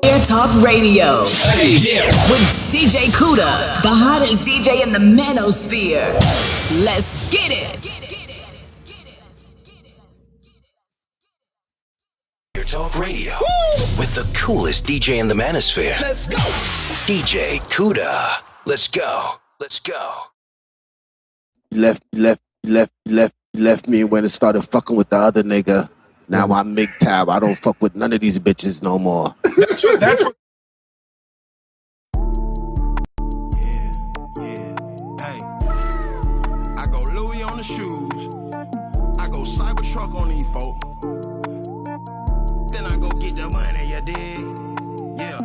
Air Talk Radio. Hey, yeah. With DJ Kuda, the hottest DJ in the manosphere. Let's get it. Air Talk Radio. Woo! With the coolest DJ in the manosphere. Let's go. DJ Kuda. Let's go. Let's go. Left me when it started fucking with the other nigga. Now I'm MGTOW. I don't fuck with none of these bitches no more. That's what. Yeah. Hey, I go Louis on the shoes. I go Cybertruck on these folk. Then I go get the money, you dig? Yeah.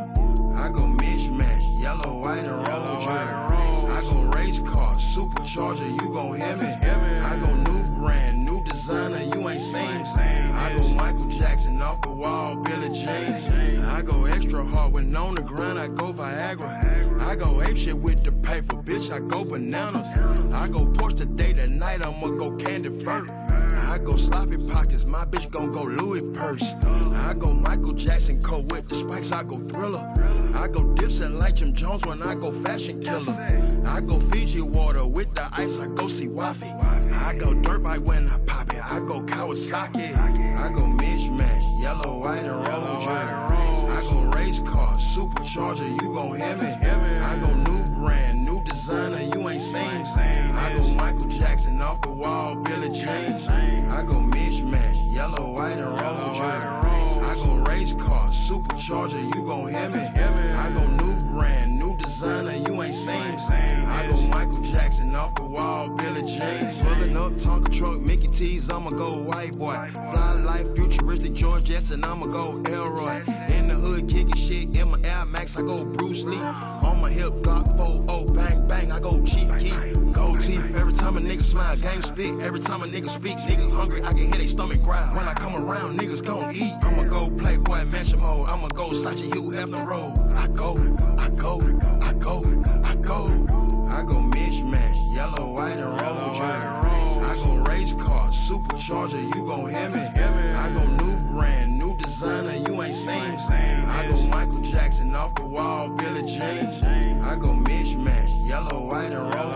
I go mismatch, yellow, white, and roll. I go race car, supercharger, you gon' hear me. I go new brand, new designer, you ain't seen. I go Michael Jackson off the wall, Billie Jean. I go extra hard when on the ground, I go Viagra. I go ape shit with the paper, bitch, I go bananas. I go Porsche today, that night, I'ma go candy first. I go sloppy pockets, my bitch gon' go Louis purse. I go Michael Jackson coat with the spikes, I go Thriller. I go Dipset like Jim Jones when I go Fashion Killer. I go Fiji water with the ice, I go see Waffy. I go dirt bike when I pop it, I go Kawasaki. I go mismatch, yellow, white, and roll. I go race car, supercharger, you gon' hear me. I go new brand, new designer, you ain't seen. I go Michael Jackson off the wall, Billie Jean. I go mismatch, yellow, white, and roll. I go race car, supercharger, you gon' hear me. I go new brand, new designer, you ain't seen. I go Michael Jackson off the wall, Billie Jean. Pulling up Tonka truck, Mickey T's, I'ma go white boy. Fly life, futuristic George Jetson, I'ma go Elroy. In the hood, kicking shit, in my Air Max, I go Bruce Lee. On my hip, Glock 4-0, bang, bang, I go Chief Keef. Gold teeth, every time a nigga smile, game spit. Every time a nigga speak, niggas hungry, I can hear they stomach growl. When I come around, niggas gon' eat. I'ma go Playboy Mansion mode, I'ma go Sachi Hugh Hefner Road. I go. I go mismatch, yellow, white, and roll. I go race car, supercharger, you gon' hear me. I go new brand, new designer, you ain't seen. I go Michael Jackson off the wall, Billie Jean. I go mismatch, yellow, white, and roll.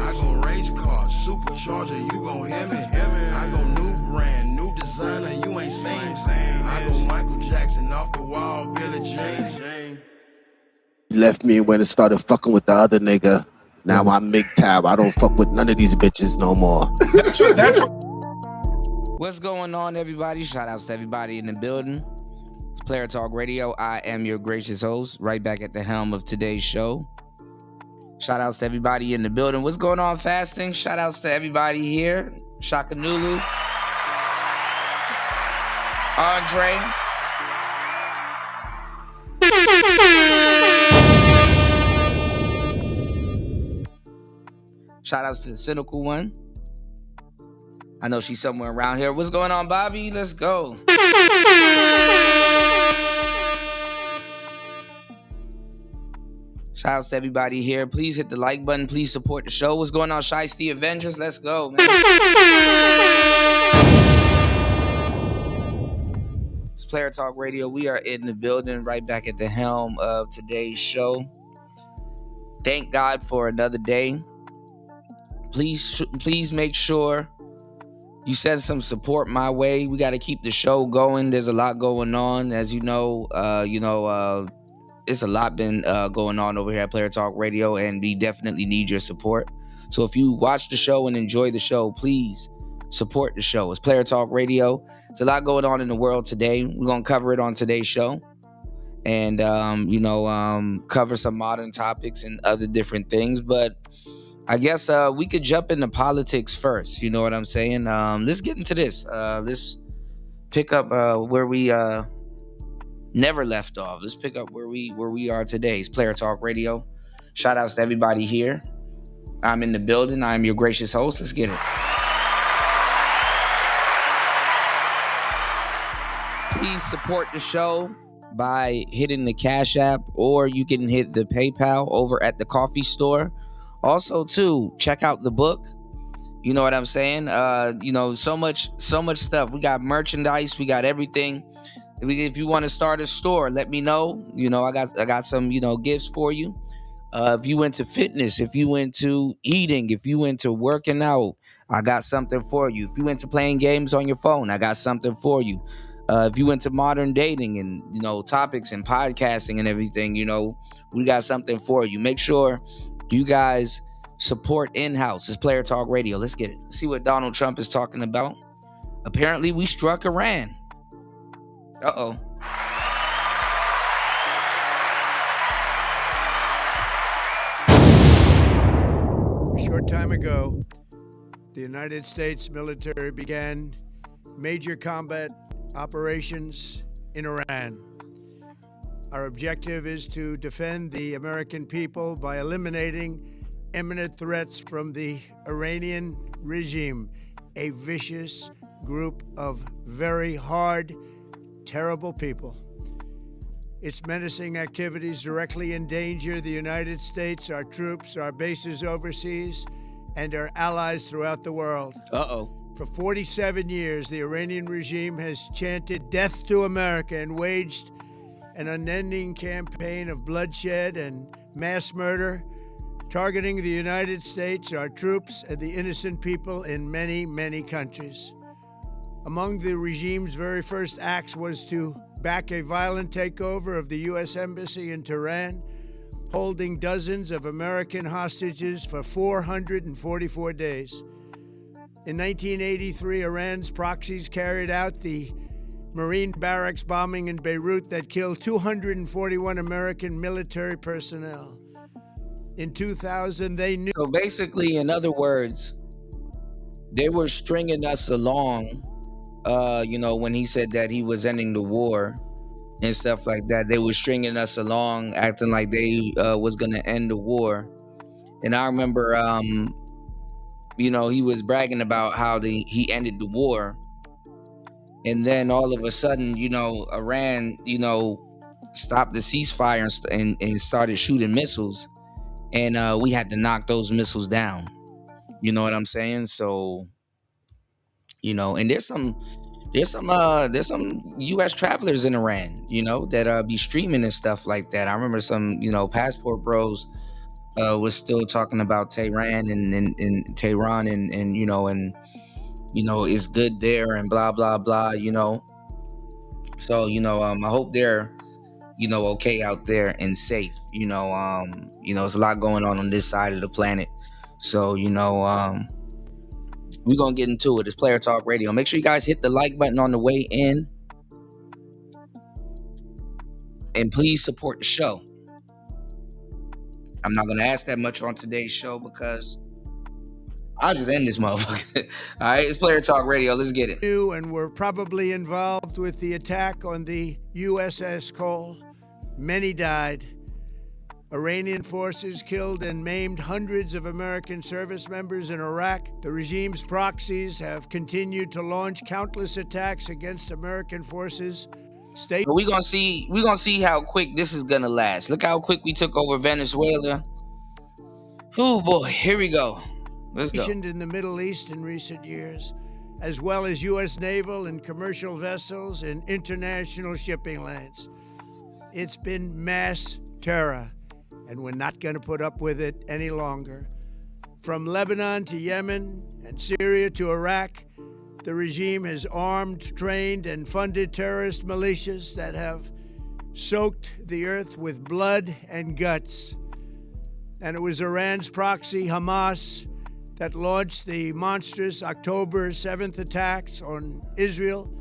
I go race car, supercharger, you gon' hear me. I go new brand, new designer, you ain't seen. I go Michael Jackson off the wall, Billie Jean. Left me when it started fucking with the other nigga. Now I'm MGTOW. I don't fuck with none of these bitches no more. That's what. What's going on, everybody? Shout outs to everybody in the building. It's Player Talk Radio. I am your gracious host, right back at the helm of today's show. Shout outs to everybody in the building. What's going on, fasting? Shout outs to everybody here. Shaka Nulu. Andre. Shout outs to the cynical one. I know she's somewhere around here. What's going on, Bobby? Let's go. Shout outs to everybody here. Please hit the like button. Please support the show. What's going on, Shiesty Avengers? Let's go, man. It's Player Talk Radio. We are in the building, right back at the helm of today's show. Thank God for another day. Please make sure you send some support my way. We got to keep the show going. There's a lot going on, as you know. It's a lot been going on over here at Player Talk Radio, and we definitely need your support. So if you watch the show and enjoy the show, please support the show. It's Player Talk Radio. It's a lot going on in the world today. We're gonna cover it on today's show, and cover some modern topics and other different things, but I guess we could jump into politics first. You know what I'm saying? Let's get into this. Let's pick up where we never left off. Let's pick up where we are today. It's Player Talk Radio. Shout outs to everybody here. I'm in the building. I'm your gracious host. Let's get it. Please support the show by hitting the Cash App, or you can hit the PayPal over at the coffee store. Also, too, check out the book. You know what I'm saying? So much stuff. We got merchandise. We got everything. If you want to start a store, let me know. I got some gifts for you. If you into fitness, if you into eating, if you into working out, I got something for you. If you into playing games on your phone, I got something for you. If you into modern dating and topics and podcasting and everything, we got something for you. Make sure you guys support in-house. It's Player Talk Radio. Let's get it. See what Donald Trump is talking about. Apparently, we struck Iran. Uh-oh. A short time ago, the United States military began major combat operations in Iran. Our objective is to defend the American people by eliminating imminent threats from the Iranian regime, a vicious group of very hard, terrible people. Its menacing activities directly endanger the United States, our troops, our bases overseas, and our allies throughout the world. Uh-oh. For 47 years, the Iranian regime has chanted death to America and waged an unending campaign of bloodshed and mass murder, targeting the United States, our troops, and the innocent people in many, many countries. Among the regime's very first acts was to back a violent takeover of the U.S. Embassy in Tehran, holding dozens of American hostages for 444 days. In 1983, Iran's proxies carried out the Marine barracks bombing in Beirut that killed 241 American military personnel. In 2000, they knew. So basically, in other words, they were stringing us along, when he said that he was ending the war and stuff like that. They were stringing us along, acting like they was going to end the war. And I remember, he was bragging about how he ended the war. And then all of a sudden, Iran, stopped the ceasefire and started shooting missiles. And we had to knock those missiles down. You know what I'm saying? So, and there's some U.S. travelers in Iran, that be streaming and stuff like that. I remember some, Passport Bros was still talking about Tehran and Tehran and it's good there and blah blah blah. So I hope they're okay out there and safe. There's a lot going on this side of the planet. So we're gonna get into it. It's Player Talk Radio. Make sure you guys hit the like button on the way in, and please support the show. I'm not gonna ask that much on today's show because I'll just end this motherfucker. All right, it's Player Talk Radio. Let's get it. And were probably involved with the attack on the USS Cole. Many died. Iranian forces killed and maimed hundreds of American service members in Iraq. The regime's proxies have continued to launch countless attacks against American forces. We're gonna see how quick this is gonna last. Look how quick we took over Venezuela. Oh boy, here we go. Let's go. In the Middle East in recent years, as well as U.S. naval and commercial vessels and international shipping lanes. It's been mass terror, and we're not going to put up with it any longer. From Lebanon to Yemen and Syria to Iraq, the regime has armed, trained, and funded terrorist militias that have soaked the earth with blood and guts. And it was Iran's proxy, Hamas, that launched the monstrous October 7th attacks on Israel,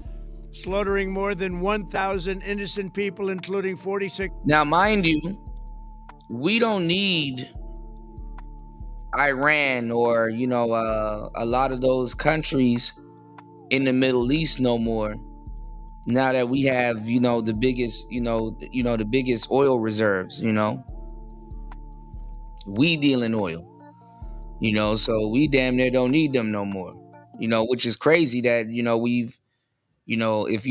slaughtering more than 1,000 innocent people, including 46. Now, mind you, we don't need Iran or, a lot of those countries in the Middle East no more. Now that we have, the biggest, the biggest oil reserves, we deal in oil. So we damn near don't need them no more, which is crazy that, we've, if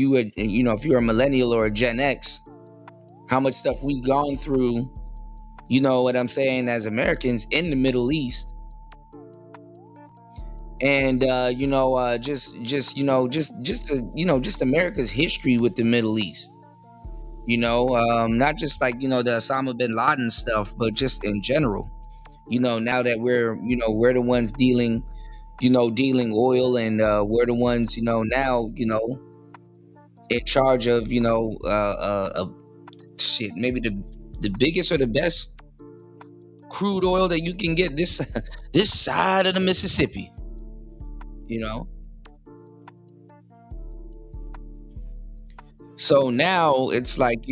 you're a millennial or a Gen X, how much stuff we've gone through, what I'm saying, as Americans in the Middle East. and just America's history with the Middle East. Not just like the Osama bin Laden stuff, but just in general. Now that we're the ones dealing oil, and we're the ones now in charge of shit, maybe the biggest or the best crude oil that you can get this side of the Mississippi. So now it's like,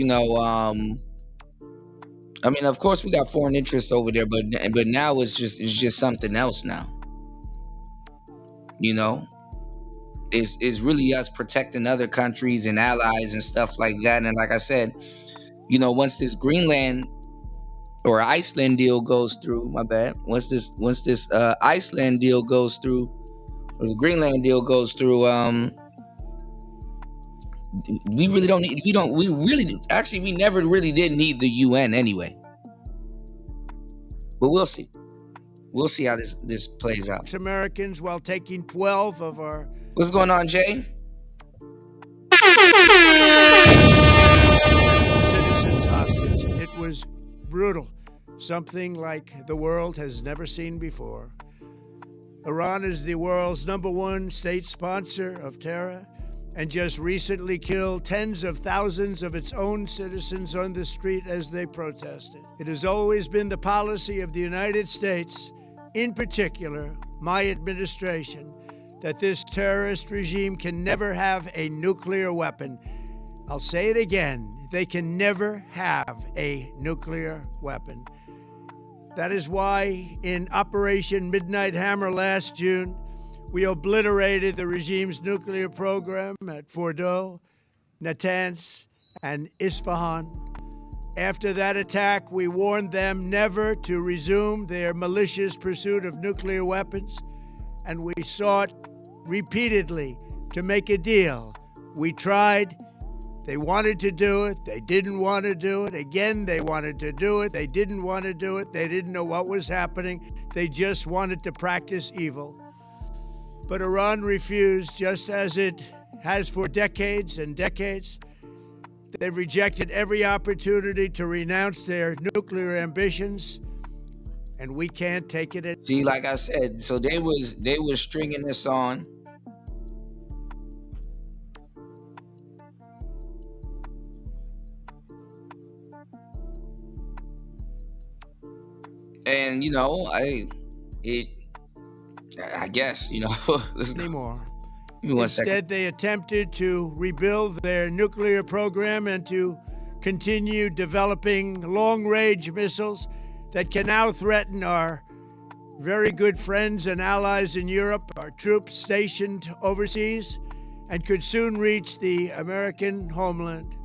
of course we got foreign interest over there, but now it's just something else now. It's really us protecting other countries and allies and stuff like that. And like I said, once this Greenland or Iceland deal goes through, once this Iceland deal goes through, or the Greenland deal goes through, we never really did need the UN anyway. But we'll see. We'll see how this plays out. Americans, while taking 12 of our... What's going on, Jay? Citizens hostage. It was brutal. Something like the world has never seen before. Iran is the world's #1 state sponsor of terror, and just recently killed tens of thousands of its own citizens on the street as they protested. It has always been the policy of the United States, in particular my administration, that this terrorist regime can never have a nuclear weapon. I'll say it again, they can never have a nuclear weapon. That is why in Operation Midnight Hammer last June, we obliterated the regime's nuclear program at Fordow, Natanz, and Isfahan. After that attack, we warned them never to resume their malicious pursuit of nuclear weapons, and we sought repeatedly to make a deal. We tried. They wanted to do it. They didn't want to do it. Again, they wanted to do it. They didn't want to do it. They didn't know what was happening. They just wanted to practice evil. But Iran refused, just as it has for decades and decades. They've rejected every opportunity to renounce their nuclear ambitions, and we can't take it. See, like I said, so they was stringing this on. And I guess, anymore. Instead, they attempted to rebuild their nuclear program and to continue developing long-range missiles that can now threaten our very good friends and allies in Europe, our troops stationed overseas, and could soon reach the American homeland.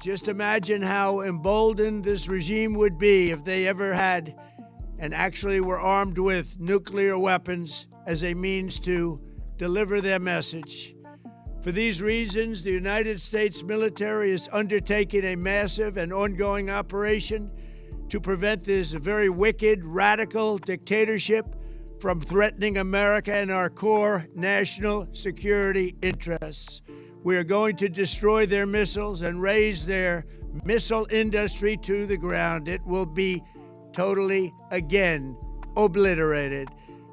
Just imagine how emboldened this regime would be if they ever had and actually were armed with nuclear weapons as a means to deliver their message. For these reasons, the United States military is undertaking a massive and ongoing operation to prevent this very wicked, radical dictatorship from threatening America and our core national security interests. We are going to destroy their missiles and raise their missile industry to the ground. It will be totally, again, obliterated.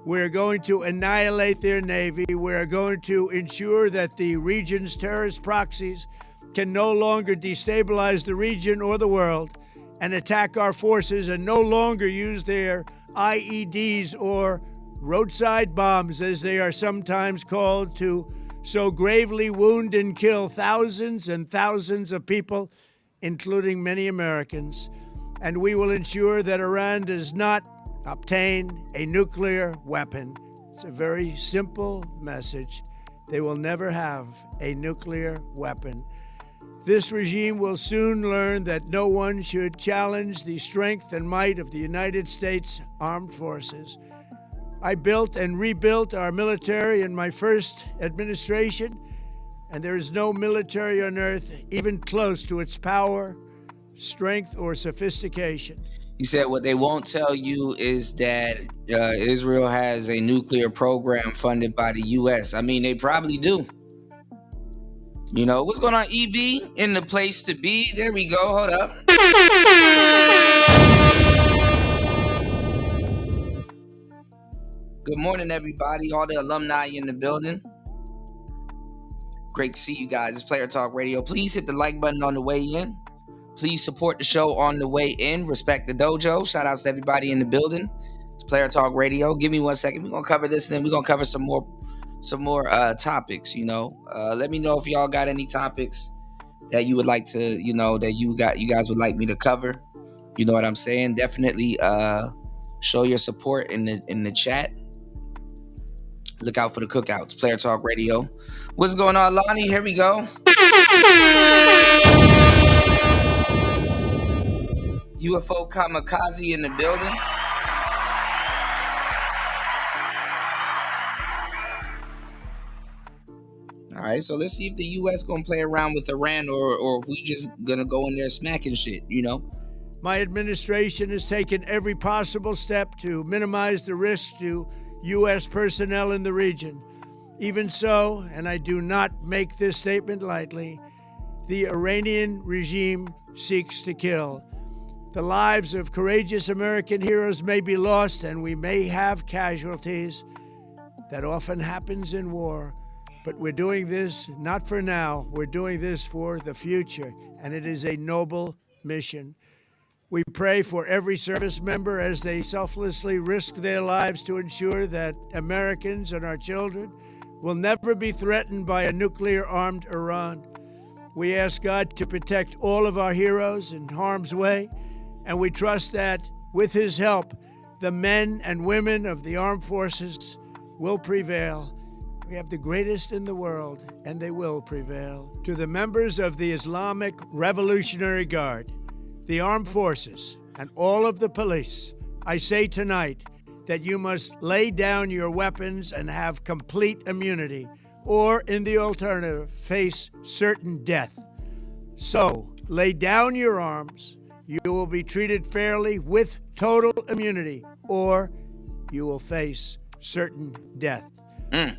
We're going to annihilate their Navy. We're going to ensure that the region's terrorist proxies can no longer destabilize the region or the world and attack our forces, and no longer use their IEDs or roadside bombs, as they are sometimes called, to so gravely wound and kill thousands and thousands of people, including many Americans. And we will ensure that Iran does not obtain a nuclear weapon. It's a very simple message. They will never have a nuclear weapon. This regime will soon learn that no one should challenge the strength and might of the United States Armed Forces. I built and rebuilt our military in my first administration, and there is no military on earth even close to its power, strength, or sophistication. He said what they won't tell you is that Israel has a nuclear program funded by the U.S. I mean, they probably do. You know, what's going on, EB? In the place to be. There we go. Hold up. Good morning, everybody. All the alumni in the building. Great to see you guys. It's Player Talk Radio. Please hit the like button on the way in. Please support the show on the way in. Respect the dojo. Shout outs to everybody in the building. It's Player Talk Radio. Give me 1 second. We're gonna cover this, and then we're gonna cover some more topics. You know, let me know if y'all got any topics that you would like to, you know, that you guys would like me to cover. You know what I'm saying? Definitely show your support in the chat. Look out for the cookouts. Player Talk Radio. What's going on, Lonnie? Here we go. UFO Kamikaze in the building. All right, so let's see if the U.S. gonna play around with Iran or if we just gonna go in there smacking shit, you know? My administration has taken every possible step to minimize the risk to U.S. personnel in the region. Even so, and I do not make this statement lightly, the Iranian regime seeks to kill. The lives of courageous American heroes may be lost, and we may have casualties. That often happens in war. But we're doing this not for now. We're doing this for the future, and it is a noble mission. We pray for every service member as they selflessly risk their lives to ensure that Americans and our children will never be threatened by a nuclear-armed Iran. We ask God to protect all of our heroes in harm's way, and we trust that, with His help, the men and women of the armed forces will prevail. We have the greatest in the world, and they will prevail. To the members of the Islamic Revolutionary Guard, the armed forces, and all of the police, I say tonight that you must lay down your weapons and have complete immunity, or, in the alternative, face certain death. So, lay down your arms. You will be treated fairly with total immunity, or you will face certain death.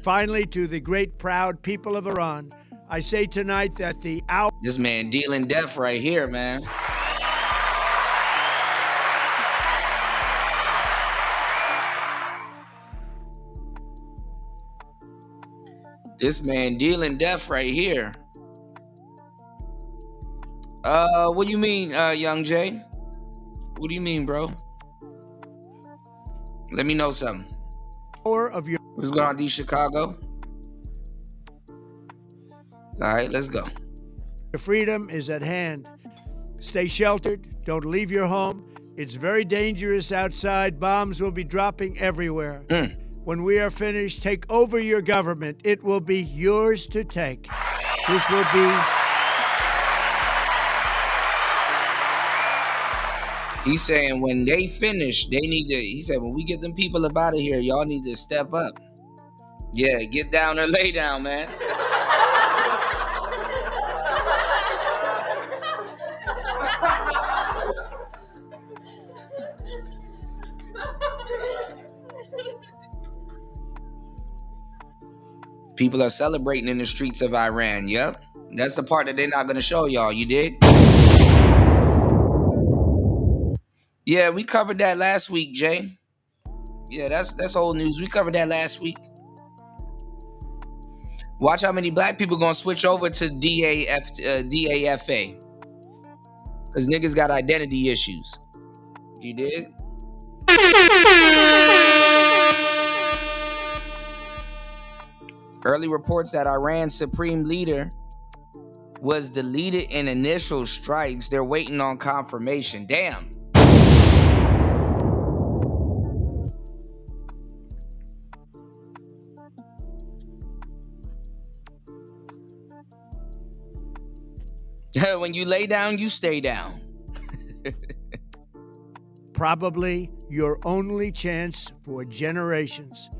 Finally, to the great proud people of Iran, I say tonight that the hour... This man dealing death right here, man. This man dealing death right here. What do you mean, Young Jay? What do you mean, bro? Let me know something. Of your... What's going on, D Chicago? All right, let's go. Your freedom is at hand. Stay sheltered. Don't leave your home. It's very dangerous outside. Bombs will be dropping everywhere. When we are finished, take over your government. It will be yours to take. This will be... He's saying when they finish, they need to, he said, when we get them people up out of here, y'all need to step up. Yeah, get down or lay down, man. People are celebrating in the streets of Iran. Yep. That's the part that they're not going to show y'all. You dig? Yeah, we covered that last week, Jay. Yeah, that's old news. We covered that last week. Watch how many black people gonna switch over to DAFA. Because niggas got identity issues. You dig? Early reports that Iran's supreme leader was deleted in initial strikes. They're waiting on confirmation. Damn. When you lay down, you stay down. Probably your only chance for generations.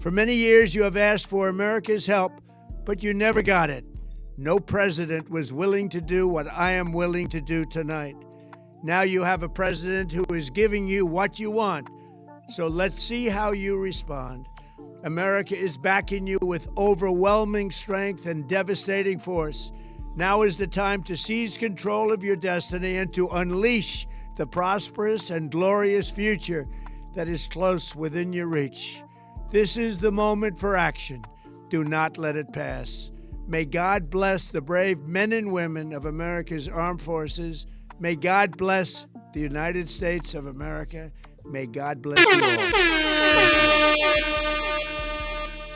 For many years, you have asked for America's help, but you never got it. No president was willing to do what I am willing to do tonight. Now you have a president who is giving you what you want. So let's see how you respond. America is backing you with overwhelming strength and devastating force. Now is the time to seize control of your destiny and to unleash the prosperous and glorious future that is close within your reach. This is the moment for action. Do not let it pass. May God bless the brave men and women of America's armed forces. May God bless the United States of America. May God bless you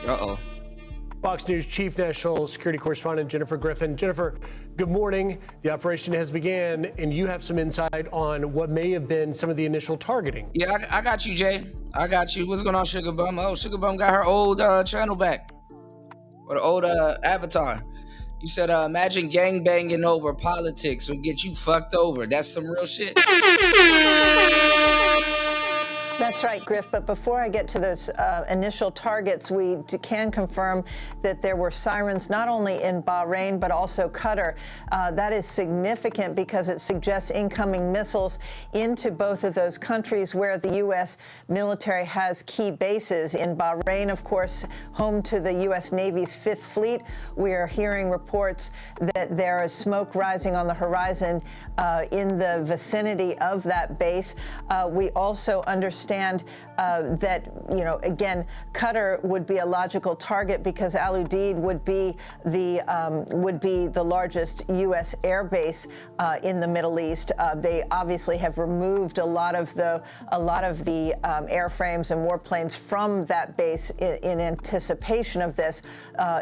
all. Uh-oh. Fox News Chief National Security Correspondent Jennifer Griffin. Jennifer, good morning. The operation has begun, and you have some insight on what may have been some of the initial targeting. Yeah, I got you, Jay. I got you. What's going on, Sugar Bum? Oh, Sugar Bum got her old channel back. Or the old avatar. You said, imagine gangbanging over politics would get you fucked over. That's some real shit. That's right, Griff. But before I get to those initial targets, we can confirm that there were sirens not only in Bahrain, but also Qatar. That is significant because it suggests incoming missiles into both of those countries where the U.S. military has key bases. In Bahrain, of course, home to the U.S. Navy's Fifth Fleet, we are hearing reports that there is smoke rising on the horizon in the vicinity of that base. We also understand that, again, Qatar would be a logical target because Al Udeid would be the largest U.S. air base in the Middle East. They obviously have removed a lot of the airframes and warplanes from that base in anticipation of this.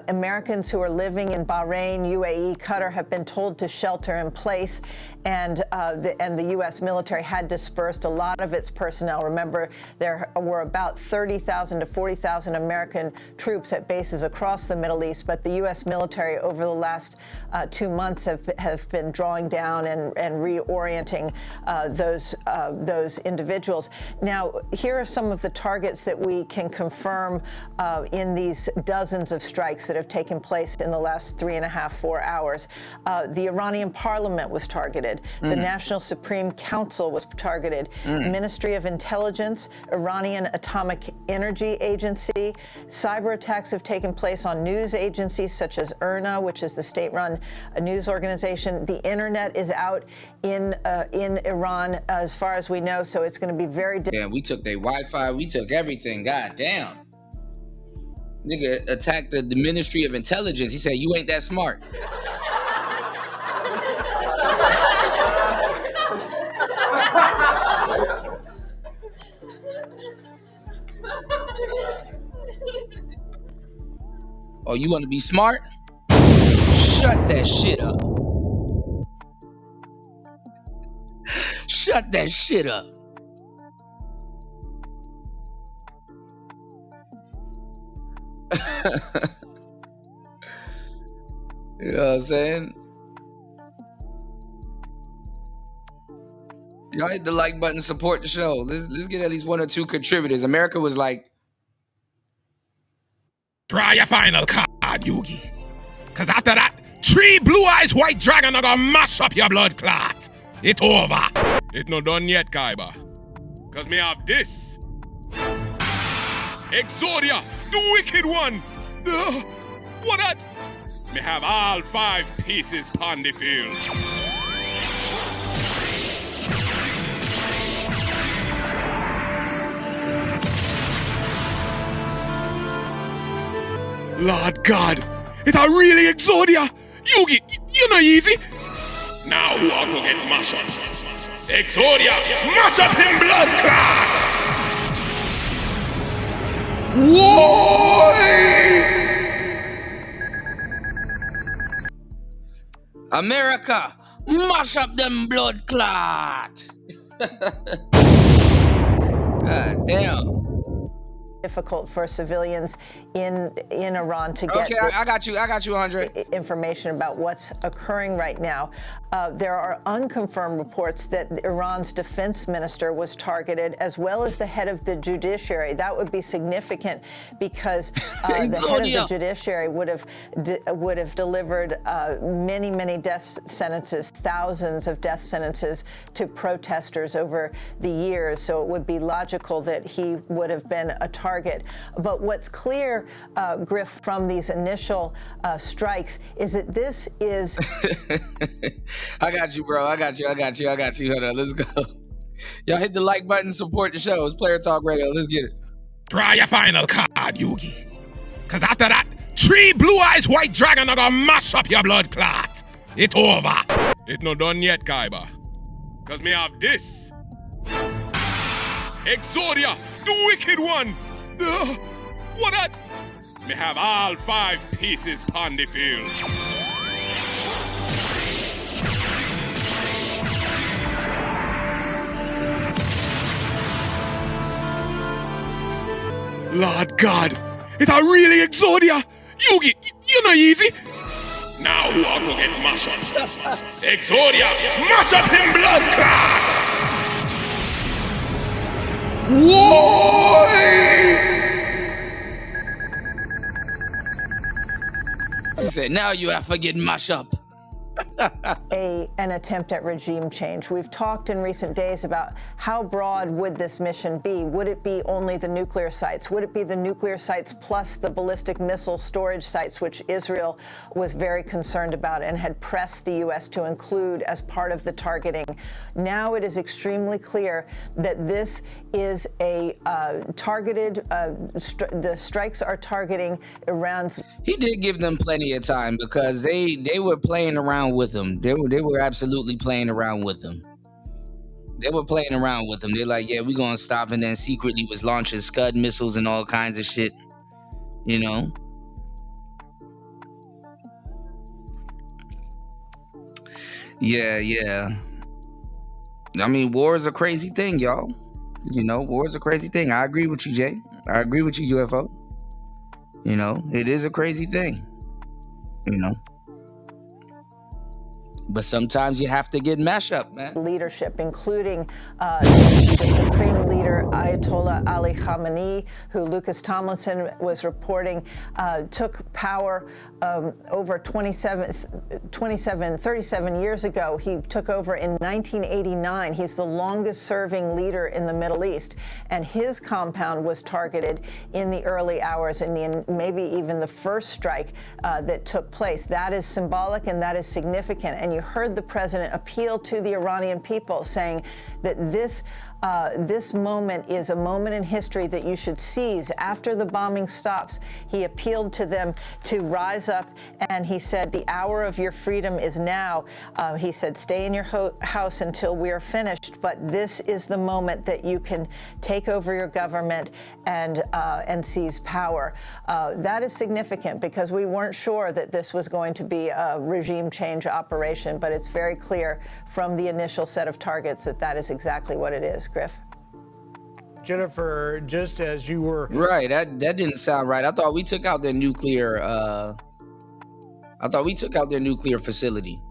Americans who are living in Bahrain, UAE, Qatar have been told to shelter in place, and the U.S. military had dispersed a lot of its personnel. Remember, there were about 30,000 to 40,000 American troops at bases across the Middle East, but the U.S. military over the last 2 months have been drawing down and reorienting those individuals. Now, here are some of the targets that we can confirm in these dozens of strikes that have taken place in the last 3.5, 4 hours. The Iranian parliament was targeted. The National Supreme Council was targeted. Ministry of Intelligence, Iranian Atomic Energy Agency. Cyber attacks have taken place on news agencies such as IRNA, which is the state-run news organization. The internet is out in Iran, as far as we know, so it's going to be very difficult. Yeah, we took their Wi-Fi. We took everything. God damn. Nigga attacked the Ministry of Intelligence. He said, you ain't that smart. Oh, you want to be smart? Shut that shit up. Shut that shit up. You know what I'm saying? Y'all hit the like button, support the show. Let's get at least 1 or 2 contributors. America was like, Try your final card, Yugi. Cause after that, 3 blue eyes white dragon are gonna mash up your blood clot. It over. It no done yet, Kaiba. Cause me have this. Exodia, the wicked one. What that? Me have all 5 pieces pon the field. Lord God, it's a really Exodia. Yugi, you know easy. Now who are gonna get mash up? Exodia, mash up him blood clot. Whoa! America, mash up them blood clot. God damn. difficult for civilians in Iran to get. Okay, I got you, Andre. Information about what's occurring right now. There are unconfirmed reports that Iran's defense minister was targeted, as well as the head of the judiciary. That would be significant because the head of the judiciary would have delivered many death sentences, thousands of death sentences to protesters over the years. So it would be logical that he would have been a target. But what's clear, Griff, from these initial strikes is that this is. I got you, bro. I got you. Hold on, let's go. Y'all hit the like button, support the show. It's Player Talk Radio. Let's get it. Draw your final card, Yugi. Cause after that, 3 Blue Eyes White Dragon are gonna mash up your blood clot. It's over. It's not done yet, Kaiba. Cause me have this. Exodia, the wicked one. What that? Me have all 5 pieces pon the field. Lord God, it's a really Exodia. Yugi, you're not easy. Now who are gonna get mashed up? Exodia, mash up him blood clot. Whoa! He said, now you have to get mashed up. An attempt at regime change. We've talked in recent days about how broad would this mission be? Would it be only the nuclear sites? Would it be the nuclear sites plus the ballistic missile storage sites, which Israel was very concerned about and had pressed the U.S. to include as part of the targeting? Now it is extremely clear that this is a targeted, the strikes are targeting Iran's. He did give them plenty of time because they were playing around with him. They were absolutely playing around with him. They're like, yeah, we're gonna stop, and then secretly was launching Scud missiles and all kinds of shit. You know? Yeah. I mean, war is a crazy thing, y'all. You know, war is a crazy thing. I agree with you, Jay. I agree with you, UFO. You know, it is a crazy thing. You know? But sometimes you have to get mashed up, man. Leadership, including the Supreme Leader Ayatollah Ali Khamenei, who Lucas Tomlinson was reporting took power over 37 years ago. He took over in 1989. He's the longest serving leader in the Middle East. And his compound was targeted in the early hours, in maybe even the first strike that took place. That is symbolic and that is significant. And you heard the president appeal to the Iranian people, saying that this moment is a moment in history that you should seize. After the bombing stops, he appealed to them to rise up, and he said, the hour of your freedom is now. He said, stay in your house until we are finished, but this is the moment that you can take over your government and seize power. That is significant because we weren't sure that this was going to be a regime change operation, but it's very clear from the initial set of targets that that is exactly what it is. Griff. Jennifer, just as you were right, that didn't sound right. I thought we took out their nuclear. Facility.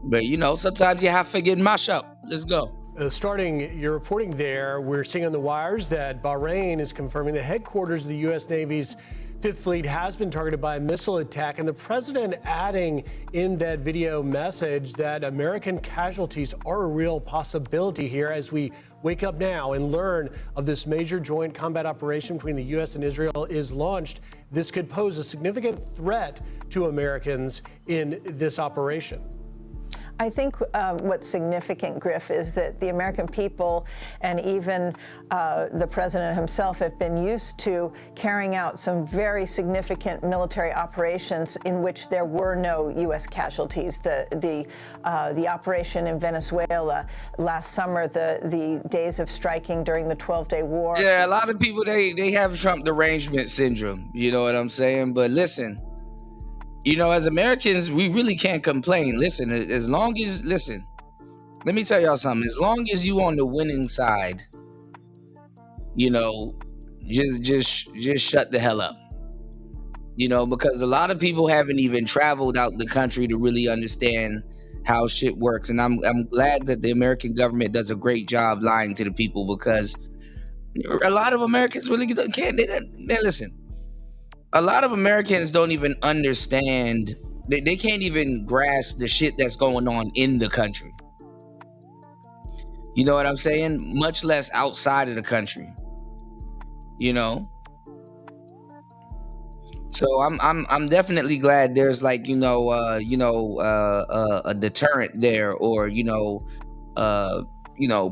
But you know, sometimes you have to get mashed up. Let's go. Starting your reporting there, we're seeing on the wires that Bahrain is confirming the headquarters of the U.S. Navy's Fifth Fleet has been targeted by a missile attack, and the president adding in that video message that American casualties are a real possibility here as we wake up now and learn of this major joint combat operation between the U.S. and Israel is launched. This could pose a significant threat to Americans in this operation. I think what's significant, Griff, is that the American people and even the president himself have been used to carrying out some very significant military operations in which there were no U.S. casualties. The operation in Venezuela last summer, the days of striking during the 12-day war. Yeah, a lot of people, they have Trump derangement syndrome. You know what I'm saying? But listen. You know, as Americans, we really can't complain. Listen, let me tell y'all something. As long as you on the winning side, you know, just shut the hell up. You know, because a lot of people haven't even traveled out the country to really understand how shit works. And I'm glad that the American government does a great job lying to the people, because a lot of Americans really can't. Man, listen, a lot of Americans don't even understand. They can't even grasp the shit that's going on in the country. You know what I'm saying? Much less outside of the country. You know? So I'm definitely glad there's like, a deterrent there, or,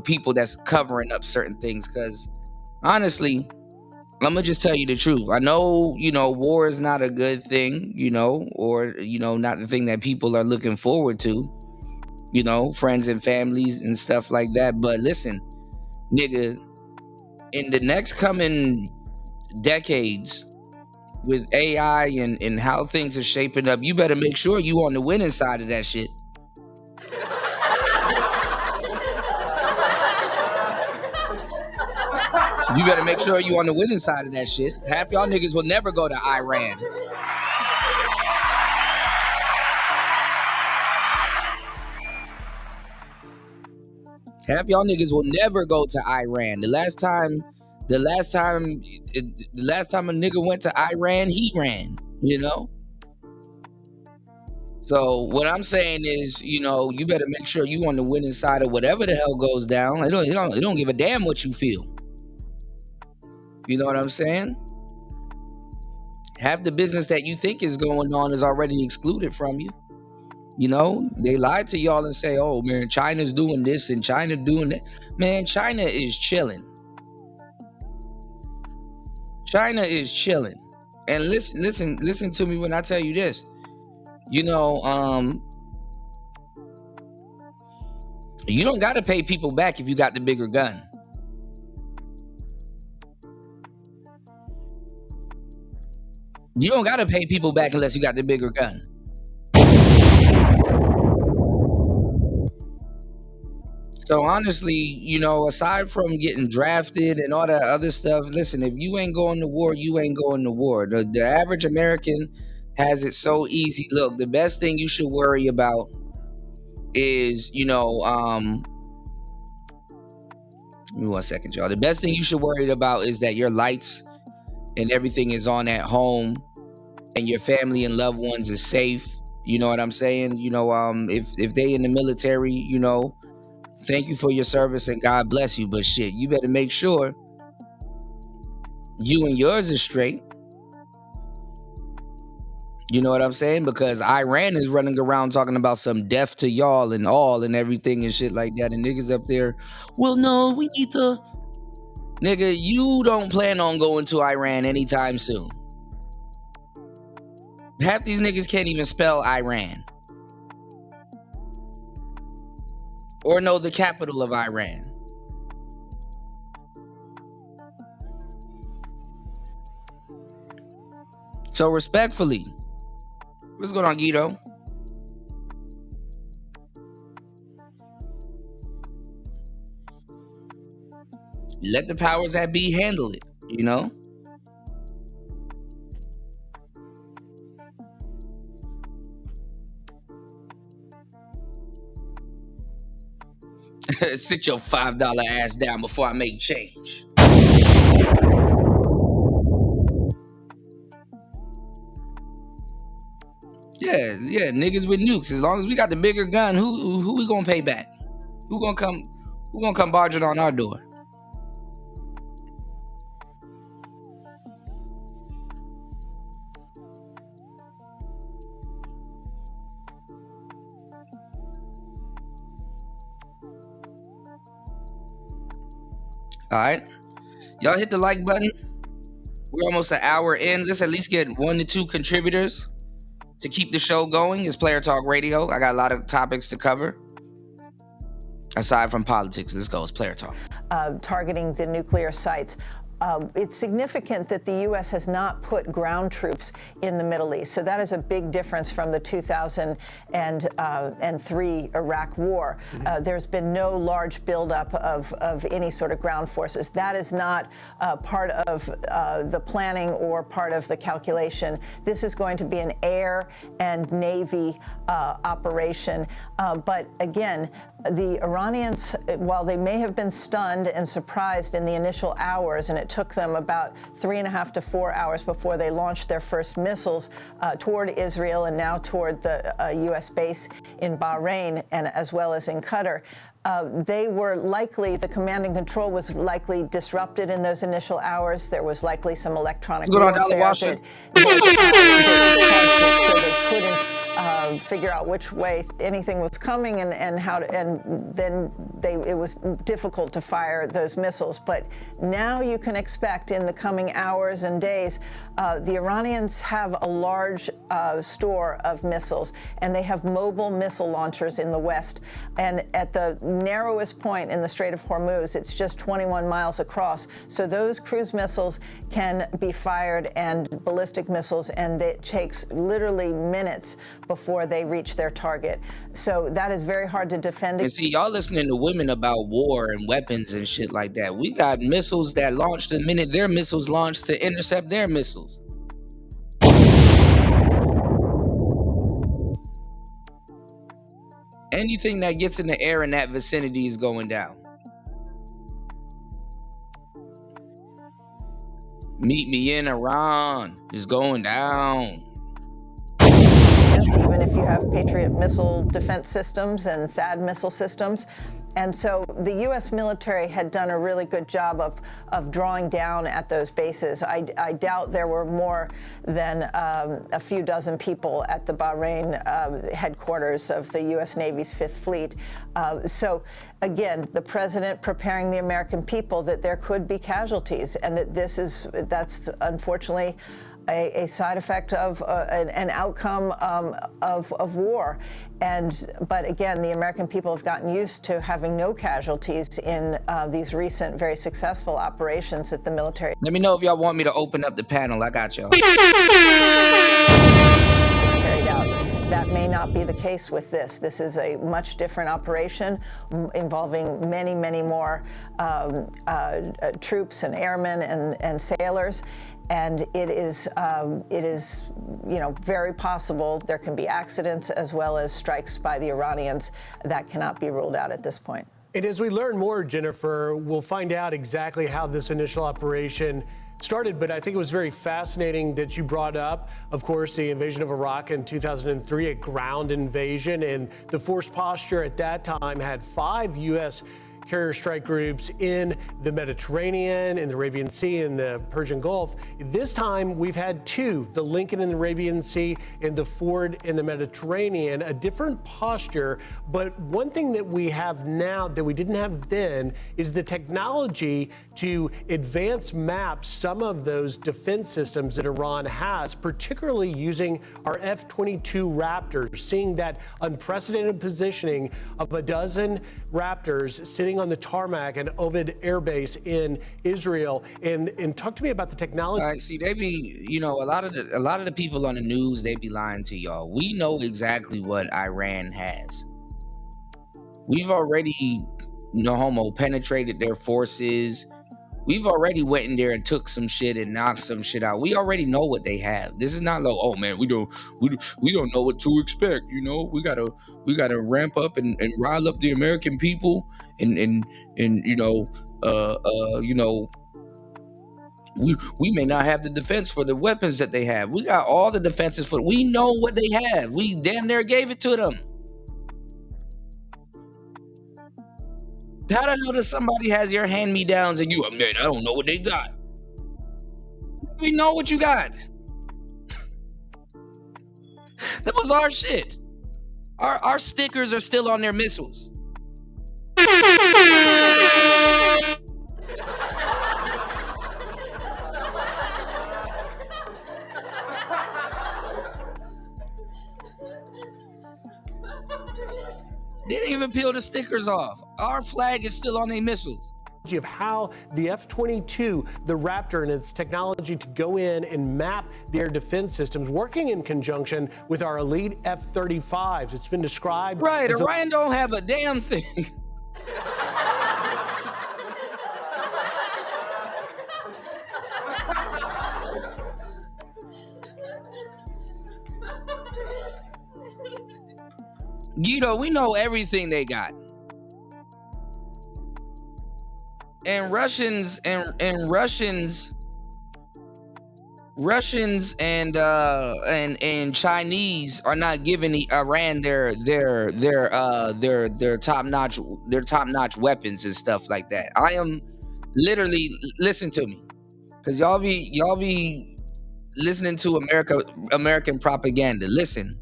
people that's covering up certain things. Because honestly, I'm gonna just tell you the truth. I know, war is not a good thing, or, not the thing that people are looking forward to, friends and families and stuff like that. But listen, nigga, in the next coming decades, with AI and how things are shaping up, you better make sure you on the winning side of that shit. You better make sure you on the winning side of that shit. Half y'all niggas will never go to Iran. Half y'all niggas will never go to Iran. The last time a nigga went to Iran, he ran, So what I'm saying is, you better make sure you on the winning side of whatever the hell goes down. It don't give a damn what you feel. You know what I'm saying? Half the business that you think is going on is already excluded from you. They lied to y'all and say, oh man, China's doing this and China doing that. Man, China is chilling. China is chilling. And listen to me when I tell you this. You don't gotta pay people back if you got the bigger gun. You don't gotta pay people back unless you got the bigger gun. So honestly, aside from getting drafted and all that other stuff, listen, if you ain't going to war, you ain't going to war. The average American has it so easy. Look, the best thing you should worry about is, give me 1 second, y'all. The best thing you should worry about is that your lights and everything is on at home and your family and loved ones is safe. You know what I'm saying? If they in the military, thank you for your service and God bless you. But shit, you better make sure you and yours is straight. You know what I'm saying? Because Iran is running around talking about some death to y'all and all and everything and shit like that. And niggas up there, well, no, we need to. Nigga, you don't plan on going to Iran anytime soon. Half these niggas can't even spell Iran. Or know the capital of Iran. So respectfully, what's going on, Guido? Let the powers that be handle it, Sit your $5 ass down before I make change. Yeah, niggas with nukes. As long as we got the bigger gun, who we gonna pay back? Who gonna come barging on our door? All right, y'all hit the like button. We're almost an hour in. Let's at least get 1 to 2 contributors to keep the show going. It's Player Talk Radio. I got a lot of topics to cover. Aside from politics, let's go. It's Player Talk. Targeting the nuclear sites. it's significant that the U.S. has not put ground troops in the Middle East. So that is a big difference from the 2003 Iraq War. There's been no large buildup of any sort of ground forces. That is not part of the planning or part of the calculation. This is going to be an air and Navy operation. But again, the Iranians, while they may have been stunned and surprised in the initial hours, and it took them about 3.5 to 4 hours before they launched their first missiles toward Israel and now toward the U.S. base in Bahrain and as well as in Qatar, they were likely, the command and control was likely disrupted in those initial hours. There was likely some electronic warfare so they couldn't figure out which way anything was coming and how to, and then it was difficult to fire those missiles. But now you can expect in the coming hours and days, the Iranians have a large store of missiles, and they have mobile missile launchers in the west. And at the narrowest point in the Strait of Hormuz, it's just 21 miles across. So those cruise missiles can be fired, and ballistic missiles, and it takes literally minutes before they reach their target. So that is very hard to defend. And see, y'all listening to women about war and weapons and shit like that. We got missiles that launch the minute their missiles launch to intercept their missiles. Anything that gets in the air in that vicinity is going down. Meet me in Iran is going down. Even if you have Patriot missile defense systems and THAAD missile systems. And so the U.S. military had done a really good job of drawing down at those bases. I doubt there were more than a few dozen people at the Bahrain headquarters of the U.S. Navy's Fifth Fleet. So again, the president preparing the American people that there could be casualties, and that that's unfortunately a side effect of an outcome of war. But again, the American people have gotten used to having no casualties in these recent, very successful operations that the military. Let me know if y'all want me to open up the panel. I got y'all. Carried out. That may not be the case with this. This is a much different operation involving many, many more troops and airmen and sailors. And it is, very possible there can be accidents as well as strikes by the Iranians. That cannot be ruled out at this point. And as we learn more, Jennifer, we'll find out exactly how this initial operation started. But I think it was very fascinating that you brought up, of course, the invasion of Iraq in 2003, a ground invasion. And the force posture at that time had 5 U.S. carrier strike groups in the Mediterranean, in the Arabian Sea, in the Persian Gulf. This time we've had 2, the Lincoln in the Arabian Sea and the Ford in the Mediterranean, a different posture. But one thing that we have now that we didn't have then is the technology to advance map some of those defense systems that Iran has, particularly using our F-22 Raptors, seeing that unprecedented positioning of a dozen Raptors sitting on the tarmac and Ovid Air Base in Israel. And talk to me about the technology. All right, see, they be, a lot of the people on the news, they be lying to y'all. We know exactly what Iran has. We've already, penetrated their forces. We've already went in there and took some shit and knocked some shit out. We already know what they have. This is not like, oh man, we don't know what to expect. We gotta ramp up and rile up the American people and we may not have the defense for the weapons that they have. We got all the defenses for. We know what they have. We damn near gave it to them. How the hell does somebody has your hand-me-downs and you, man, I don't know what they got. We know what you got. That was our shit. Our stickers are still on their missiles. They didn't even peel the stickers off. Our flag is still on their missiles. of how the F-22, the Raptor, and its technology to go in and map their defense systems, working in conjunction with our elite F-35s. It's been described Right, as Orion don't have a damn thing. Guido, we know everything they got. And Russians and Chinese are not giving Iran their top-notch weapons and stuff like that. I am literally, listen to me, because y'all be listening to American propaganda. Listen,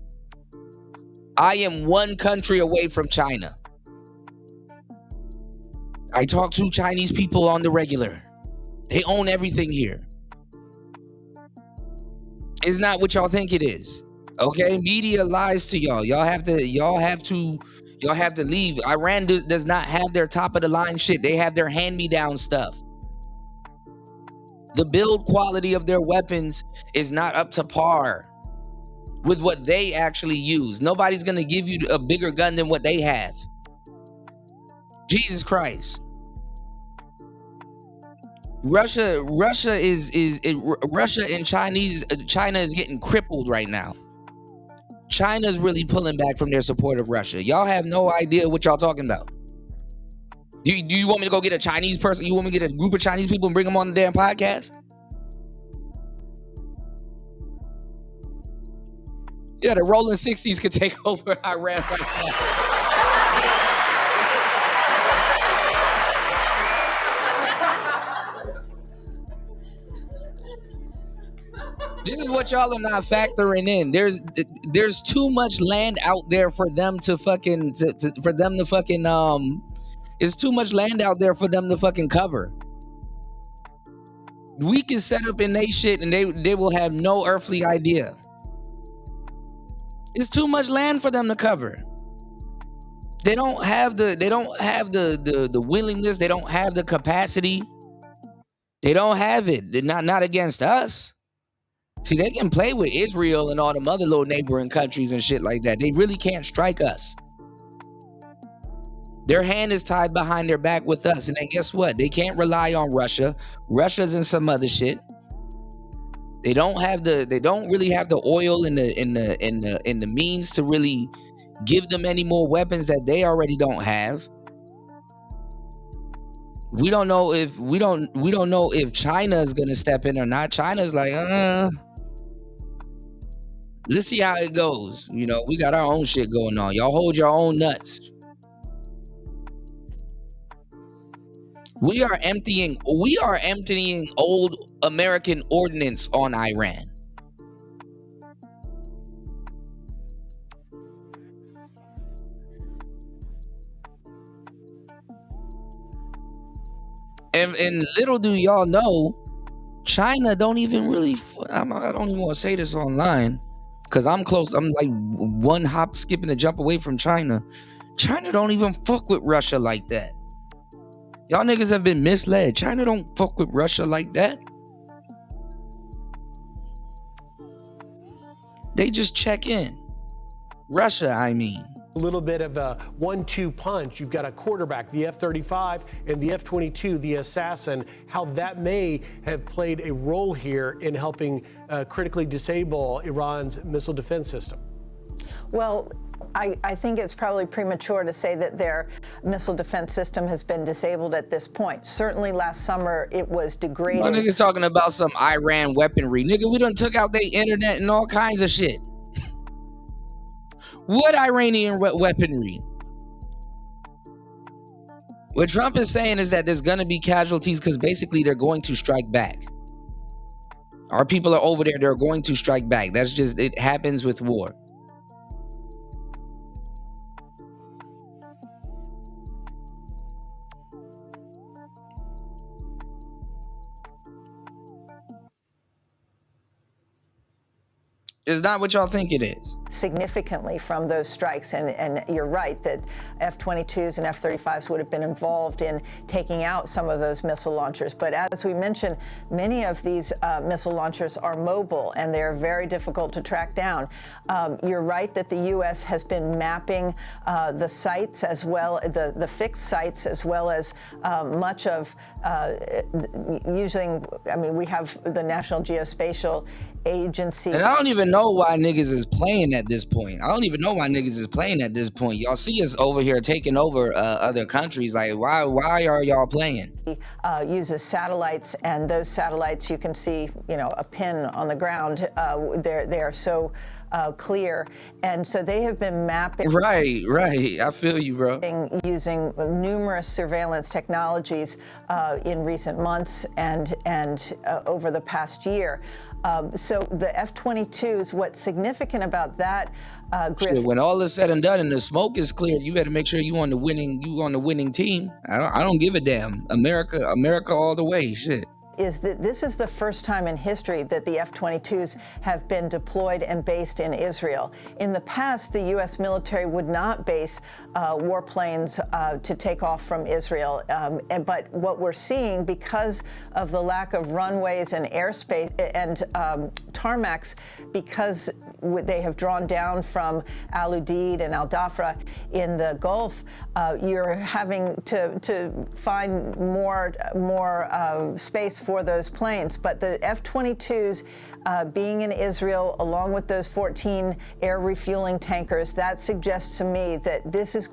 I am one country away from China. I talk to Chinese people on the regular. They own everything here. It's not what y'all think it is. Okay? Media lies to y'all. Y'all have to leave. Iran does not have their top of the line shit. They have their hand-me-down stuff. The build quality of their weapons is not up to par with what they actually use. Nobody's gonna give you a bigger gun than what they have. Jesus Christ. Russia and China is getting crippled right now. China's really pulling back from their support of Russia. Y'all have no idea what y'all talking about. Do you want me to go get a Chinese person? You want me to get a group of Chinese people and bring them on the damn podcast? Yeah, the rolling 60s could take over Iran right now. This is what y'all are not factoring in. There's too much land out there for them to fucking it's too much land out there for them to fucking cover. We can set up in they shit and they will have no earthly idea. It's too much land for them to cover. They don't have the willingness, they don't have the capacity. They don't have it. They're not against us. See, they can play with Israel and all them other little neighboring countries and shit like that. They really can't strike us. Their hand is tied behind their back with us. And then guess what? They can't rely on Russia. Russia's in some other shit. They don't really have the oil and the means to really give them any more weapons that they already don't have. We don't know if China is gonna step in or not. China's like, let's see how it goes. You know, we got our own shit going on. Y'all hold your own nuts. We are emptying old American ordnance on Iran. And little do y'all know, China don't even really, I don't even want to say this online, because I'm close. I'm like one hop, skipping, a jump away from China. China don't even fuck with Russia like that. Y'all niggas have been misled. China don't fuck with Russia like that. They just check in. Russia, I mean. A little bit of a 1-2 punch. You've got a quarterback, the F-35, and the F-22, the Assassin. How that may have played a role here in helping critically disable Iran's missile defense system. Well, I think it's probably premature to say that their missile defense system has been disabled at this point. Certainly last summer it was degraded. My niggas talking about some Iran weaponry. Nigga, we done took out their internet and all kinds of shit. What Iranian weaponry? What Trump is saying is that there's going to be casualties because basically they're going to strike back. Our people are over there. They're going to strike back. That's just, it happens with war. It's not what y'all think it is. significantly from those strikes. And you're right that F-22s and F-35s would have been involved in taking out some of those missile launchers. But as we mentioned, many of these missile launchers are mobile and they're very difficult to track down. You're right that the U.S. has been mapping the sites as well, the fixed sites, as well as much of using, I mean, we have the National Geospatial Agency. And I don't even know why niggas is playing at this point. I don't even know why niggas is playing at this point. Y'all see us over here taking over other countries. Like, why are y'all playing? Uses satellites, and those satellites, you can see, a pin on the ground. They are so clear, and so they have been mapping. Right. I feel you, bro. Using numerous surveillance technologies in recent months and over the past year. So the F-22s, what's significant about that, Griff? When all is said and done and the smoke is cleared, you better make sure you on the winning team. I don't give a damn. America all the way. Shit. Is that this is the first time in history that the F-22s have been deployed and based in Israel. In the past, the U.S. military would not base warplanes to take off from Israel. But what we're seeing, because of the lack of runways and airspace and tarmacs, because they have drawn down from Al Udeid and Al Dhafra in the Gulf, you're having to find more space for those planes. But the F-22s being in Israel, along with those 14 air refueling tankers, that suggests to me that this is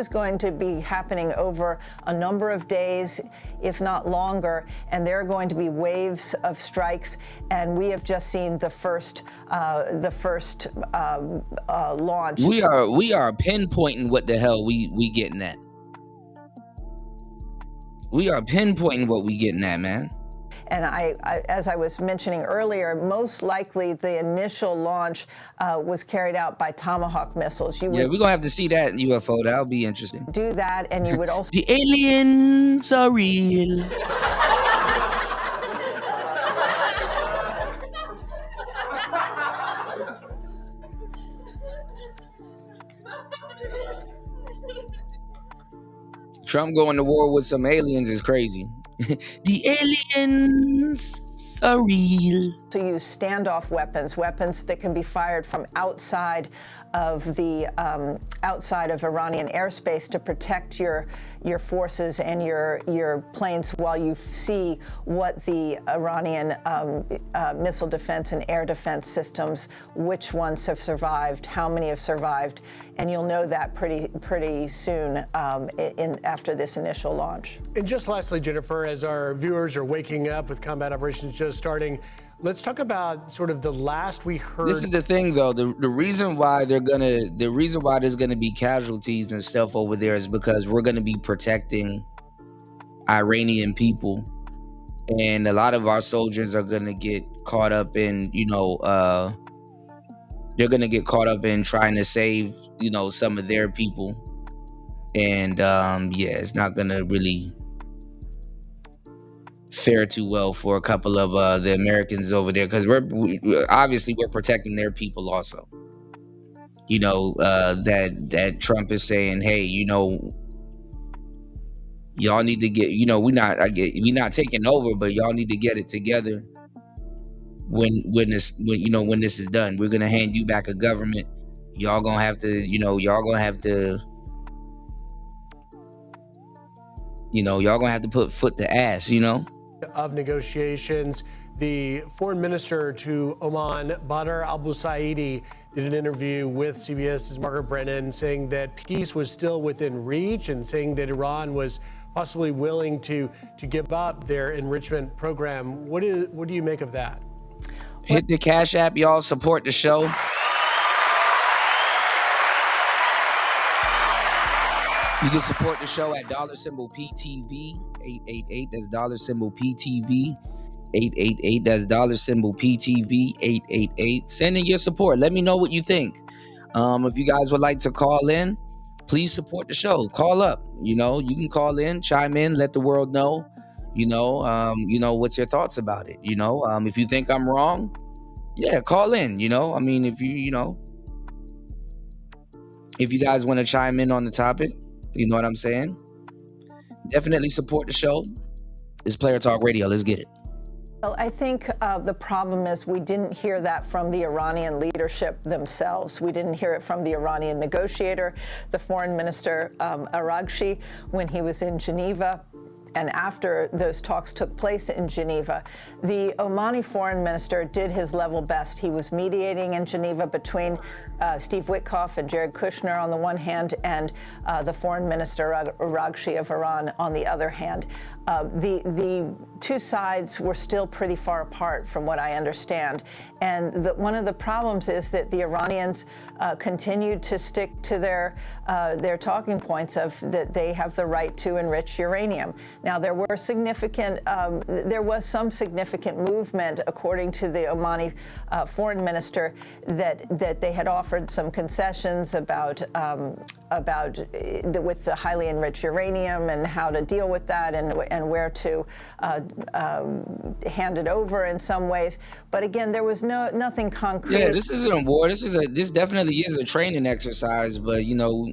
going to be happening over a number of days, if not longer, and there are going to be waves of strikes. And we have just seen the first launch. We are pinpointing what the hell we getting at. We are pinpointing what we getting at, man. And I, as I was mentioning earlier, most likely the initial launch was carried out by Tomahawk missiles. We're going to have to see that UFO. That'll be interesting. Do that, and you would also... The aliens are real. Trump going to war with some aliens is crazy. The aliens are real. To use standoff weapons that can be fired from outside of Iranian airspace to protect your forces and your planes while you see what the Iranian missile defense and air defense systems, which ones have survived, how many have survived, and you'll know that pretty soon after this initial launch. And just lastly, Jennifer, as our viewers are waking up with combat operations just starting, let's talk about sort of the last we heard. This is the thing, though. The reason why there's gonna be casualties and stuff over there is because we're gonna be protecting Iranian people, and a lot of our soldiers are gonna get caught up in, they're gonna get caught up in trying to save, some of their people, and it's not gonna really fare too well for a couple of the Americans over there, because we're obviously protecting their people also. That Trump is saying, hey, y'all need to get, we're not taking over, but y'all need to get it together when this is done. We're gonna hand you back a government. Y'all gonna have to put foot to ass, of negotiations. The foreign minister to Oman, Badr al-Busaidi, did an interview with CBS's Margaret Brennan saying that peace was still within reach and saying that Iran was possibly willing to give up their enrichment program. What do you make of that? Hit the Cash App, y'all. Support the show. You can support the show at $PTV 888. That's $PTV 888. That's $PTV 888. Send in your support. Let me know what you think. If you guys would like to call in, please support the show. Call up. You can call in, chime in, let the world know. What's your thoughts about it? If you think I'm wrong, call in. If you If you guys want to chime in on the topic, you know what I'm saying? Definitely support the show. It's Player Talk Radio. Let's get it. Well, I think the problem is we didn't hear that from the Iranian leadership themselves. We didn't hear it from the Iranian negotiator, the foreign minister, Araghchi, when he was in Geneva. And after those talks took place in Geneva, the Omani foreign minister did his level best. He was mediating in Geneva between Steve Witkoff and Jared Kushner on the one hand, and the foreign minister Araghchi of Iran on the other hand. The two sides were still pretty far apart from what I understand. And one of the problems is that the Iranians continued to stick to their talking points of that they have the right to enrich uranium. Now, there was some significant movement, according to the Omani foreign minister, that they had offered some concessions about with the highly enriched uranium and how to deal with that and where to hand it over in some ways. But again, there was nothing concrete. Yeah, this isn't a war. This definitely is a training exercise, but you know,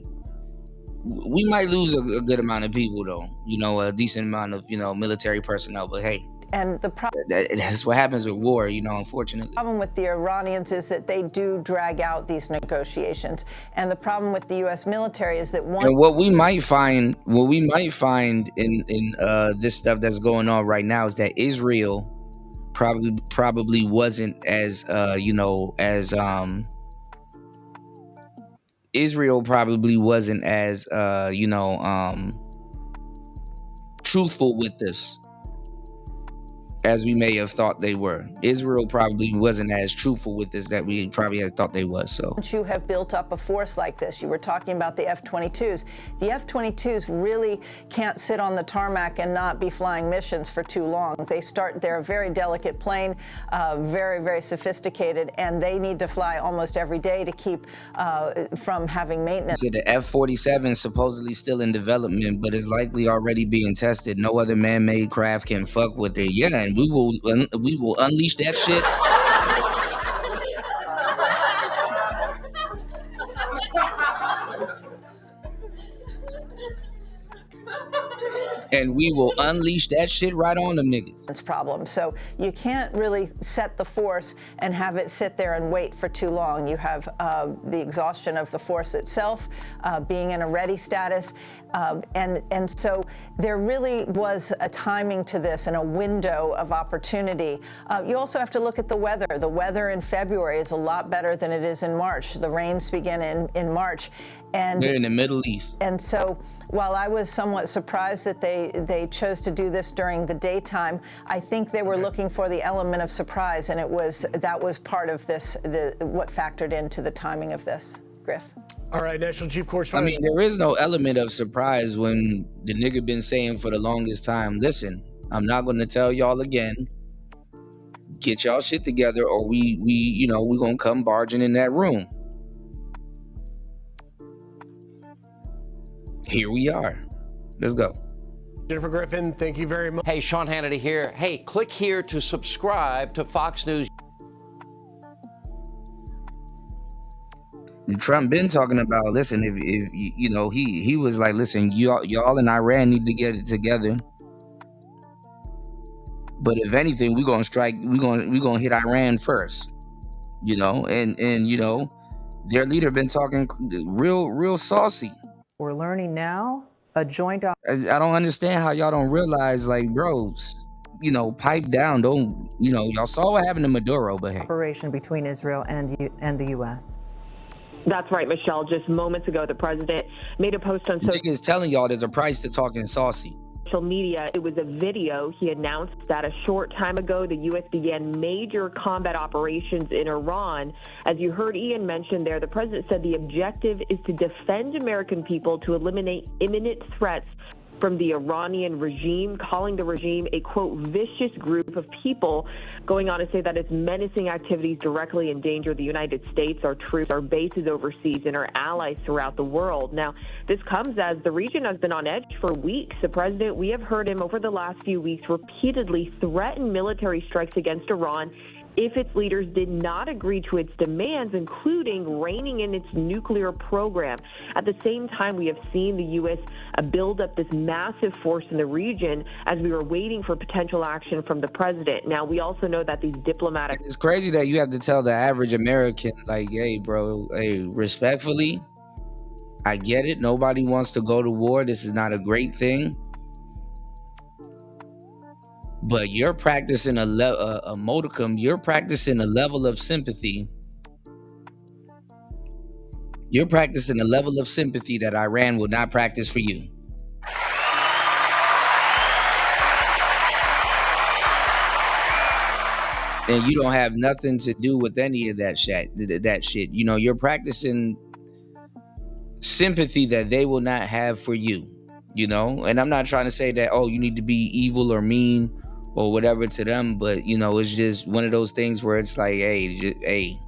we might lose a good amount of people, though. You know, a decent amount of military personnel. But hey, and the problem that's what happens with war. You know, unfortunately. The problem with the Iranians is that they do drag out these negotiations, and the problem with the U.S. military is that what we might find in this stuff that's going on right now is that Israel probably wasn't as Israel probably wasn't as truthful with this as we may have thought they were. Israel probably wasn't as truthful with this that we probably had thought they was. So once you have built up a force like this, you were talking about the F-22s. The F-22s really can't sit on the tarmac and not be flying missions for too long. They're a very delicate plane, very, very sophisticated, and they need to fly almost every day to keep from having maintenance. So the F-47 is supposedly still in development, but is likely already being tested. No other man-made craft can fuck with it. Yeah, and we will unleash that shit. And we will unleash that shit right on them niggas. It's a problem. So you can't really set the force and have it sit there and wait for too long. You have the exhaustion of the force itself, being in a ready status. And so there really was a timing to this and a window of opportunity. You also have to look at the weather. The weather in February is a lot better than it is in March. The rains begin in March. And they're in the Middle East. And so while I was somewhat surprised that they chose to do this during the daytime, I think they were looking for the element of surprise, and that was part of this, what factored into the timing of this. Griff. All right, National Chief Correspondent. I mean, there is no element of surprise when the nigga been saying for the longest time, listen, I'm not going to tell y'all again. Get y'all shit together, or we going to come barging in that room. Here we are. Let's go. Jennifer Griffin, thank you very much. Hey, Sean Hannity here. Hey, click here to subscribe to Fox News. Trump been talking about, listen, if he was like, listen, y'all in Iran need to get it together. But if anything, we're gonna strike, we're gonna hit Iran first. And their leader been talking real saucy. We're learning now a joint. I don't understand how y'all don't realize, like, bros, pipe down. Don't, y'all saw what happened to Maduro, but hey. Operation between Israel and the U.S. That's right, Michelle. Just moments ago, the president made a post on social media telling y'all there's a price to talking saucy. Media. It was a video. He announced that a short time ago, the U.S. began major combat operations in Iran. As you heard Ian mention there, the president said the objective is to defend American people, to eliminate imminent threats from the Iranian regime, calling the regime a, quote, vicious group of people, going on to say that its menacing activities directly endanger the United States, our troops, our bases overseas, and our allies throughout the world. Now, this comes as the region has been on edge for weeks. The president, we have heard him over the last few weeks repeatedly threaten military strikes against Iran if its leaders did not agree to its demands, including reining in its nuclear program. At the same time, we have seen the U.S. Build up this massive force in the region as we were waiting for potential action from the president. Now, we also know that these diplomatic... It's crazy that you have to tell the average American, like, hey, bro, hey, respectfully, I get it. Nobody wants to go to war. This is not a great thing. But you're practicing a modicum. You're practicing a level of sympathy. You're practicing a level of sympathy that Iran will not practice for you. And you don't have nothing to do with any of that shit. You know, you're practicing sympathy that they will not have for you. You know, and I'm not trying to say that, oh, you need to be evil or mean or whatever to them, but you know, it's just one of those things where it's like, hey,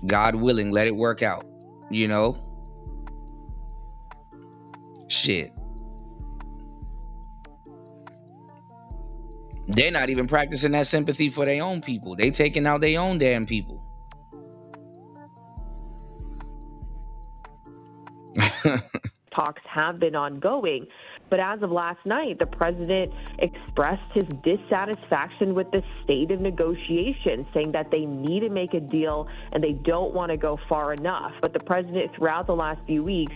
God willing, let it work out, you know? Shit. They're not even practicing that sympathy for their own people. They taking out their own damn people. Talks have been ongoing. But as of last night, the president expressed his dissatisfaction with the state of negotiations, saying that they need to make a deal and they don't want to go far enough. But the president, throughout the last few weeks,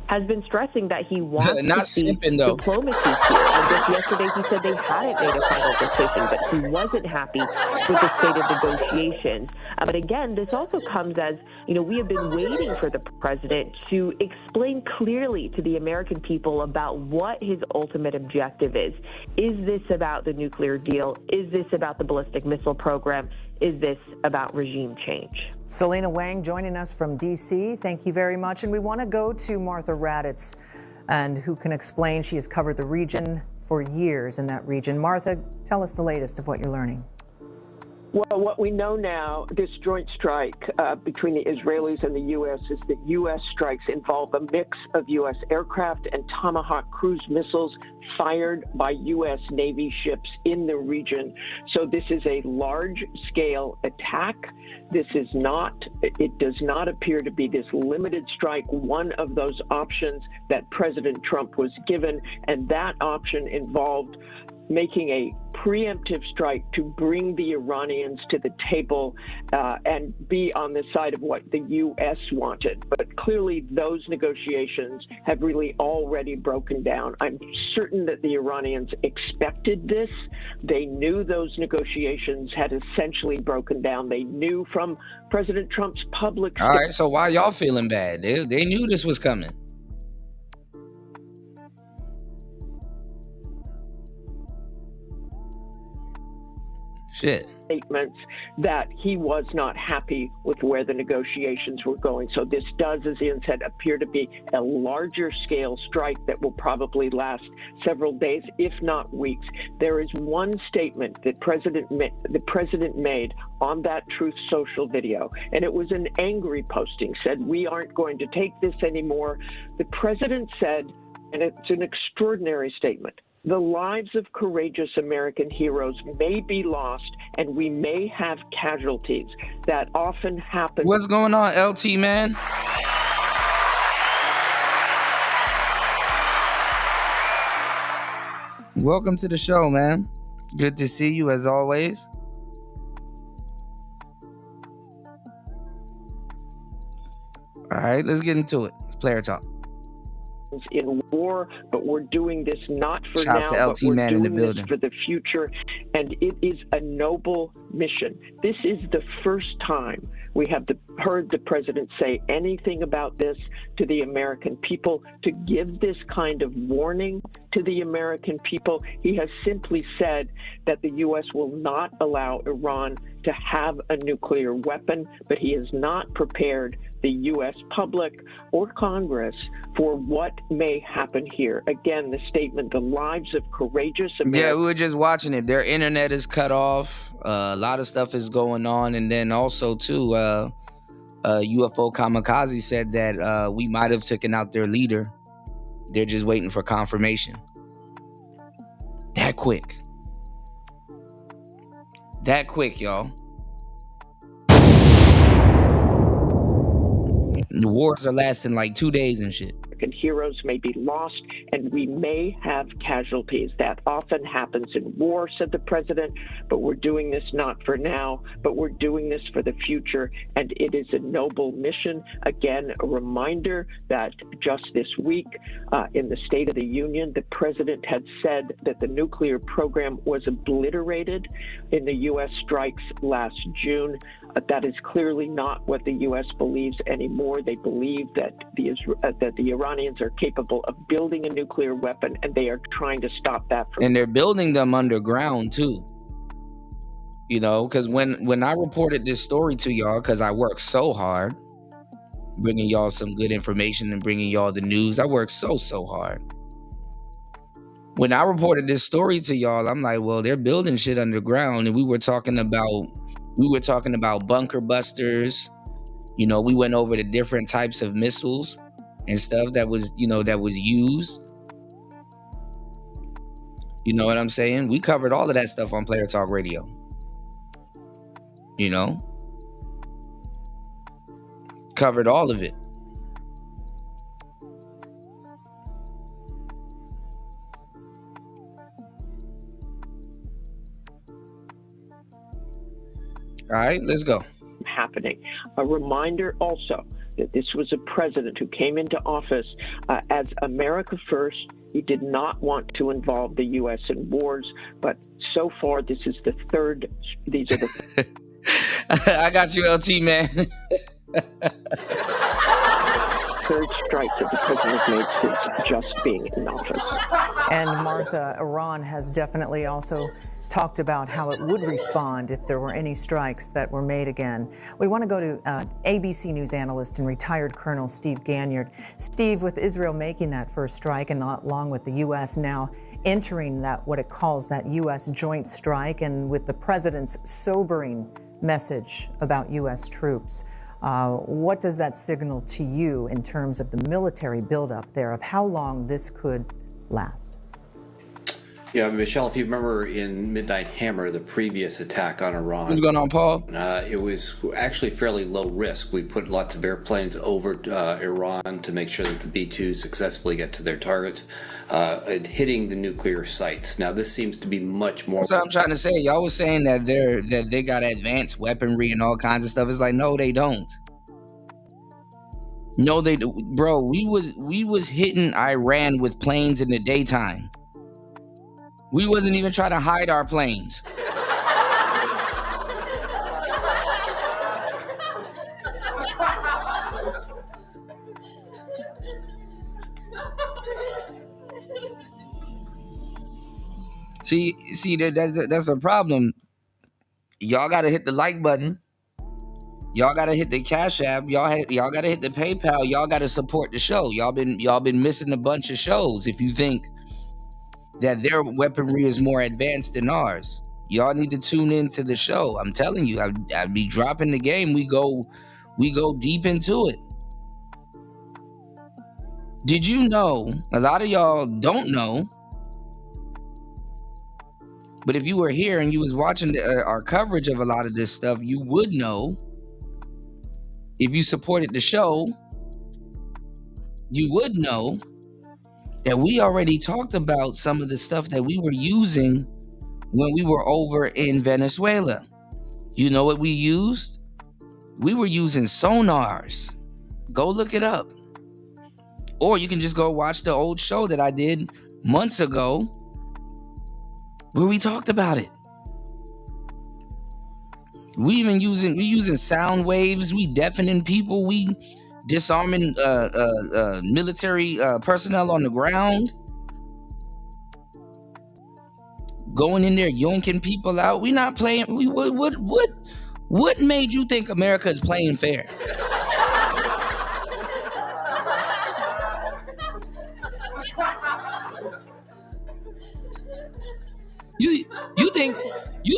has been stressing that he wants to see diplomacy here. And just yesterday, he said they hadn't made a final decision, but he wasn't happy with the state of negotiations. But again, this also comes as, you know, we have been waiting for the president to explain clearly to the American people about what his ultimate objective is. Is this about the nuclear deal? Is this about the ballistic missile program? Is this about regime change? Selena Wang joining us from D.C. Thank you very much. And we want to go to Martha Raddatz, and who can explain. She has covered the region for years in that region. Martha, tell us the latest of what you're learning. Well, what we know now, this joint strike between the Israelis and the U.S. is that U.S. strikes involve a mix of U.S. aircraft and Tomahawk cruise missiles fired by U.S. Navy ships in the region. So this is a large-scale attack. This is not, it does not appear to be this limited strike, one of those options that President Trump was given, and that option involved making a preemptive strike to bring the Iranians to the table and be on the side of what the U.S. wanted. But clearly those negotiations have really already broken down. I'm certain that the Iranians expected this. They knew those negotiations had essentially broken down. They knew from President Trump's public... All right, so why y'all feeling bad? They knew this was coming. Shit. Statements that he was not happy with where the negotiations were going. So this does, as Ian said, appear to be a larger scale strike that will probably last several days, if not weeks. There is one statement that the president made on that Truth Social video, and it was an angry posting, said, "We aren't going to take this anymore." The president said, and it's an extraordinary statement, "The lives of courageous American heroes may be lost, and we may have casualties. That often happens." What's going on, LT, man? Welcome to the show, man. Good to see you as always. All right, let's get into it. It's player talk. In war, but we're doing this not for Shouts now, to LT but we're man in the doing this building. for the future, and it is a noble mission. This is the first time we have heard the president say anything about this to the American people, to give this kind of warning, to the American people. He has simply said that the U.S. will not allow Iran to have a nuclear weapon, but he has not prepared the U.S. public or Congress for what may happen here. Again, the statement, the lives of courageous Americans. Yeah, we were just watching it. Their internet is cut off. A lot of stuff is going on. And then also, too, UFO Kamikaze said that we might have taken out their leader. They're just waiting for confirmation. That quick. That quick, y'all. The wars are lasting like 2 days and shit. American heroes may be lost, and we may have casualties. That often happens in war, said the president, but we're doing this not for now, but we're doing this for the future, and it is a noble mission. Again, a reminder that just this week in the State of the Union, the president had said that the nuclear program was obliterated in the U.S. strikes last June. That is clearly not what the U.S. believes anymore. They believe that the Iranians are capable of building a nuclear weapon, and they are trying to stop that. And they're building them underground too. You know, because when I reported this story to y'all, because I worked so hard bringing y'all some good information and bringing y'all the news, I worked so hard. When I reported this story to y'all, I'm like, well, they're building shit underground, and we were talking about bunker busters. You know, we went over the different types of missiles and stuff that was used. You know what I'm saying? We covered all of that stuff on Player Talk Radio. You know? Covered all of it. All right, let's go. Happening. A reminder also that this was a president who came into office as America First. He did not want to involve the U.S. in wars, but so far this is the third. These are the. I got you, LT, man. Third strike that the president made since just being in office. And Martha, Iran has definitely also talked about how it would respond if there were any strikes that were made again. We want to go to ABC News analyst and retired Colonel Steve Ganyard. Steve, with Israel making that first strike and along with the U.S. now entering that, what it calls that U.S. joint strike, and with the president's sobering message about U.S. troops, what does that signal to you in terms of the military buildup there, of how long this could last? Yeah, Michelle, if you remember in Midnight Hammer, the previous attack on Iran. What's going on, Paul? It was actually fairly low risk. We put lots of airplanes over Iran to make sure that the B-2 successfully get to their targets, and hitting the nuclear sites. Now, this seems to be much more. That's what I'm trying to say. Y'all was saying that they got advanced weaponry and all kinds of stuff. It's like, no, they don't. No, they do. Bro, we was hitting Iran with planes in the daytime. We wasn't even trying to hide our planes. See, that's a problem. Y'all gotta hit the like button. Y'all gotta hit the Cash App. Y'all gotta hit the PayPal. Y'all gotta support the show. Y'all been missing a bunch of shows. If you think that their weaponry is more advanced than ours, y'all need to tune into the show. I'm telling you, I'd be dropping the game. We go deep into it. Did you know? A lot of y'all don't know, but if you were here and you was watching our coverage of a lot of this stuff, you would know. If you supported the show, you would know that we already talked about some of the stuff that we were using when we were over in Venezuela. You know what we used? We were using sonars. Go look it up. Or you can just go watch the old show that I did months ago where we talked about it. We using sound waves. We deafening people. We disarming military personnel on the ground. going in there yoinking people out. We not playing. What made you think America is playing fair? You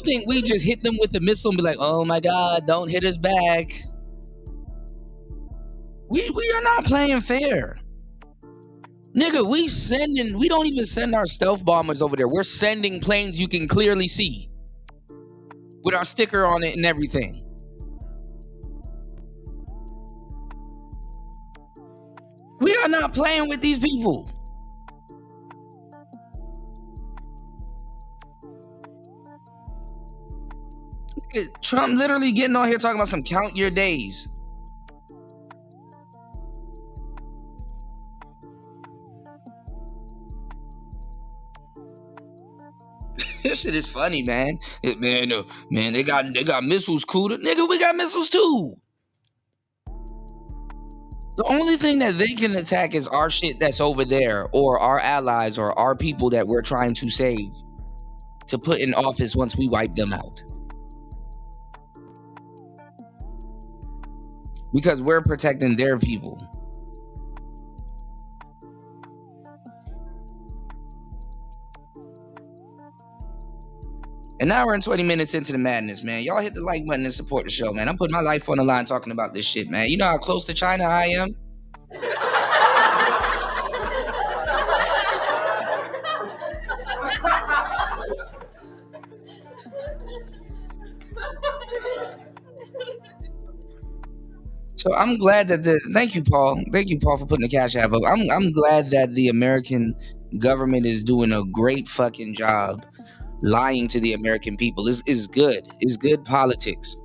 think we just hit them with a missile and be like, oh my God, don't hit us back? We are not playing fair. Nigga, we don't even send our stealth bombers over there. We're sending planes you can clearly see with our sticker on it and everything. We are not playing with these people. Trump literally getting on here talking about some count your days. This shit is funny, man. Man, they got missiles, Kuda. Nigga, we got missiles too. The only thing that they can attack is our shit that's over there, or our allies, or our people that we're trying to save to put in office once we wipe them out. Because we're protecting their people. An hour and 20 minutes into the madness, man. Y'all hit the like button and support the show, man. I'm putting my life on the line talking about this shit, man. You know how close to China I am? So I'm glad that thank you, Paul. Thank you, Paul, for putting the cash app up. I'm glad that the American government is doing a great fucking job lying to the American people. Is good. It's good politics.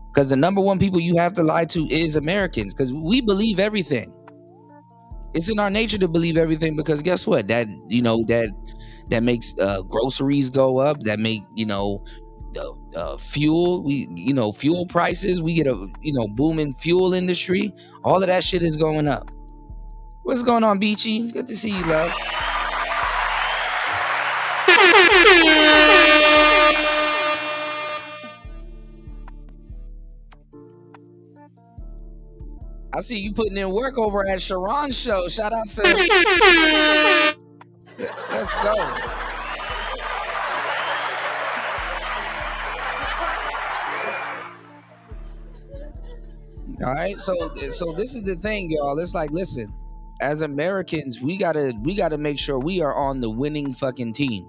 Because the number one people you have to lie to is Americans. Because we believe everything. It's in our nature to believe everything. Because guess what? That makes groceries go up. That make fuel. Fuel prices. We get a booming fuel industry. All of that shit is going up. What's going on, Beachy? Good to see you, love. I see you putting in work over at Sharon's show. Shout out to let's go. All right, so this is the thing, y'all. It's like, listen, as Americans, we gotta make sure we are on the winning fucking team.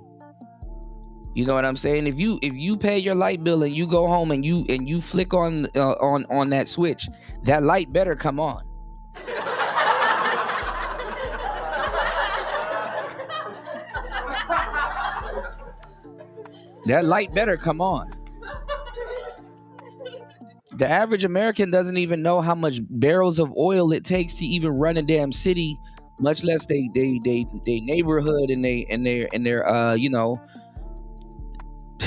You know what I'm saying? If you pay your light bill and you go home and you flick on that switch, that light better come on. That light better come on. The average American doesn't even know how much barrels of oil it takes to even run a damn city, much less they neighborhood and their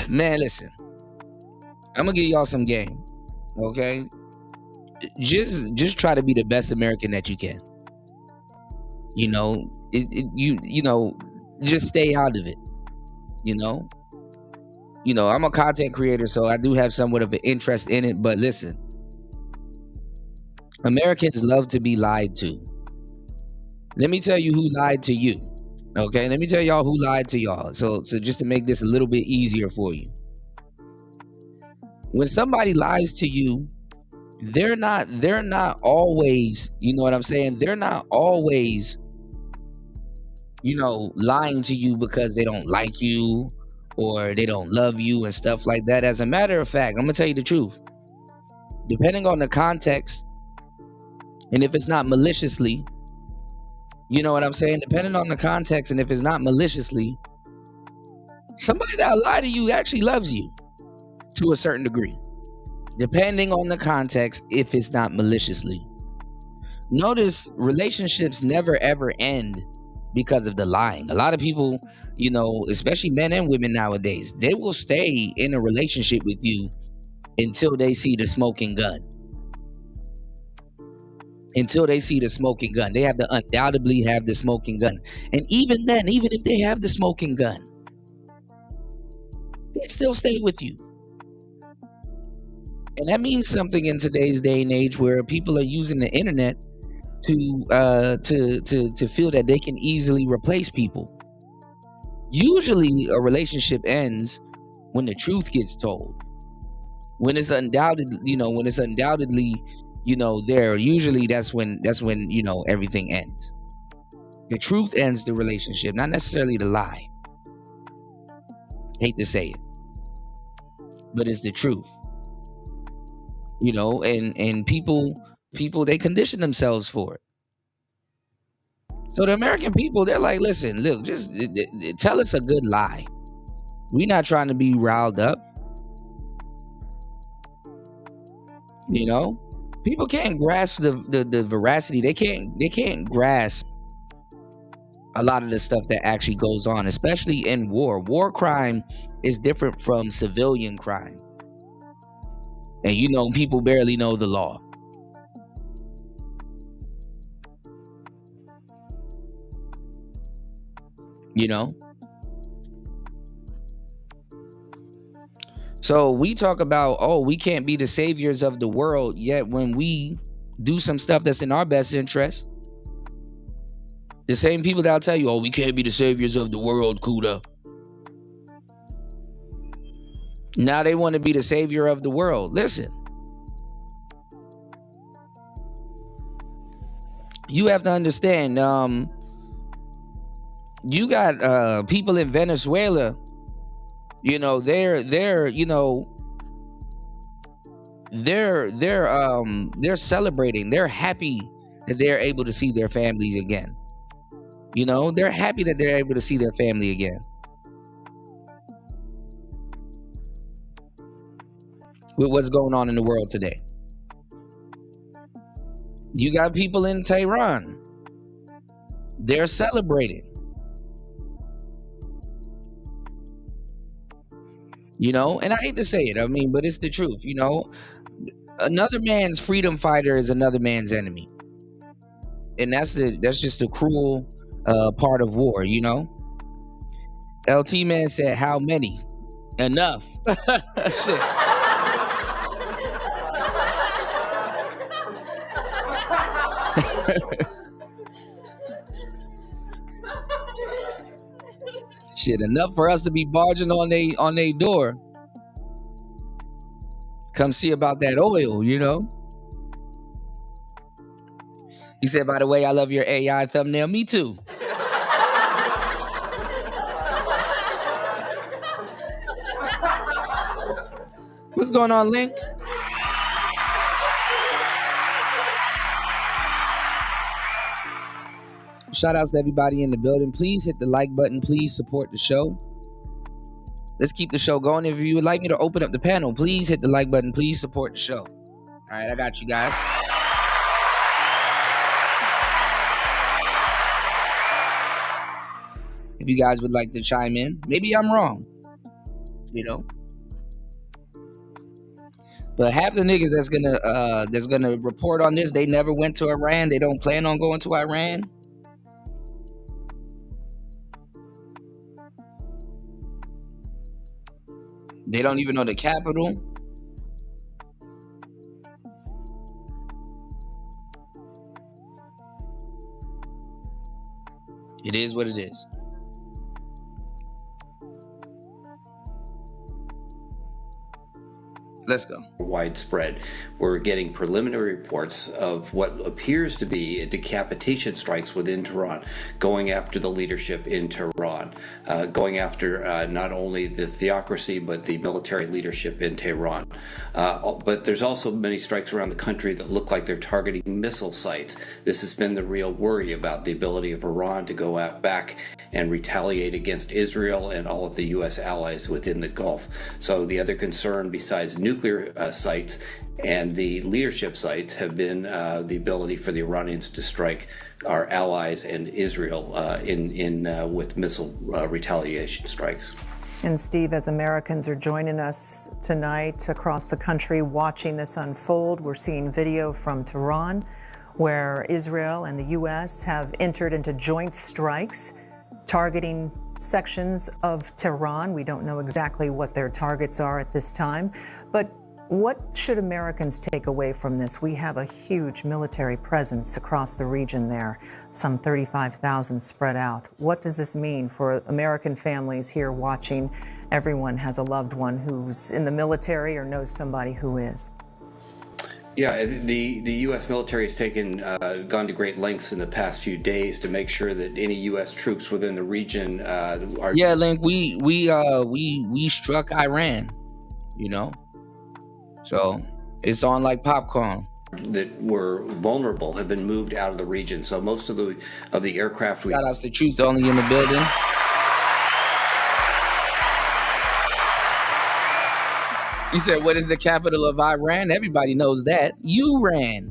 Man, listen. I'm gonna give y'all some game, okay? Just try to be the best American that you can. Just stay out of it. I'm a content creator, so I do have somewhat of an interest in it. But listen, Americans love to be lied to. Let me tell you who lied to you. Okay, let me tell y'all who lied to y'all. So just to make this a little bit easier for you. When somebody lies to you, they're not always, you know what I'm saying? They're not always, lying to you because they don't like you or they don't love you and stuff like that. As a matter of fact, I'm gonna tell you the truth. Depending on the context, and if it's not maliciously, you know what I'm saying? Depending on the context, and if it's not maliciously, somebody that lie to you actually loves you to a certain degree. Depending on the context, if it's not maliciously. Notice relationships never ever end because of the lying. A lot of people, especially men and women nowadays, they will stay in a relationship with you until they see the smoking gun. Until they see the smoking gun. They have to undoubtedly have the smoking gun. And even then, even if they have the smoking gun, they still stay with you. And that means something in today's day and age where people are using the internet to feel that they can easily replace people. Usually a relationship ends when the truth gets told. When it's undoubtedly, there, usually that's when, everything ends. The truth ends the relationship, not necessarily the lie. Hate to say it, but it's the truth. And people, they condition themselves for it. So the American people, they're like, listen, look, just tell us a good lie. We're not trying to be riled up. People can't grasp the veracity. They can't grasp a lot of the stuff that actually goes on, especially in war. War crime is different from civilian crime. And people barely know the law. So we talk about, we can't be the saviors of the world, yet when we do some stuff that's in our best interest, the same people that'll tell you, we can't be the saviors of the world, Kuda. Now they want to be the savior of the world. Listen. You have to understand, you got people in Venezuela, they're celebrating. They're happy that they're able to see their families again. They're happy that they're able to see their family again. With what's going on in the world today. You got people in Tehran. They're celebrating. And I hate to say it, but it's the truth. Another man's freedom fighter is another man's enemy. And that's just the cruel part of war, LT Man said, how many? Enough. Shit. Shit, enough for us to be barging on they door. Come see about that oil, He said, by the way, I love your AI thumbnail. Me too. What's going on, Link? Shout outs to everybody in the building. Please hit the like button. Please support the show. Let's keep the show going. If you would like me to open up the panel, please hit the like button. Please support the show. All right, I got you guys. If you guys would like to chime in, maybe I'm wrong. But half the niggas that's gonna report on this, they never went to Iran. They don't plan on going to Iran. They don't even know the capital. It is what it is. Let's go. Widespread. We're getting preliminary reports of what appears to be decapitation strikes within Tehran, going after the leadership in Tehran, going after not only the theocracy but the military leadership in Tehran. But there's also many strikes around the country that look like they're targeting missile sites. This has been the real worry about the ability of Iran to go out back and retaliate against Israel and all of the U.S. allies within the Gulf. So the other concern besides nuclear sites and the leadership sites have been the ability for the Iranians to strike our allies and Israel with missile retaliation strikes. And Steve, as Americans are joining us tonight across the country watching this unfold, we're seeing video from Tehran where Israel and the U.S. have entered into joint strikes targeting sections of Tehran. We don't know exactly what their targets are at this time, but what should Americans take away from this? We have a huge military presence across the region there, some 35,000 spread out. What does this mean for American families here watching? Everyone has a loved one who's in the military or knows somebody who is. Yeah, the U.S. military has gone to great lengths in the past few days to make sure that any U.S. troops within the region are. Yeah, Link, we struck Iran, you know, so it's on like popcorn. That were vulnerable have been moved out of the region. So most of the aircraft. Shout outs to Truth Only in the building. He said, what is the capital of Iran? Everybody knows that. Iran.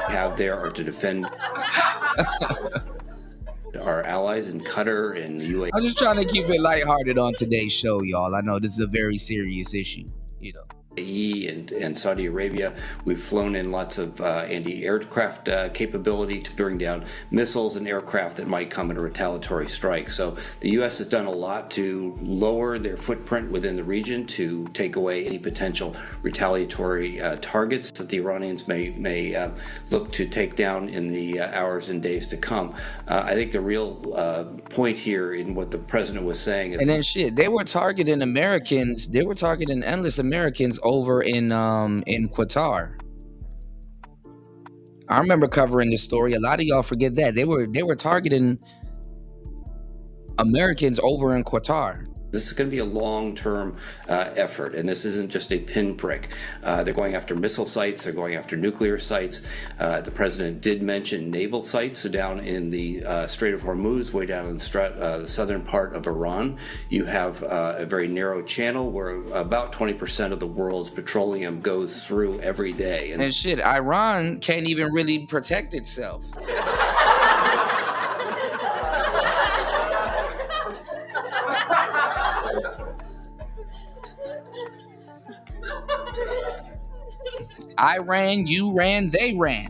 Have there are to defend our allies in Qatar and the UAE. I'm just trying to keep it lighthearted on today's show, y'all. I know this is a very serious issue, you know. And Saudi Arabia. We've flown in lots of anti-aircraft capability to bring down missiles and aircraft that might come in a retaliatory strike. So the U.S. has done a lot to lower their footprint within the region to take away any potential retaliatory targets that the Iranians may look to take down in the hours and days to come. I think the real point here in what the president was saying is... And then they were targeting Americans. They were targeting endless Americans over in Qatar. I remember covering this story. A lot of y'all forget that. They were targeting Americans over in Qatar. This is going to be a long-term effort, and this isn't just a pinprick. They're going after missile sites. They're going after nuclear sites. The president did mention naval sites. So down in the Strait of Hormuz, way down in the southern part of Iran, you have a very narrow channel where about 20% of the world's petroleum goes through every day. And Iran can't even really protect itself. I ran, you ran, they ran.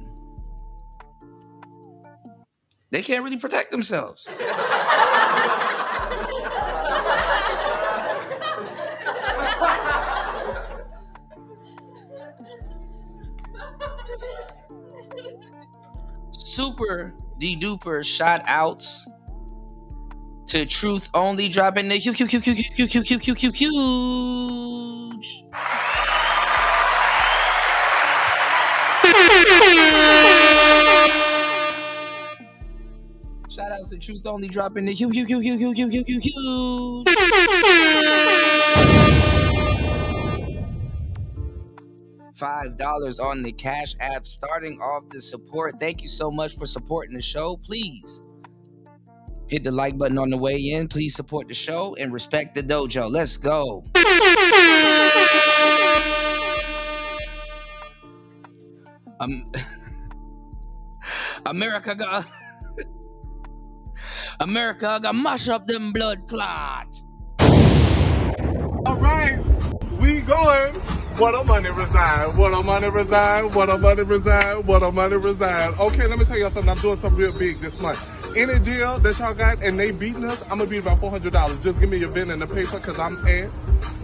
They can't really protect themselves. Super duper shout outs to Truth Only dropping the huge. Shout outs to Truth Only dropping the huge. $5 on the Cash App starting off the support. Thank you so much for supporting the show. Please hit the like button on the way in. Please support the show and respect the dojo. Let's go. America got mash up them blood clot. All right, we going. What a money reside, what a money reside, what a money reside, what a money reside. Okay, let me tell y'all something. I'm doing something real big this month. Any deal that y'all got and they beating us, I'm gonna beat about $400. Just give me your pen and the paper, cause I'm at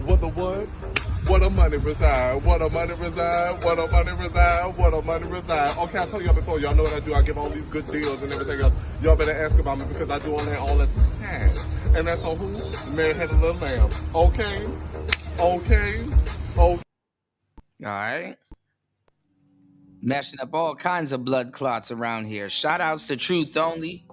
what a money reside, what a money reside, what a money reside, what a money reside. Okay, I told y'all before, y'all know what I do. I give all these good deals and everything else. Y'all better ask about me because I do all that all the time. And that's on who? Mary Had a Little Lamb. Okay. All right. Mashing up all kinds of blood clots around here. Shout outs to Truth Only.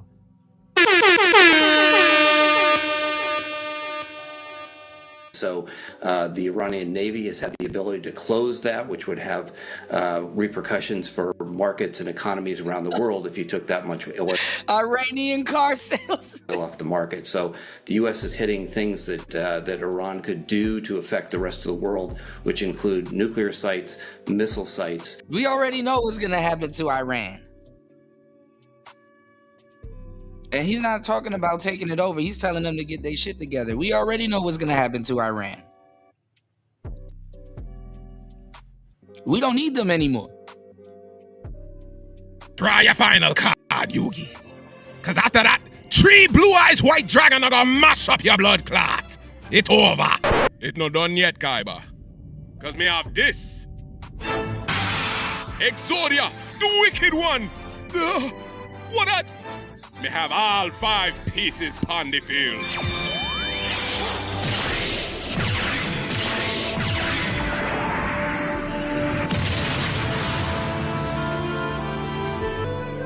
So the Iranian Navy has had the ability to close that, which would have repercussions for markets and economies around the world if you took that much oil. Iranian car sales off the market. So the U.S. is hitting things that Iran could do to affect the rest of the world, which include nuclear sites, missile sites. We already know what's going to happen to Iran. And he's not talking about taking it over. He's telling them to get their shit together. We already know what's going to happen to Iran. We don't need them anymore. Draw your final card, Yugi. Cause after that, 3 blue eyes white dragon are gonna mash up your blood clot. It over. It not done yet, Kaiba. Cause me have this. Exodia, the wicked one. What that? Me have all 5 pieces pon the field.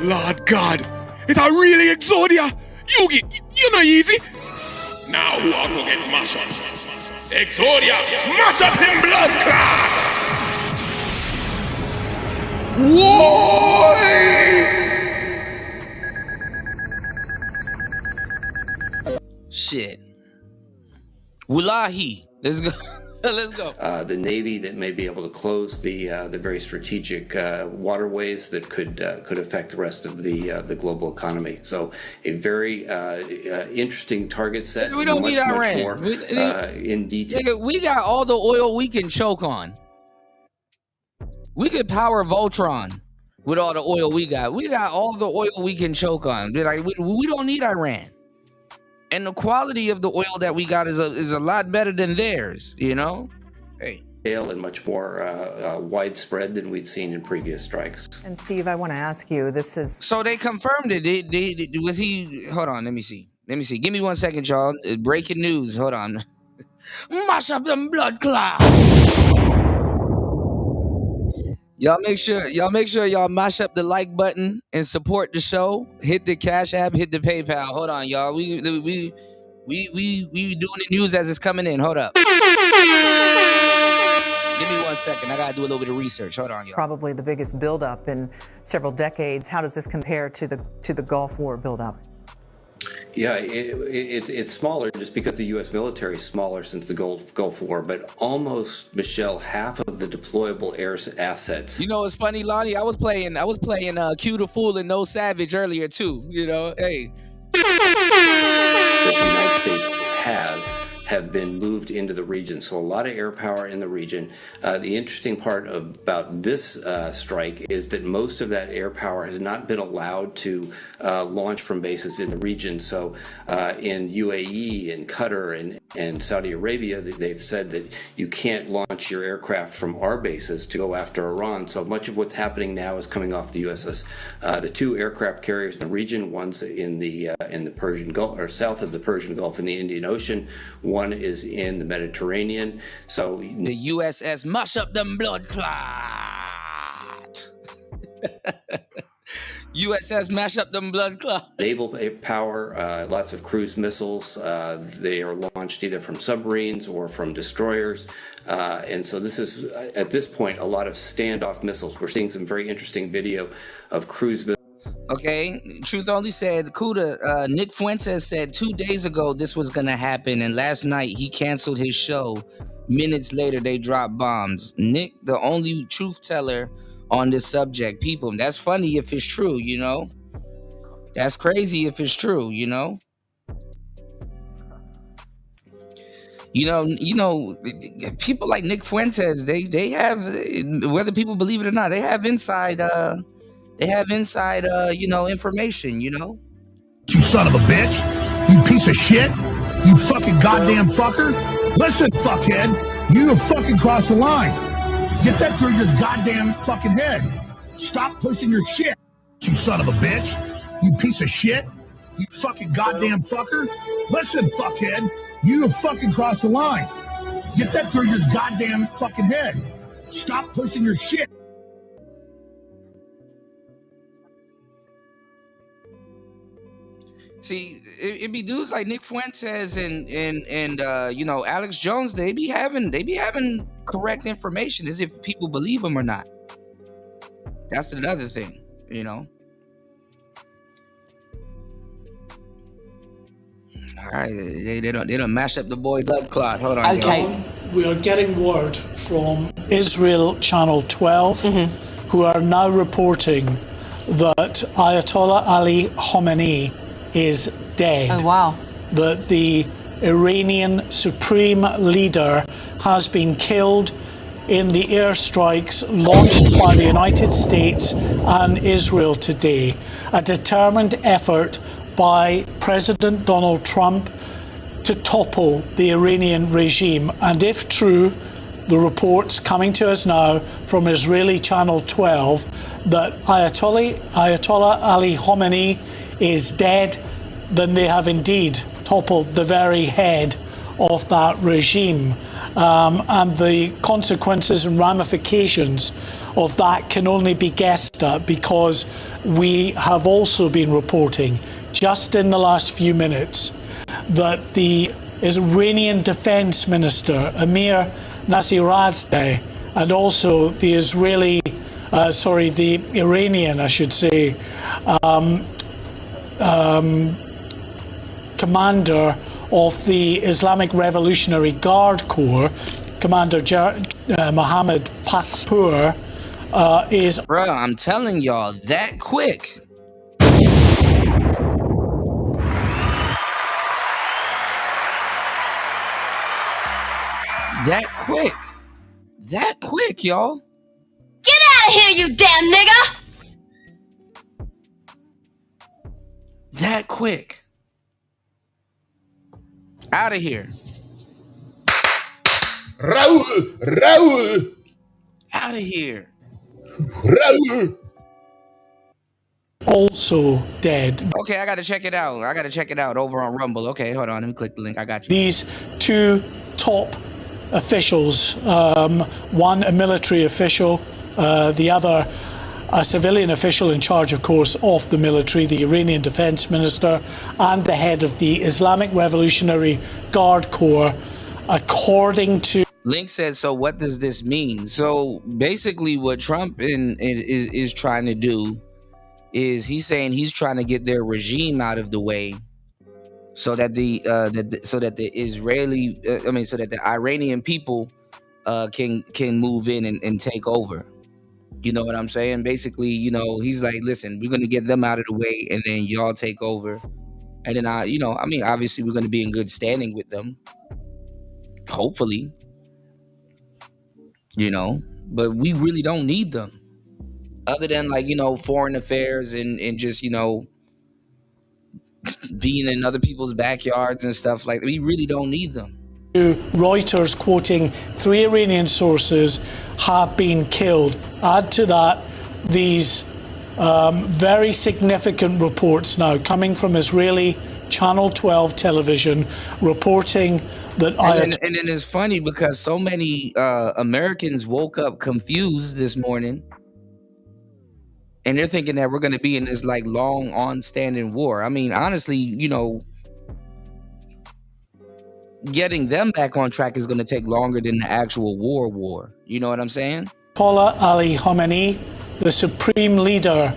Lord God, it's a really Exodia. Yugi, you're not easy. Now who are gonna get mash up? Exodia, mash up him blood clot! Whoa! Shit. Wallahi. Let's go. Let's go. The Navy that may be able to close the very strategic waterways that could affect the rest of the global economy. So a very interesting target set. We don't need Iran. Much more, in detail. Nigga, we got all the oil we can choke on. We could power Voltron with all the oil we got. We got all the oil we can choke on. Like we don't need Iran. And the quality of the oil that we got is a lot better than theirs, you know? Hey. And much more widespread than we'd seen in previous strikes. And Steve, I want to ask you, this is... So they confirmed it. Was he... Hold on, let me see. Give me 1 second, y'all. Breaking news. Hold on. Mash up them blood clots. Y'all make sure y'all mash up the like button and support the show. Hit the Cash App, hit the PayPal. Hold on, y'all. We doing the news as it's coming in. Hold up. Give me 1 second. I gotta do a little bit of research. Hold on, y'all. Probably the biggest buildup in several decades. How does this compare to the Gulf War buildup? Yeah, it's smaller just because the U.S. military is smaller since the Gulf War, but almost, Michelle, half of the deployable air assets. You know, it's funny, Lonnie. I was playing Q the Fool and No Savage earlier too. You know, hey. That the United States have been moved into the region, so a lot of air power in the region. The interesting part about this strike is that most of that air power has not been allowed to launch from bases in the region. So in UAE and Qatar and Saudi Arabia, they've said that you can't launch your aircraft from our bases to go after Iran. So much of what's happening now is coming off the USS. The 2 aircraft carriers in the region, one's in the Persian Gulf, or south of the Persian Gulf in the Indian Ocean. One is in the Mediterranean. So the USS mash up them blood clot. USS mash up them blood clot. Naval power, lots of cruise missiles. They are launched either from submarines or from destroyers. And so this is, at this point, a lot of standoff missiles. We're seeing some very interesting video of cruise missiles. Okay, Truth Only said, Kuda, Nick Fuentes said 2 days ago this was going to happen, and last night he canceled his show. Minutes later, they dropped bombs. Nick, the only truth teller on this subject. People, that's funny if it's true, you know? That's crazy if it's true, you know? You know, people like Nick Fuentes, they have, whether people believe it or not, they have inside, you know, information, you know? You son of a bitch. You piece of shit. You fucking goddamn fucker. Listen, fuckhead. You have fucking crossed the line. Get that through your goddamn fucking head. Stop pushing your shit. You son of a bitch. You piece of shit. You fucking goddamn fucker. Listen, fuckhead. You have fucking crossed the line. Get that through your goddamn fucking head. Stop pushing your shit. See, it be dudes like Nick Fuentes and you know, Alex Jones. They be having correct information, as if people believe them or not. That's another thing, you know. All right, they don't mash up the boy blood clot. Hold on. Okay, we are getting word from Israel Channel 12, who are now reporting that Ayatollah Ali Khamenei is dead. Oh, wow. That the Iranian supreme leader has been killed in the airstrikes launched by the United States and Israel today. A determined effort by President Donald Trump to topple the Iranian regime. And if true, the reports coming to us now from Israeli Channel 12 that Ayatollah Ali Khamenei is dead, then they have indeed toppled the very head of that regime. And the consequences and ramifications of that can only be guessed at, because we have also been reporting just in the last few minutes that the Iranian Defense Minister, Amir Nasirazdeh, and also the Iranian, I should say, commander of the Islamic Revolutionary Guard Corps, Commander Mohammed Pakpour, is... Bruh, I'm telling y'all, that quick. That quick, y'all. Get out of here, you damn nigga! That quick. Out of here. Raul! Out of here. Raul! Also dead. Okay, I gotta check it out. Over on Rumble. Okay, hold on. Let me click the link. I got you. These two top officials, one a military official, the other a civilian official in charge, of course, of the military, the Iranian Defense Minister, and the head of the Islamic Revolutionary Guard Corps, according to... Link says, so what does this mean? So basically what Trump is trying to do is he's saying he's trying to get their regime out of the way so that the Iranian people can move in and take over. You know what I'm saying? Basically, you know, he's like, listen, we're gonna get them out of the way, and then y'all take over. And then obviously we're gonna be in good standing with them. Hopefully. You know, but we really don't need them. Other than foreign affairs and just, being in other people's backyards and stuff like that. We really don't need them. Reuters quoting 3 Iranian sources have been killed. Add to that these very significant reports now coming from Israeli Channel 12 television reporting that... And then it's funny because so many Americans woke up confused this morning, and they're thinking that we're going to be in this long on-standing war. I mean, honestly, getting them back on track is going to take longer than the actual war. You know what I'm saying? Ayatollah Ali Khamenei, the supreme leader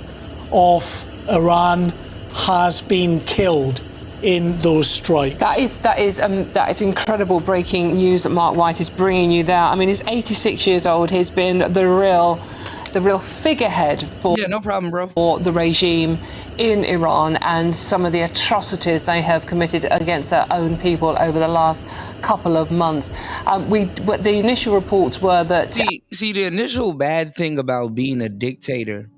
of Iran, has been killed in those strikes. That is incredible breaking news that Mark White is bringing you there. I mean, he's 86 years old. He's been the real figurehead for no problem, bro. For the regime in Iran and some of the atrocities they have committed against their own people over the last couple of months. The initial reports were that... See, the initial bad thing about being a dictator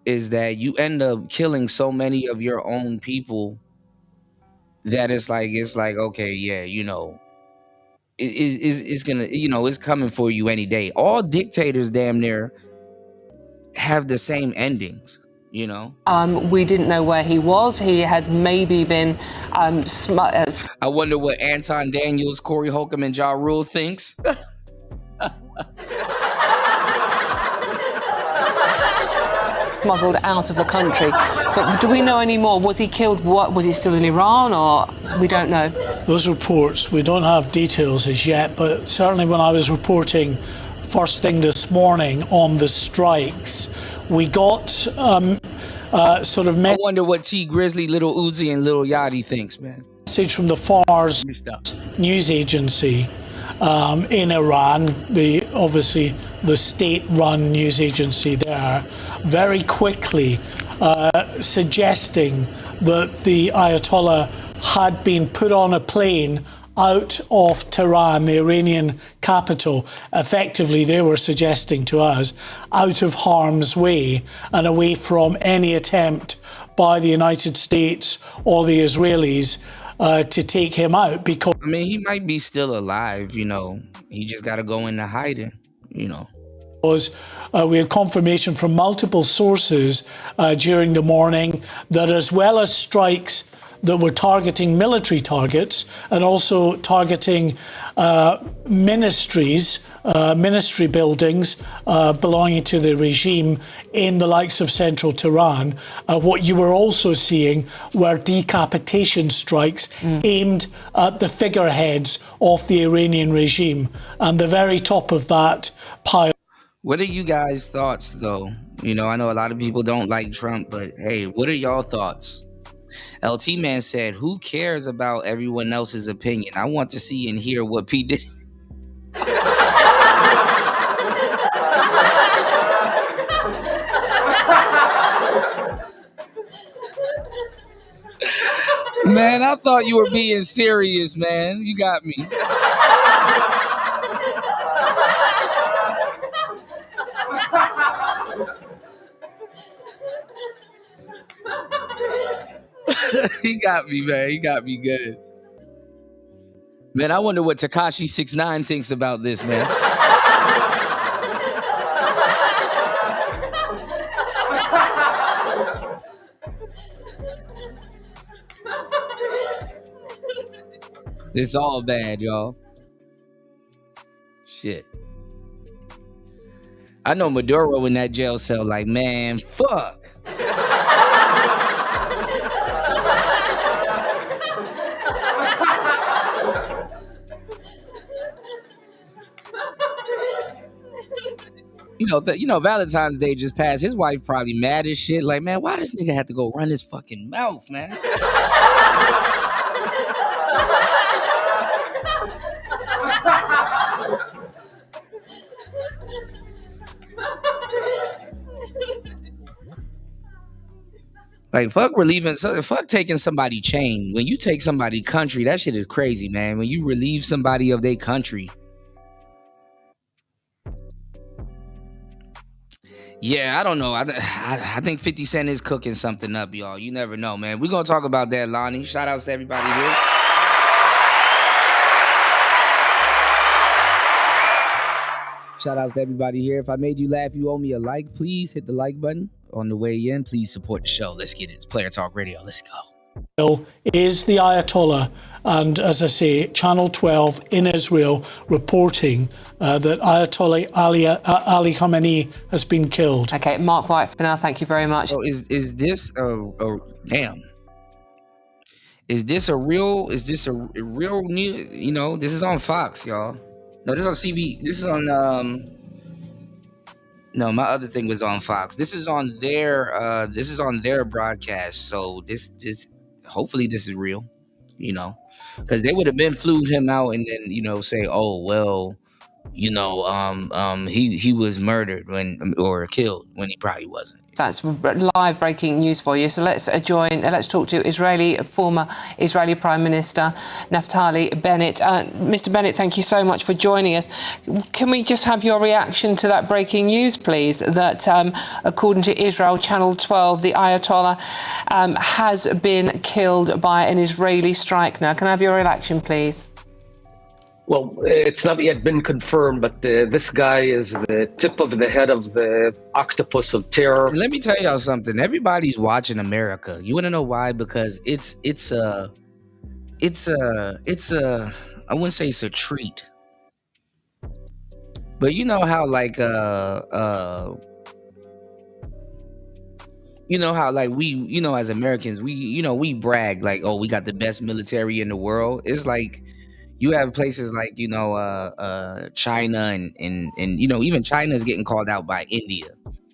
is that you end up killing so many of your own people that it's like okay, yeah, it's gonna, it's coming for you any day. All dictators damn near have the same endings. We didn't know where he was. He had maybe been I wonder what Anton Daniels, Corey Holcomb, and Ja Rule thinks. Smuggled out of the country. But do we know any more? Was he killed? Was he still in Iran, or we don't know? Those reports, we don't have details as yet, but certainly when I was reporting first thing this morning on the strikes, we got I wonder what T Grizzly, Little Uzi, and Little Yachty thinks, man. Message from the Fars news agency in Iran, obviously the state-run news agency there, very quickly suggesting that the Ayatollah had been put on a plane out of Tehran, the Iranian capital. Effectively, they were suggesting to us, out of harm's way and away from any attempt by the United States or the Israelis to take him out, because I mean, he might be still alive, you know. He just got to go into hiding, you know. We had confirmation from multiple sources during the morning that, as well as strikes that were targeting military targets and also targeting ministry buildings belonging to the regime in the likes of central Tehran, what you were also seeing were decapitation strikes aimed at the figureheads of the Iranian regime. And the very top of that pile. What are you guys' thoughts, though? You know, I know a lot of people don't like Trump, but hey, what are y'all thoughts? LT Man said, who cares about everyone else's opinion? I want to see and hear what P. Diddy. Man, I thought you were being serious, man. You got me. He got me, man. He got me good. Man, I wonder what Tekashi 6ix9ine thinks about this, man. It's all bad, y'all. Shit. I know Maduro in that jail cell like, man, fuck. You know, Valentine's Day just passed. His wife probably mad as shit. Like, man, why does nigga have to go run his fucking mouth, man? Like, fuck fuck taking somebody chain. When you take somebody country, that shit is crazy, man. When you relieve somebody of their country. Yeah, I don't know. I think 50 Cent is cooking something up, y'all. You never know, man. We're going to talk about that, Lonnie. Shout outs to everybody here. Shout outs to everybody here. If I made you laugh, you owe me a like. Please hit the like button on the way in. Please support the show. Let's get it. It's Player Talk Radio. Let's go. Is the Ayatollah, and as I say, Channel 12 in Israel reporting that Ayatollah Ali Khamenei has been killed. Okay, Mark White for now. Thank you very much. So is this damn? Is this a real news? You know, this is on Fox, y'all. No, this is on CB. This is on No, my other thing was on Fox. This is on their broadcast. So this hopefully this is real, you know, because they would have been flew him out and then, you know, say, oh, well, you know, he was murdered or killed when he probably wasn't. That's live breaking news for you. So let's talk to former Israeli Prime Minister Naftali Bennett. Mr. Bennett, thank you so much for joining us. Can we just have your reaction to that breaking news, please? That according to Israel Channel 12, the Ayatollah has been killed by an Israeli strike. Now, can I have your reaction, please? Well, it's not yet been confirmed, but this guy is the tip of the head of the octopus of terror. Let me tell y'all something. Everybody's watching America. You want to know why? Because it's a I wouldn't say it's a treat, but you know how like you know how like we, you know, as Americans, we brag like, oh, we got the best military in the world. It's like, you have places like, you know, China and you know, even China is getting called out by India.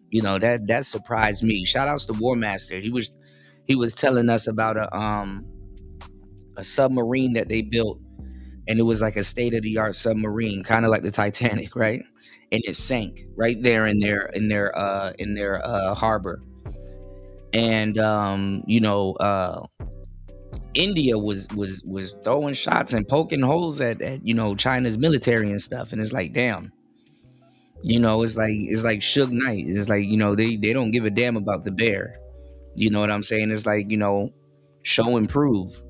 You know, that surprised me. Shout outs to War Master. He was telling us about a submarine that they built, and it was like a state of the art submarine, kind of like the Titanic, right? And it sank right there in their harbor. And you know, India was throwing shots and poking holes at you know, China's military and stuff, and it's like, damn, you know, it's like Suge Knight. It's like, you know, they don't give a damn about the bear, You know what I'm saying? It's like, show and prove.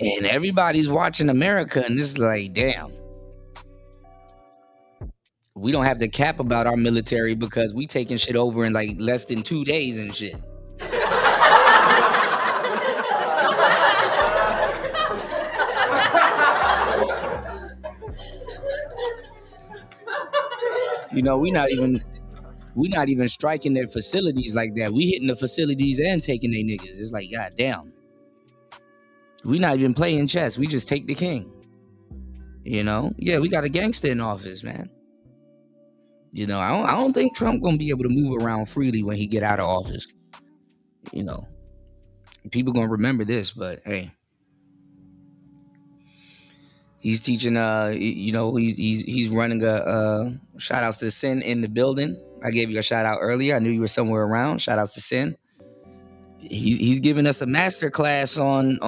And everybody's watching America, and it's like, damn. We don't have the cap about our military because we taking shit over in like less than 2 days and shit. We're not even striking their facilities like that. We hitting the facilities and taking their niggas. It's like, goddamn. We're not even playing chess. We just take the king. Yeah, we got a gangster in office, man. I don't think Trump gonna be able to move around freely when he get out of office. People gonna remember this, but hey, he's teaching. He's running a shout outs to Sin in the building. I gave you a shout out earlier. I knew you were somewhere around. Shout outs to Sin. He's giving us a master class on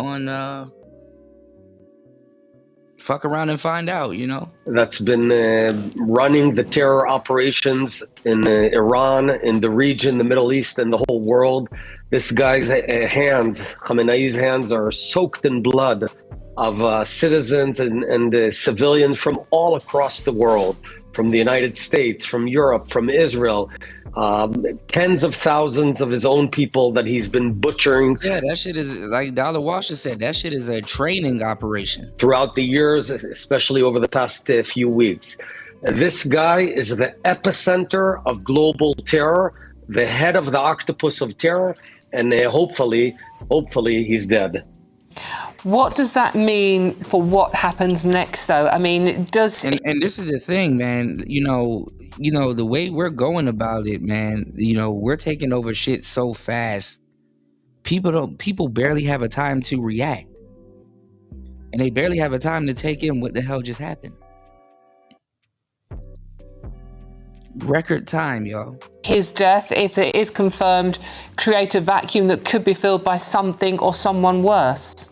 fuck around and find out, That's been running the terror operations in Iran, in the region, the Middle East, and the whole world. This guy's hands, Khamenei's hands, are soaked in blood of citizens and civilians from all across the world, from the United States, from Europe, from Israel. Tens of thousands of his own people that he's been butchering. Yeah, that shit is, like Dollar Washer said, that shit is a training operation. Throughout the years, especially over the past few weeks. This guy is the epicenter of global terror, the head of the octopus of terror, and hopefully he's dead. What does that mean for what happens next, though? I mean, does... And this is the thing, man, the way we're going about it, man, we're taking over shit so fast. People barely have a time to react. And they barely have a time to take in what the hell just happened. Record time, y'all. His death, if it is confirmed, create a vacuum that could be filled by something or someone worse.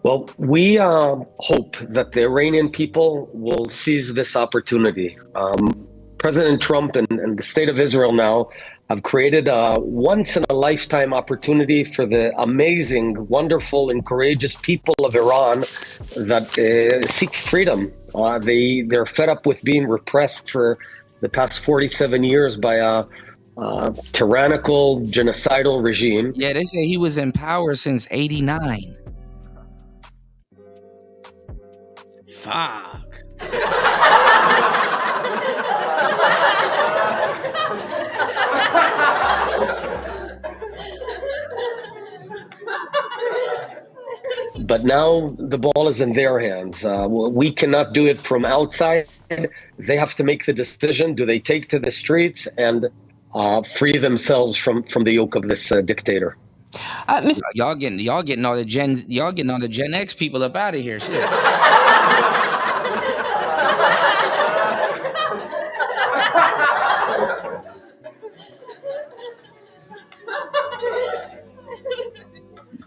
Well, we hope that the Iranian people will seize this opportunity. President Trump and the state of Israel now have created a once-in-a-lifetime opportunity for the amazing, wonderful, and courageous people of Iran that seek freedom. They're fed up with being repressed for the past 47 years by a tyrannical, genocidal regime. Yeah, they say he was in power since '89. Fuck. But now the ball is in their hands. We cannot do it from outside. They have to make the decision. Do they take to the streets and free themselves from the yoke of this dictator? Y'all getting all the Gen X people up out of here. Shit.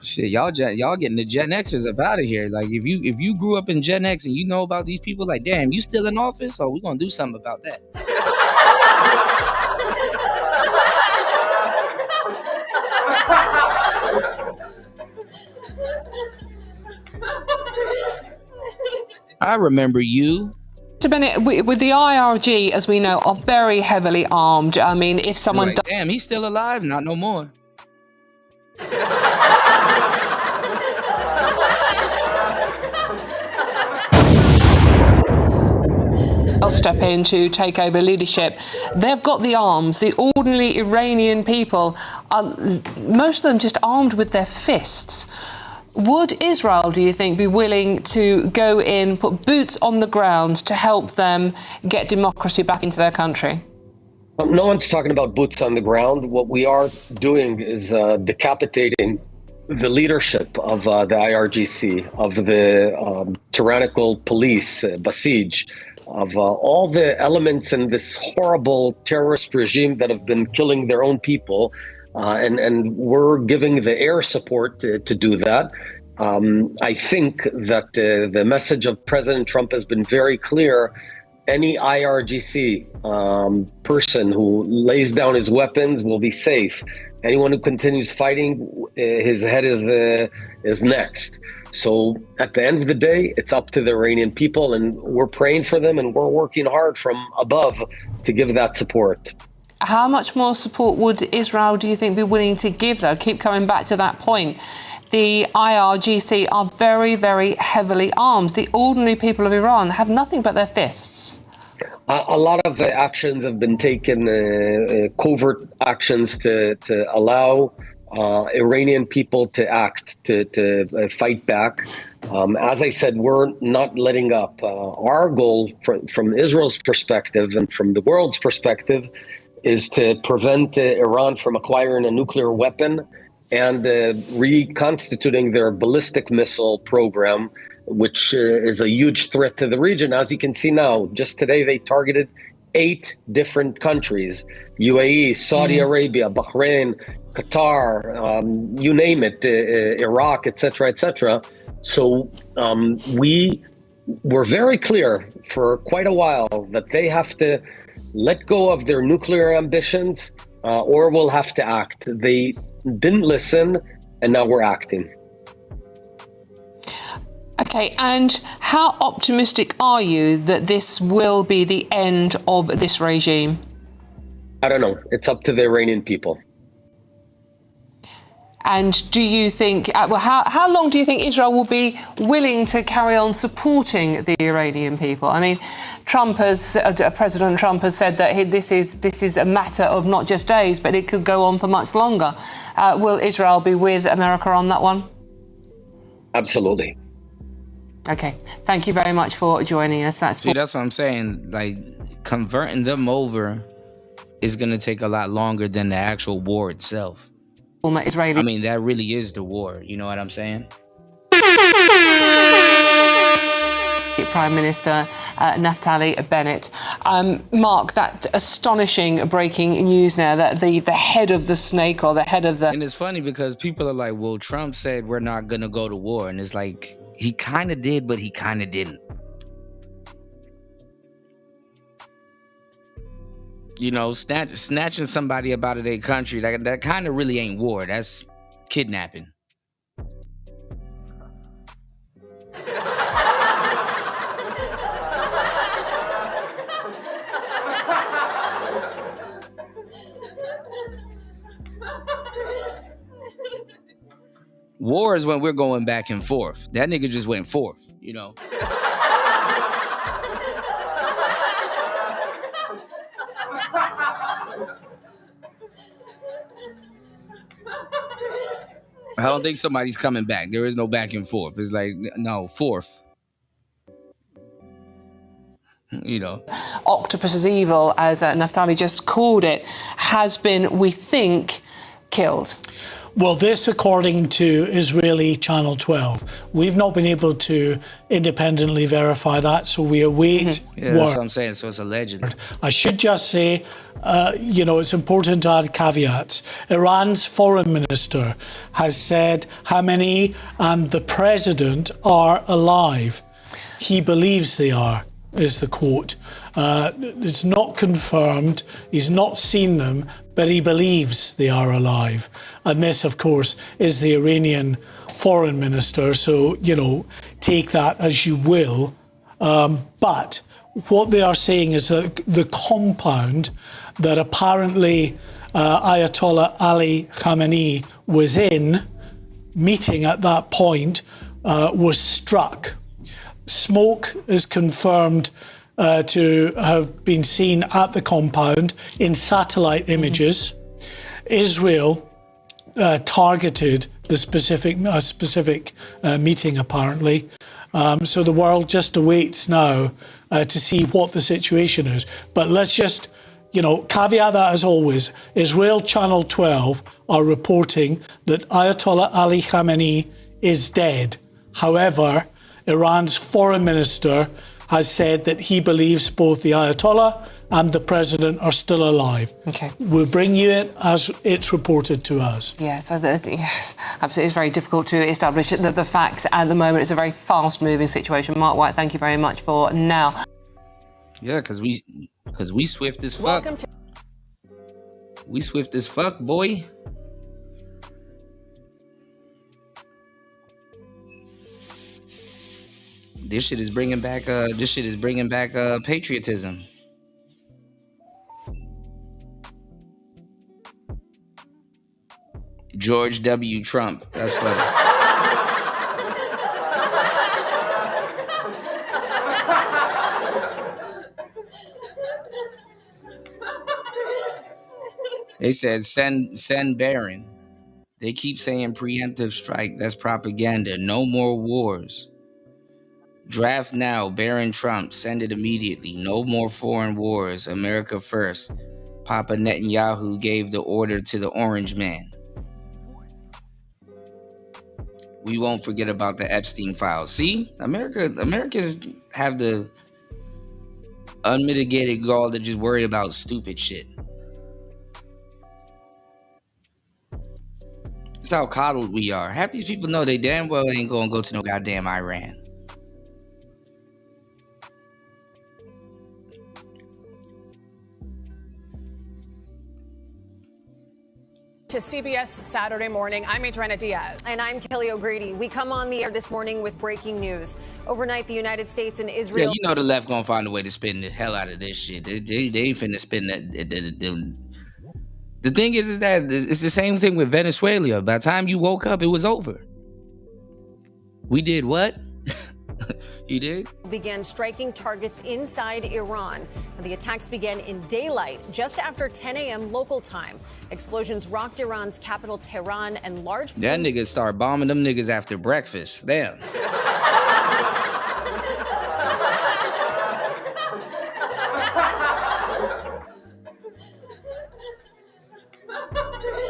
Shit, y'all getting the Gen Xers up out of here. Like if you grew up in Gen X and you know about these people, like damn, you still in office? Oh, we're gonna do something about that. I remember you. Mr. Bennett, with the IRG, as we know, are very heavily armed. I mean, if someone... Like, damn, he's still alive? Not no more. They'll step in to take over leadership. They've got the arms. The ordinary Iranian people, most of them just armed with their fists. Would Israel, do you think, be willing to go in, put boots on the ground to help them get democracy back into their country? No one's talking about boots on the ground. What we are doing is decapitating the leadership of the IRGC, of the tyrannical police, Basij, of all the elements in this horrible terrorist regime that have been killing their own people. And we're giving the air support to do that. I think that the message of President Trump has been very clear. Any IRGC person who lays down his weapons will be safe. Anyone who continues fighting, his head is next. So at the end of the day, it's up to the Iranian people, and we're praying for them, and we're working hard from above to give that support. How much more support would Israel, do you think, be willing to give, though? Keep coming back to that point. The IRGC are very, very heavily armed. The ordinary people of Iran have nothing but their fists. A lot of actions have been taken, covert actions to allow Iranian people to act, to fight back. As I said, we're not letting up. Our goal from Israel's perspective and from the world's perspective is to prevent Iran from acquiring a nuclear weapon and reconstituting their ballistic missile program, which is a huge threat to the region. As you can see now, just today they targeted 8 different countries: UAE, Saudi Arabia, Bahrain, Qatar, you name it, Iraq, etc., etc. So we were very clear for quite a while that they have to let go of their nuclear ambitions or we'll have to act. They didn't listen, and now we're acting. Okay, and how optimistic are you that this will be the end of this regime? I don't know. It's up to the Iranian people. And do you think, how long do you think Israel will be willing to carry on supporting the Iranian people? I mean, President Trump has said that this is a matter of not just days, but it could go on for much longer. Will Israel be with America on that one? Absolutely. Okay, thank you very much for joining us. That's what I'm saying. Like, converting them over is going to take a lot longer than the actual war itself. Israeli. I mean, that really is the war. You know what I'm saying? Prime Minister Naftali Bennett. Mark, that astonishing breaking news now that the head of the snake, or the head of the... And it's funny because people are like, well, Trump said we're not going to go to war. And it's like, he kind of did, but he kind of didn't. You know, snatching somebody up out of their country, that kind of really ain't war. That's kidnapping. War is when we're going back and forth. That nigga just went forth, you know. I don't think somebody's coming back. There is no back and forth. It's like, no, forth. You know. Octopus is evil, as Naftali just called it, has been, we think, killed. Well, this, according to Israeli Channel 12, we've not been able to independently verify that, so we await Yeah, that's what I'm saying. So it's a legend. I should just say, it's important to add caveats. Iran's foreign minister has said Khamenei and the president are alive. He believes they are, is the quote. It's not confirmed. He's not seen them, but he believes they are alive. And this, of course, is the Iranian foreign minister. So, take that as you will. But what they are saying is that the compound that apparently Ayatollah Ali Khamenei was in, meeting at that point, was struck. Smoke is confirmed to have been seen at the compound in satellite images. Israel targeted the specific meeting, apparently. So the world just awaits now to see what the situation is. But let's just, caveat that as always. Israel Channel 12 are reporting that Ayatollah Ali Khamenei is dead. However, Iran's foreign minister has said that he believes both the Ayatollah and the president are still alive. Okay. We'll bring you it as it's reported to us. Yeah, so yes, absolutely. It's very difficult to establish the facts at the moment. It's a very fast-moving situation. Mark White, thank you very much for now. Yeah, because we swift as fuck. We swift as fuck, boy. This shit is bringing back patriotism. George W. Trump. That's funny. They said send Barron. They keep saying preemptive strike. That's propaganda. No more wars. Draft now. Barron Trump. Send it immediately. No more foreign wars. America first. Papa Netanyahu gave the order to the Orange Man. We won't forget about the Epstein files. See, Americans have the unmitigated gall to just worry about stupid shit. That's how coddled we are. Half these people know they damn well ain't gonna go to no goddamn Iran. To CBS Saturday Morning, I'm Adriana Diaz. And I'm Kelly O'Grady. We come on the air this morning with breaking news. Overnight, the United States and Israel... Yeah, you know the left gonna find a way to spin the hell out of this shit. They ain't finna spin that. The thing is that it's the same thing with Venezuela. By the time you woke up, it was over. We did what? You did? Began striking targets inside Iran. The attacks began in daylight, just after 10 a.m. local time. Explosions rocked Iran's capital, Tehran, and large... That nigga start bombing them niggas after breakfast. Damn.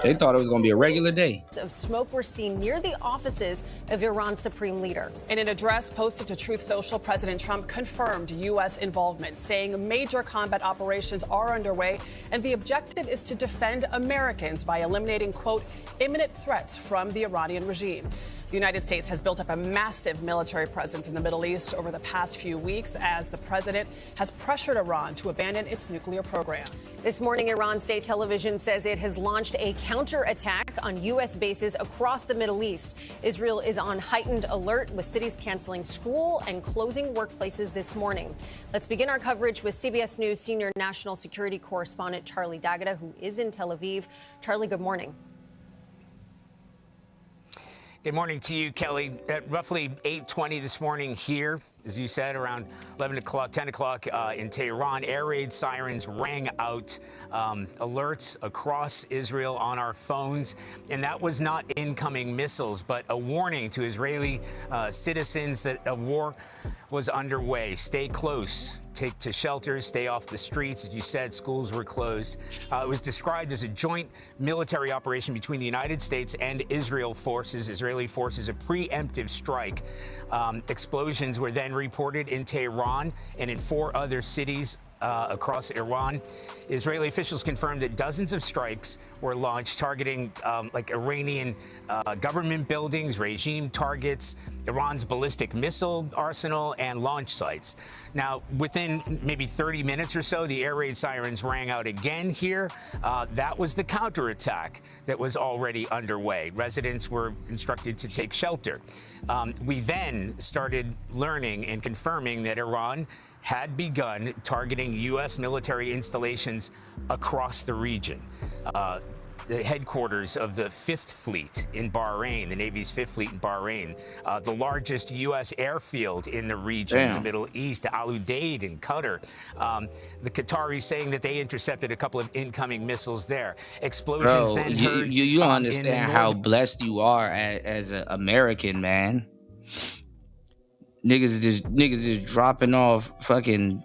They thought it was going to be a regular day. Of smoke were seen near the offices of Iran's supreme leader. In an address posted to Truth Social, President Trump confirmed U.S. involvement, saying major combat operations are underway, and the objective is to defend Americans by eliminating, quote, imminent threats from the Iranian regime. The United States has built up a massive military presence in the Middle East over the past few weeks as the president has pressured Iran to abandon its nuclear program. This morning, Iran state television says it has launched a counterattack on U.S. bases across the Middle East. Israel is on heightened alert, with cities canceling school and closing workplaces this morning. Let's begin our coverage with CBS News senior national security correspondent Charlie D'Agata, who is in Tel Aviv. Charlie, good morning. Good morning to you, Kelly. At roughly 8:20 this morning here, as you said, around 11 o'clock, 10 o'clock in Tehran, air raid sirens rang out, alerts across Israel on our phones. And that was not incoming missiles, but a warning to Israeli citizens that a war was underway. Stay close. Take to shelters, stay off the streets. As you said, schools were closed. It was described as a joint military operation between the United States and Israeli forces, a preemptive strike. Explosions were then reported in Tehran and in 4 other cities across Iran. Israeli officials confirmed that dozens of strikes were launched targeting like Iranian government buildings, regime targets, Iran's ballistic missile arsenal, and launch sites. Now, within maybe 30 minutes or so, the air raid sirens rang out again here. That was the counterattack that was already underway. Residents were instructed to take shelter. We then started learning and confirming that Iran had begun targeting U.S. military installations across the region. The headquarters of the 5th Fleet in Bahrain, the Navy's 5th Fleet in Bahrain, the largest U.S. airfield in the region, the Middle East, Al Udeid in Qatar. The Qataris saying that they intercepted a couple of incoming missils there. Explosions then heard. You don't understand how blessed you are as an American, man. Niggas just dropping off fucking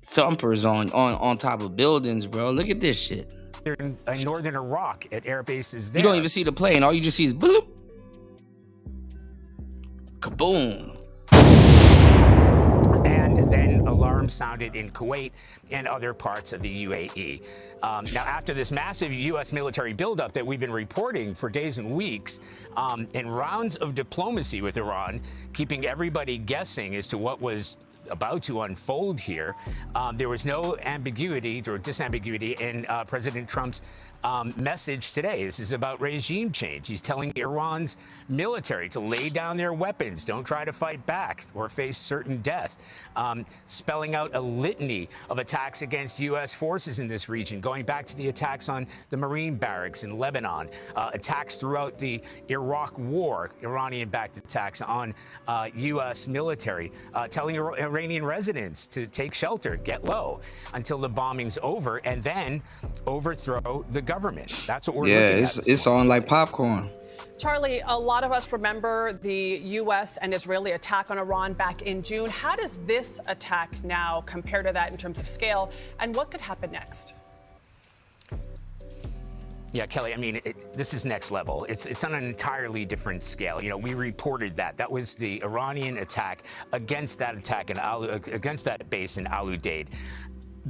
thumpers on top of buildings, bro. Look at this shit. In northern Iraq at air bases there. You don't even see the plane. All you just see is bloop, kaboom. And then alarms sounded in Kuwait and other parts of the UAE. Now, after this massive U.S. military buildup that we've been reporting for days and weeks, and rounds of diplomacy with Iran, keeping everybody guessing as to what was about to unfold here, there was no ambiguity or disambiguity in President Trump's message today. This is about regime change. He's telling Iran's military to lay down their weapons, don't try to fight back or face certain death, spelling out a litany of attacks against U.S. forces in this region, going back to the attacks on the Marine barracks in Lebanon, attacks throughout the Iraq war, Iranian-backed attacks on U.S. military, telling Iranian residents to take shelter, get low until the bombing's over, and then overthrow the government. That's what we're looking at. It's on like popcorn. Charlie, a lot of us remember the U.S. and Israeli attack on Iran back in June. How does this attack now compare to that in terms of scale, and what could happen next? Yeah, Kelly, I mean, this is next level. It's on an entirely different scale. You know, we reported that. That was the Iranian attack against that against that base in Al Udeid.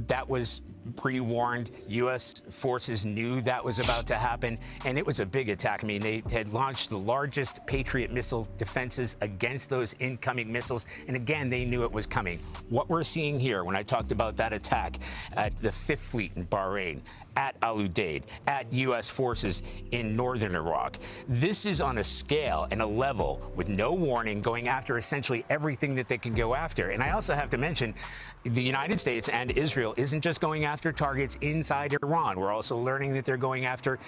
That was pre-warned. U.S. forces knew that was about to happen, and it was a big attack. I mean, they had launched the largest Patriot missile defenses against those incoming missiles, and again, they knew it was coming. What we're seeing here, when I talked about that attack at the 5th Fleet in Bahrain, at Al Udeid, at U.S. forces in northern Iraq. This is on a scale and a level with no warning, going after essentially everything that they can go after. And I also have to mention, the United States and Israel isn't just going after targets inside Iran. We're also learning that they're going after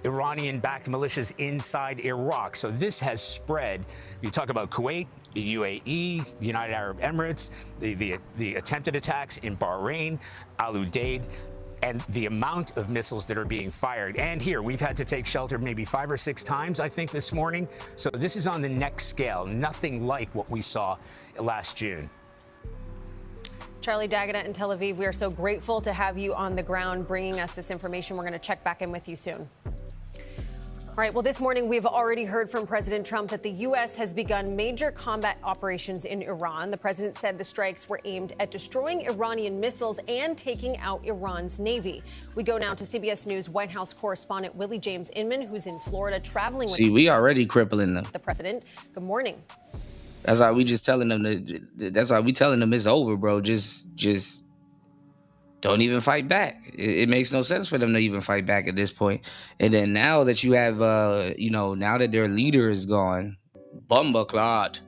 Iranian-backed militias inside Iraq. So this has spread. You talk about Kuwait, the UAE, United Arab Emirates, the attempted attacks in Bahrain, Al Udeid, and the amount of missiles that are being fired. And here, we've had to take shelter maybe 5 or 6 times, I think, this morning. So this is on the next scale, nothing like what we saw last June. Charlie D'Agata in Tel Aviv, we are so grateful to have you on the ground bringing us this information. We're going to check back in with you soon. All right, well, this morning we've already heard from President Trump that the U.S. has begun major combat operations in Iran. The president said the strikes were aimed at destroying Iranian missiles and taking out Iran's Navy. We go now to CBS News White House correspondent Willie James Inman, who's in Florida traveling with we already crippling them. The president. Good morning. That's why we just telling them that's why we telling them it's over, bro. Just don't even fight back. It makes no sense for them to even fight back at this point. And then now that you have, now that their leader is gone, Bumba Clot.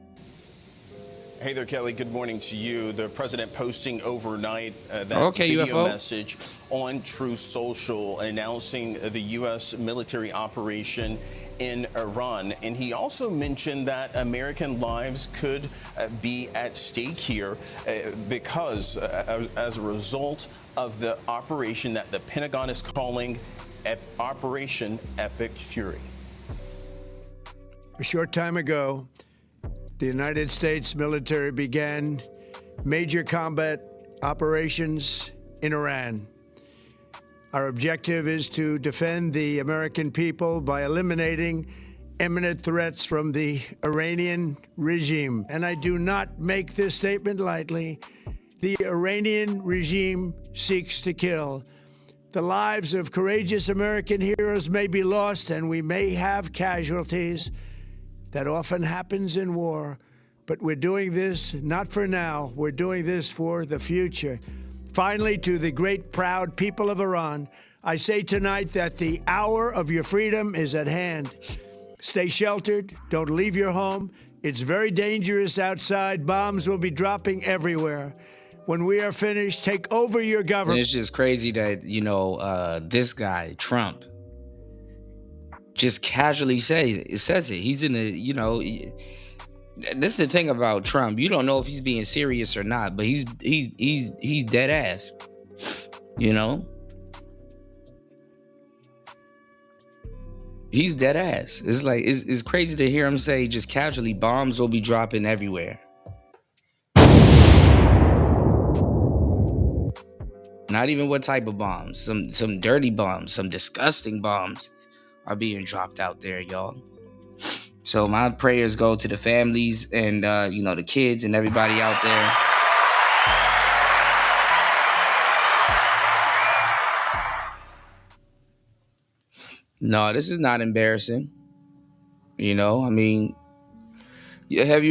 Hey there, Kelly. Good morning to you. The president posting overnight that video UFO message on Truth Social announcing the U.S. military operation in Iran. And he also mentioned that American lives could be at stake here because as a result of the operation that the Pentagon is calling Operation Epic Fury. A short time ago, the United States military began major combat operations in Iran. Our objective is to defend the American people by eliminating imminent threats from the Iranian regime. And I do not make this statement lightly. The Iranian regime seeks to kill. The lives of courageous American heroes may be lost, and we may have casualties. That often happens in war. But we're doing this not for now. We're doing this for the future. Finally, to the great, proud people of Iran, I say tonight that the hour of your freedom is at hand. Stay sheltered. Don't leave your home. It's very dangerous outside. Bombs will be dropping everywhere. When we are finished, take over your government. And it's just crazy that, this guy, Trump, just casually says it. He's in the, this is the thing about Trump. You don't know if he's being serious or not, but he's dead ass. He's dead ass. It's like it's crazy to hear him say just casually, bombs will be dropping everywhere. Not even what type of bombs. Some dirty bombs, some disgusting bombs are being dropped out there, y'all. So my prayers go to the families and, the kids and everybody out there. No, this is not embarrassing. Have you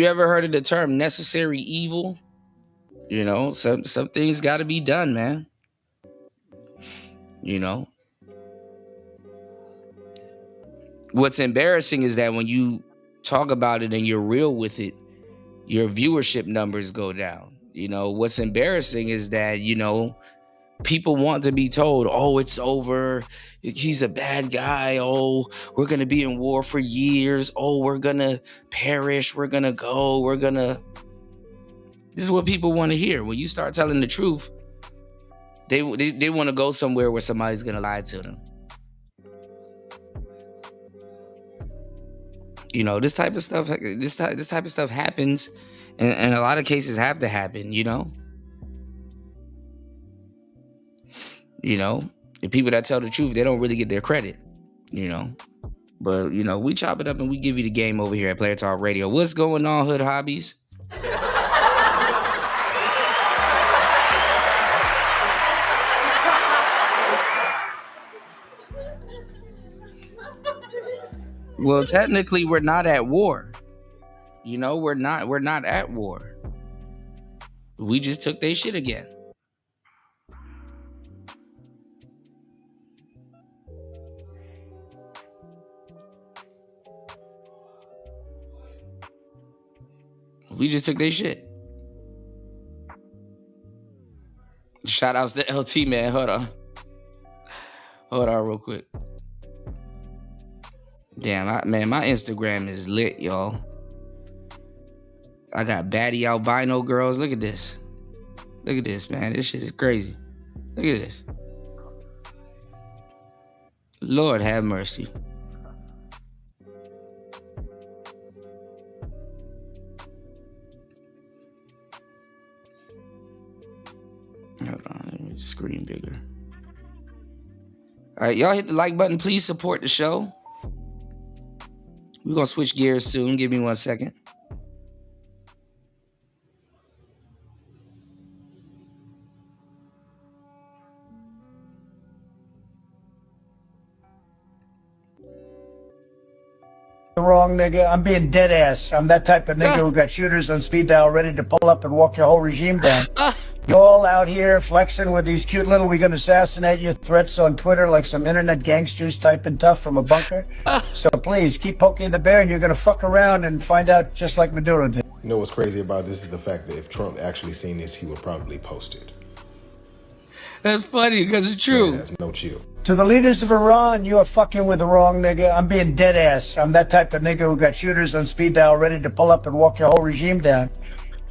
ever heard of the term necessary evil? Some things got to be done, man. What's embarrassing is that when you talk about it and you're real with it, your viewership numbers go down. You know, what's embarrassing is that, you know, people want to be told, oh, it's over. He's a bad guy. Oh, we're going to be in war for years. Oh, we're going to perish. We're going to go. This is what people want to hear. When you start telling the truth, they want to go somewhere where somebody's going to lie to them. You know, this type of stuff happens, and a lot of cases have to happen, you know? You know, the people that tell the truth, they don't really get their credit, you know? But, you know, we chop it up and we give you the game over here at Player Talk Radio. What's going on, Hood Hobbies? Well, technically, we're not at war. You know, we're not at war. We just took their shit again. We just took their shit. Shout outs to LT, man. Hold on real quick. Damn, my Instagram is lit, y'all. I got baddie albino girls. Look at this. Look at this, man. This shit is crazy. Look at this. Lord have mercy. Hold on, let me screen bigger. All right, y'all hit the like button. Please support the show. We're going to switch gears soon. Give me 1 second. The wrong nigga. I'm being dead ass. I'm that type of nigga who got shooters on speed dial ready to pull up and walk your whole regime down. You all out here flexing with these cute little "we gonna assassinate you" threats on Twitter like some internet gangsters typing tough from a bunker. So please keep poking the bear and you're gonna fuck around and find out just like Maduro did. You know what's crazy about this is the fact that if Trump actually seen this, he would probably post it. That's funny because it's true. Man, that's no chill. To the leaders of Iran, you are fucking with the wrong nigga. I'm being dead ass. I'm that type of nigga who got shooters on speed dial ready to pull up and walk your whole regime down.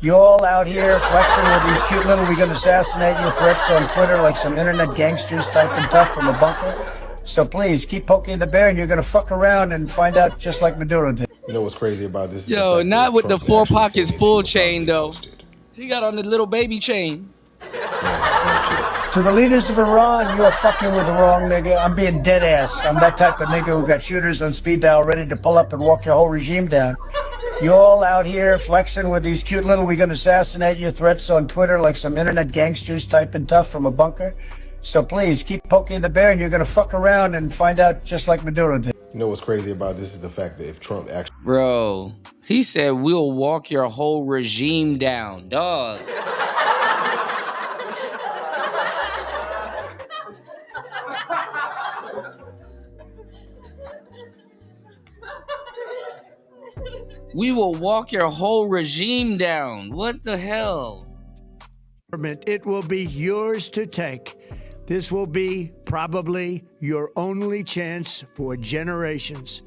You all out here flexing with these cute little "we gonna assassinate you" threats on Twitter like some internet gangsters typing tough from a bunker. So please keep poking the bear and you're gonna fuck around and find out just like Maduro did. You know what's crazy about this? Yo, not with the 4 pockets full chain though. He got on the little baby chain. To the leaders of Iran, you are fucking with the wrong nigga. I'm being dead ass. I'm that type of nigga who got shooters on speed dial ready to pull up and walk your whole regime down. You all out here flexing with these cute little "we gonna assassinate you" threats on Twitter like some internet gangsters typing tough from a bunker. So please keep poking the bear and you're gonna fuck around and find out just like Maduro did. You know what's crazy about this is the fact that if Trump actually... Bro, he said we'll walk your whole regime down, dog. We will walk your whole regime down. What the hell? It will be yours to take. This will be probably your only chance for generations.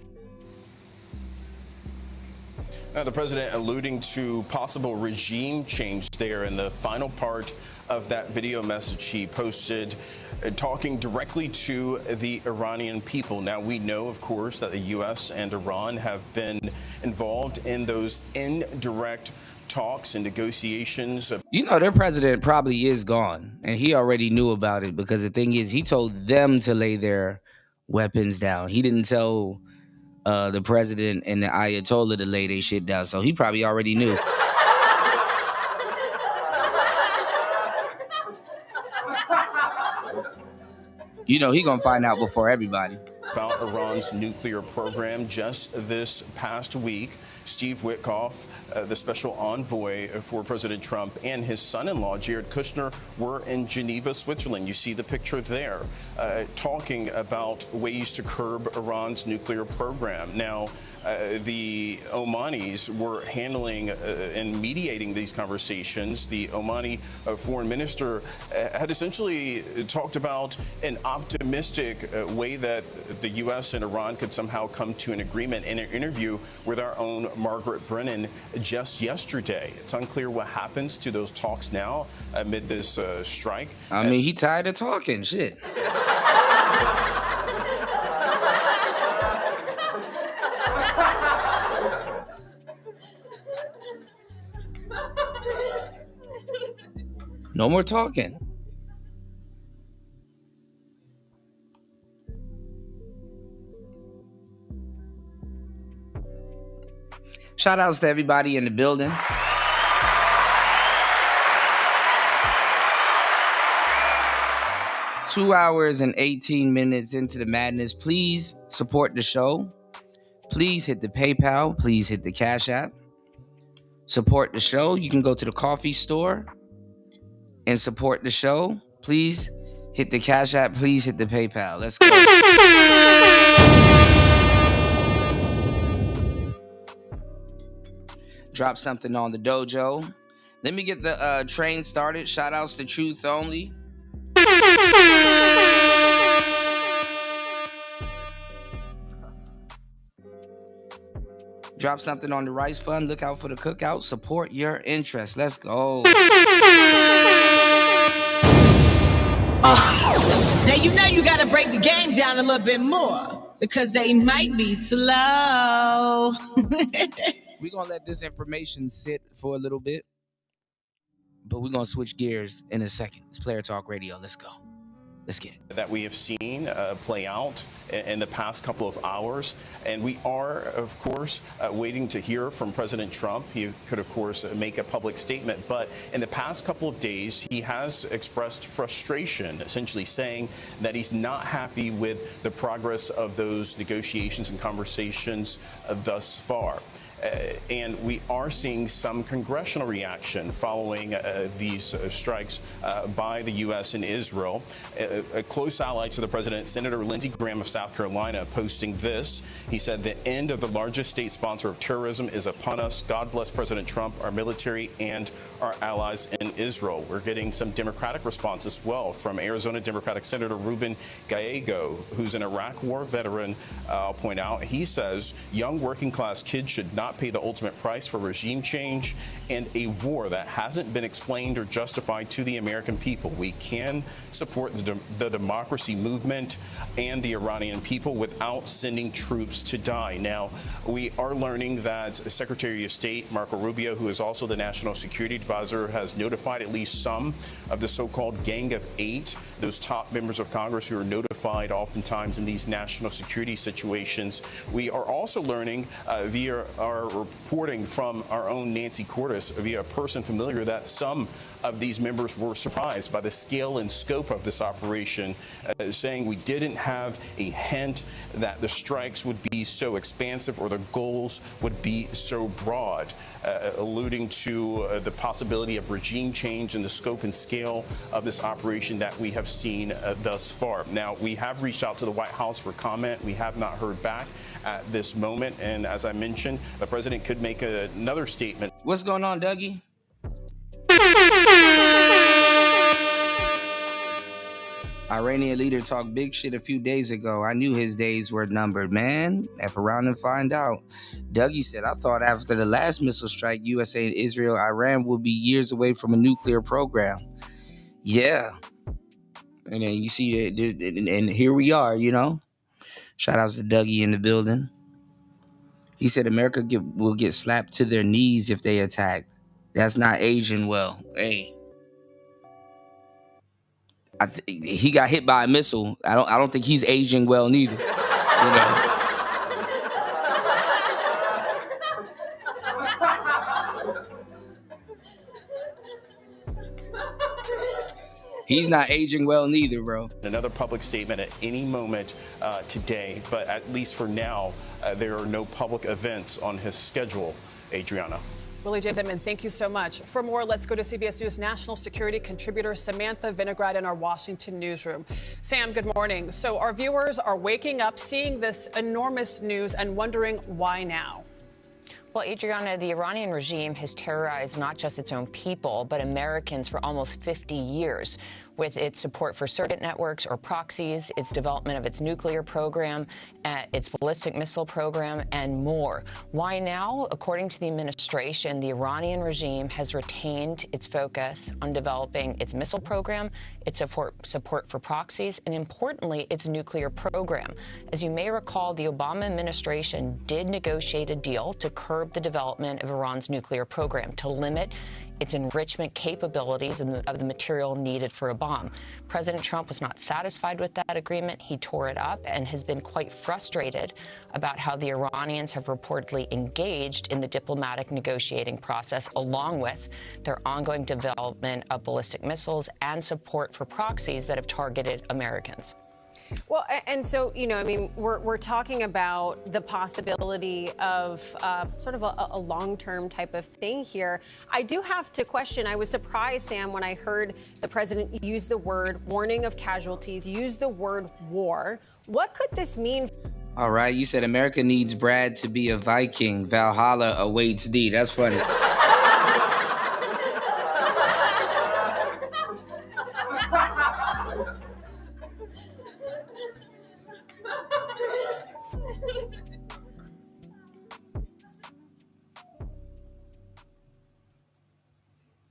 Now, the president alluding to possible regime change there in the final part of that video message he posted, talking directly to the Iranian people. Now, we know, of course, that the U.S. and Iran have been involved in those indirect talks and negotiations. You know, their president probably is gone, and he already knew about it because the thing is, he told them to lay their weapons down. He didn't tell the president and the Ayatollah to lay their shit down, so he probably already knew. You know, he gonna find out before everybody. About Iran's nuclear program. Just this past week, Steve Witkoff, the special envoy for President Trump, and his son-in-law, Jared Kushner, were in Geneva, Switzerland. You see the picture there, talking about ways to curb Iran's nuclear program. Now, the Omanis were handling and mediating these conversations. The Omani foreign minister had essentially talked about an optimistic way that the U.S. and Iran could somehow come to an agreement in an interview with our own Margaret Brennan just yesterday. It's unclear what happens to those talks now amid this strike. I mean, he tired of talking. Shit. No more talking. Shout outs to everybody in the building. Two hours and 18 minutes into the madness. Please support the show. Please hit the PayPal. Please hit the Cash App. Support the show. You can go to the coffee store and support the show. Please hit the Cash App. Please hit the PayPal. Let's go. Drop something on the dojo. Let me get the train started. Shout outs to Truth Only. Drop something on the Rice Fund. Look out for the cookout. Support your interest. Let's go. Now you know you gotta break the game down a little bit more because they might be slow. We're going to let this information sit for a little bit, but we're going to switch gears in a second. It's Player Talk Radio. Let's go. Let's get it. That we have seen play out in the past couple of hours. And we are, of course, waiting to hear from President Trump. He could, of course, make a public statement. But in the past couple of days, he has expressed frustration, essentially saying that he's not happy with the progress of those negotiations and conversations thus far. And we are seeing some congressional reaction following these strikes by the U.S. and Israel. A close ally to the president, Senator Lindsey Graham of South Carolina, posting this. He said, "The end of the largest state sponsor of terrorism is upon us. God bless President Trump, our military, and our allies in Israel." We're getting some Democratic response as well from Arizona Democratic Senator Ruben Gallego, who's an Iraq war veteran. I'll point out, he says young working class kids should not pay the ultimate price for regime change and a war that hasn't been explained or justified to the American people. We can support the democracy movement and the Iranian people without sending troops to die. Now, we are learning that Secretary of State Marco Rubio, who is also the National Security Advisor, has notified at least some of the so-called Gang of Eight, those top members of Congress who are notified oftentimes in these national security situations. We are also learning via our reporting from our own Nancy Cordes, via a person familiar, that some of these members were surprised by the scale and scope of this operation, saying we didn't have a hint that the strikes would be so expansive or the goals would be so broad, alluding to the possibility of regime change and the scope and scale of this operation that we have seen thus far. Now, we have reached out to the White House for comment. We have not heard back at this moment. And as I mentioned, the president could make another statement. What's going on, Dougie? Iranian leader talked big shit a few days ago. I knew his days were numbered, man. F around and find out. Dougie said, I thought after the last missile strike, USA and Israel, Iran would be years away from a nuclear program. Yeah. And then you see, and here we are, you know. Shout outs to Dougie in the building. He said America will get slapped to their knees if they attack. That's not aging well. Hey. He got hit by a missile. I don't think he's aging well neither. You know. He's not aging well neither, bro. Another public statement at any moment today, but at least for now, there are no public events on his schedule, Adriana. Willie J. Pittman, thank you so much. For more, let's go to CBS News national security contributor Samantha Vinograd in our Washington newsroom. Sam, good morning. So our viewers are waking up, seeing this enormous news and wondering why now. Well, Adriana, the Iranian regime has terrorized not just its own people, but Americans for almost 50 years. With its support for circuit networks or proxies, its development of its nuclear program, its ballistic missile program, and more. Why now? According to the administration, the Iranian regime has retained its focus on developing its missile program, its support for proxies, and importantly, its nuclear program. As you may recall, the Obama administration did negotiate a deal to curb the development of Iran's nuclear program, to limit its enrichment capabilities of the material needed for a bomb. President Trump was not satisfied with that agreement. He tore it up and has been quite frustrated about how the Iranians have reportedly engaged in the diplomatic negotiating process, along with their ongoing development of ballistic missiles and support for proxies that have targeted Americans. Well, and so, you know, I mean, we're talking about the possibility of sort of a long-term type of thing here. I do have to question, I was surprised, Sam, when I heard the president use the word warning of casualties, use the word war. What could this mean? All right, you said America needs Brad to be a Viking. Valhalla awaits thee. That's funny.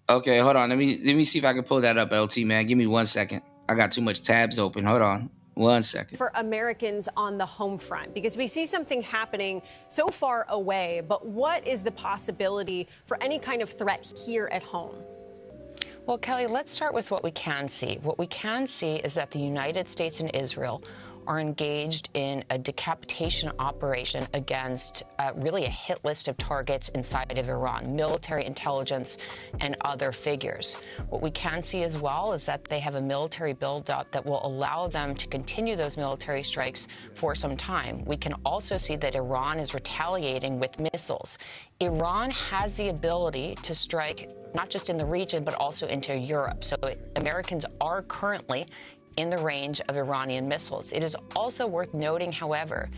Okay, hold on. Let me see if I can pull that up, LT, man. Give me 1 second. I got too much tabs open. Hold on. 1 second. For Americans on the home front, because we see something happening so far away, but what is the possibility for any kind of threat here at home? Well, Kelly, let's start with what we can see. What we can see is that the United States and Israel are engaged in a decapitation operation against really a hit list of targets inside of Iran, military intelligence and other figures. What we can see as well is that they have a military buildup that will allow them to continue those military strikes for some time. We can also see that Iran is retaliating with missiles. Iran has the ability to strike not just in the region, but also into Europe. So Americans are currently in the range of Iranian missiles. It is also worth noting, however,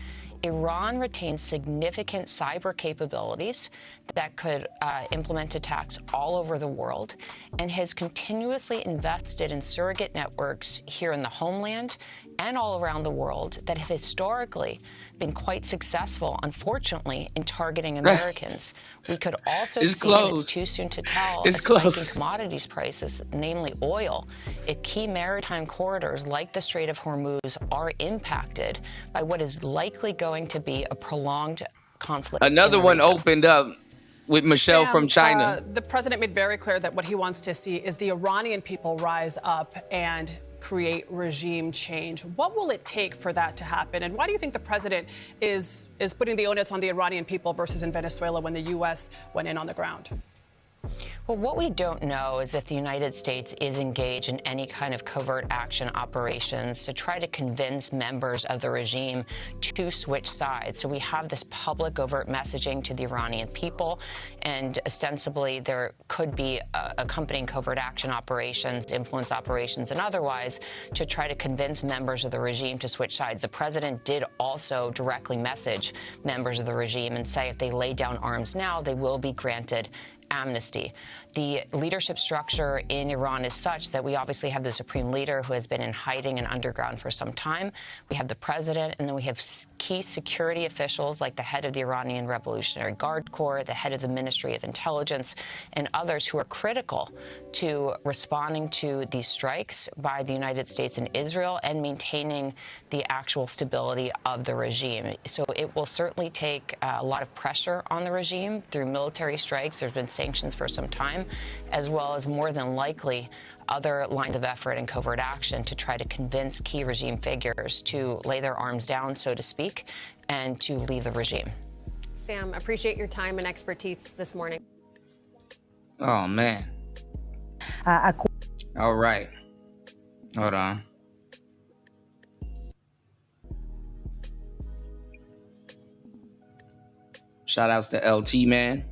Iran retains significant cyber capabilities that could implement attacks all over the world and has continuously invested in surrogate networks here in the homeland and all around the world that have historically been quite successful, unfortunately, in targeting Americans. We could also see, and it's too soon to tell, a spike in commodities prices, namely oil, if key maritime corridors like the Strait of Hormuz are impacted by what is likely going to be a prolonged conflict. Another one opened up with Michelle Sam, from China. The president made very clear that what he wants to see is the Iranian people rise up and create regime change. What will it take for that to happen? And why do you think the president is putting the onus on the Iranian people versus in Venezuela when the U.S. went in on the ground? Well, what we don't know is if the United States is engaged in any kind of covert action operations to try to convince members of the regime to switch sides. So we have this public overt messaging to the Iranian people, and ostensibly there could be accompanying covert action operations, influence operations, and otherwise to try to convince members of the regime to switch sides. The president did also directly message members of the regime and say if they lay down arms now, they will be granted amnesty. The leadership structure in Iran is such that we obviously have the supreme leader who has been in hiding and underground for some time. We have the president, and then we have key security officials like the head of the Iranian Revolutionary Guard Corps, the head of the Ministry of Intelligence, and others who are critical to responding to these strikes by the United States and Israel and maintaining the actual stability of the regime. So it will certainly take a lot of pressure on the regime through military strikes. There's been sanctions for some time, as well as more than likely other lines of effort and covert action to try to convince key regime figures to lay their arms down, so to speak, and to leave the regime. Sam, appreciate your time and expertise this morning. Oh, man. All right. Hold on. Shout outs to LT, man.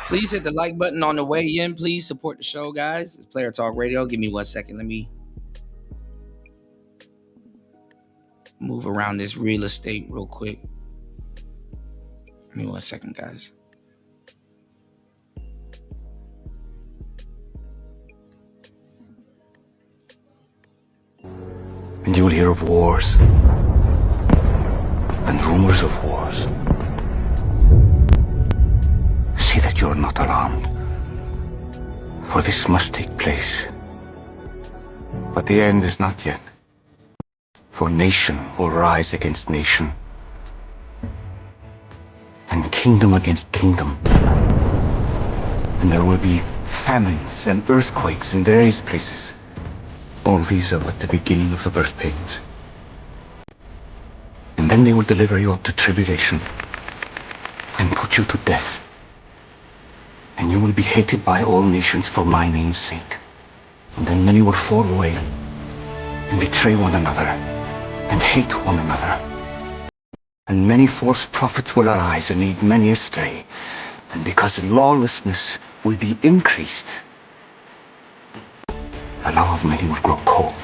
Please hit the like button on the way in. Please support the show, guys. It's Player Talk Radio. Give me 1 second. Let me move around this real estate real quick. Give me 1 second, guys. And you will hear of wars and rumors of wars. See that you are not alarmed, for this must take place. But the end is not yet, for nation will rise against nation, and kingdom against kingdom. And there will be famines and earthquakes in various places. All these are but the beginning of the birth pains. And then they will deliver you up to tribulation and put you to death. And you will be hated by all nations for my name's sake. And then many will fall away and betray one another and hate one another. And many false prophets will arise and lead many astray. And because lawlessness will be increased, the love of many will grow cold.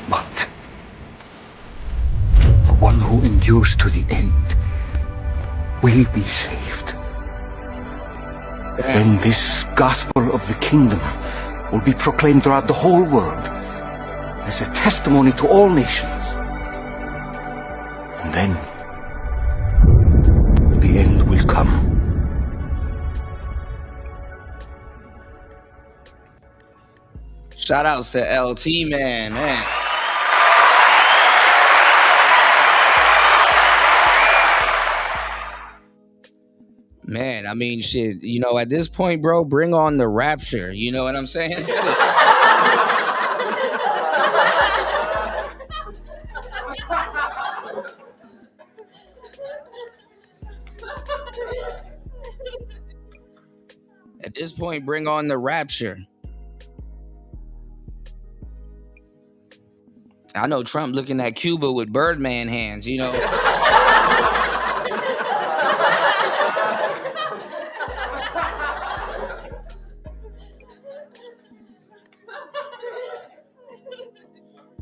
But the one who endures to the end will be saved. Then this gospel of the kingdom will be proclaimed throughout the whole world as a testimony to all nations. And then the end will come. Shout outs to LT, man. Man, I mean, shit, you know, at this point, bro, bring on the rapture. You know what I'm saying? At this point, bring on the rapture. I know Trump looking at Cuba with Birdman hands, you know.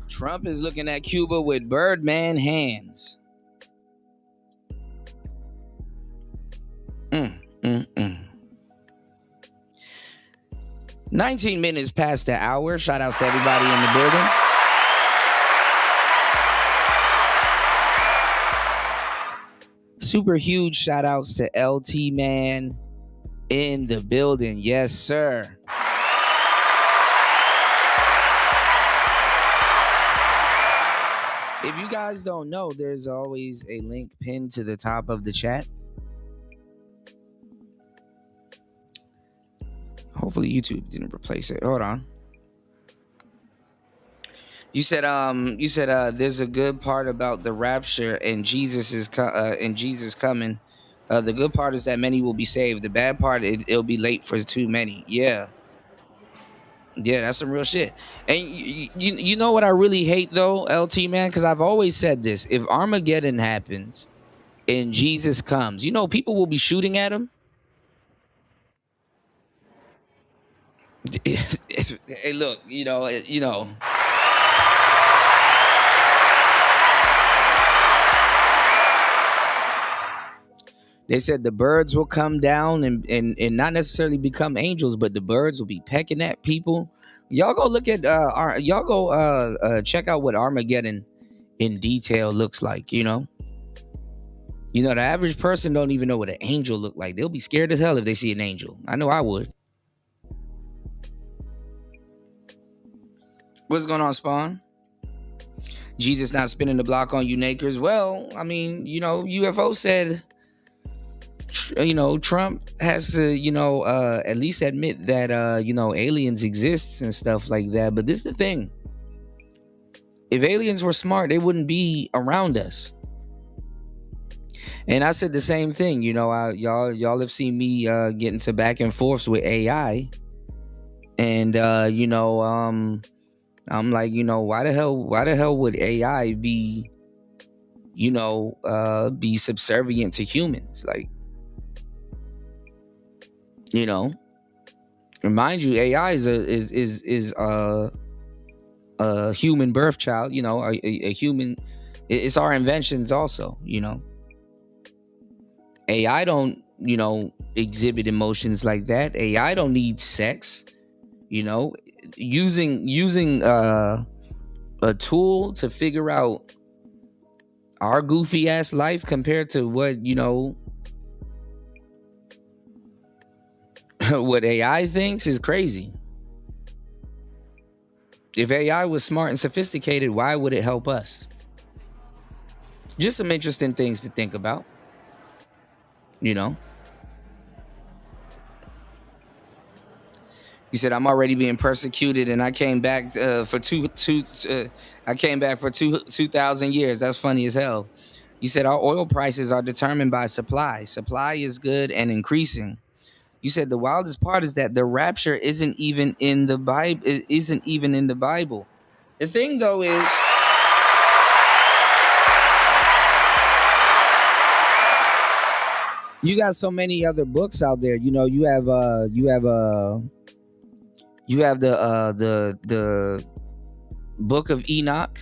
Trump is looking at Cuba with Birdman hands. 19 minutes past the hour. Shout outs to everybody in the building. Super huge shout outs to LT, man, in the building. Yes, sir. If you guys don't know, there's always a link pinned to the top of the chat. Hopefully YouTube didn't replace it. Hold on. You said there's a good part about the rapture and Jesus coming. The good part is that many will be saved. The bad part, it'll be late for too many. Yeah, that's some real shit. And you know what I really hate though, LT, man, because I've always said this: if Armageddon happens and Jesus comes, you know, people will be shooting at him. Hey, look, you know. They said the birds will come down and not necessarily become angels, but the birds will be pecking at people. Y'all go look at check out what Armageddon in detail looks like. You know, the average person don't even know what an angel look like. They'll be scared as hell if they see an angel. I know I would. What's going on, Spawn? Jesus not spinning the block on you nakers. Well, I mean, UFO said, Trump has to, at least admit that, aliens exist and stuff like that. But this is the thing. If aliens were smart, they wouldn't be around us. And I said the same thing. You know, y'all have seen me get into back and forths with AI, and you know, I'm like, you know, why the hell would AI be, you know, be subservient to humans? Like, you know, remind you, AI is a human birth child. You know, a human. It's our inventions also. You know, AI don't, you know, exhibit emotions like that. AI don't need sex. You know, using a tool to figure out our goofy ass life compared to what, you know, what AI thinks is crazy. If AI was smart and sophisticated, why would it help us? Just some interesting things to think about, you know. He said, I'm already being persecuted and I came back for 2,000 years. That's funny as hell. You said our oil prices are determined by supply. Supply is good and increasing. You said the wildest part is that the rapture isn't even in the Bible. It isn't even in the Bible. The thing though is, you got so many other books out there. You know, you have the Book of Enoch.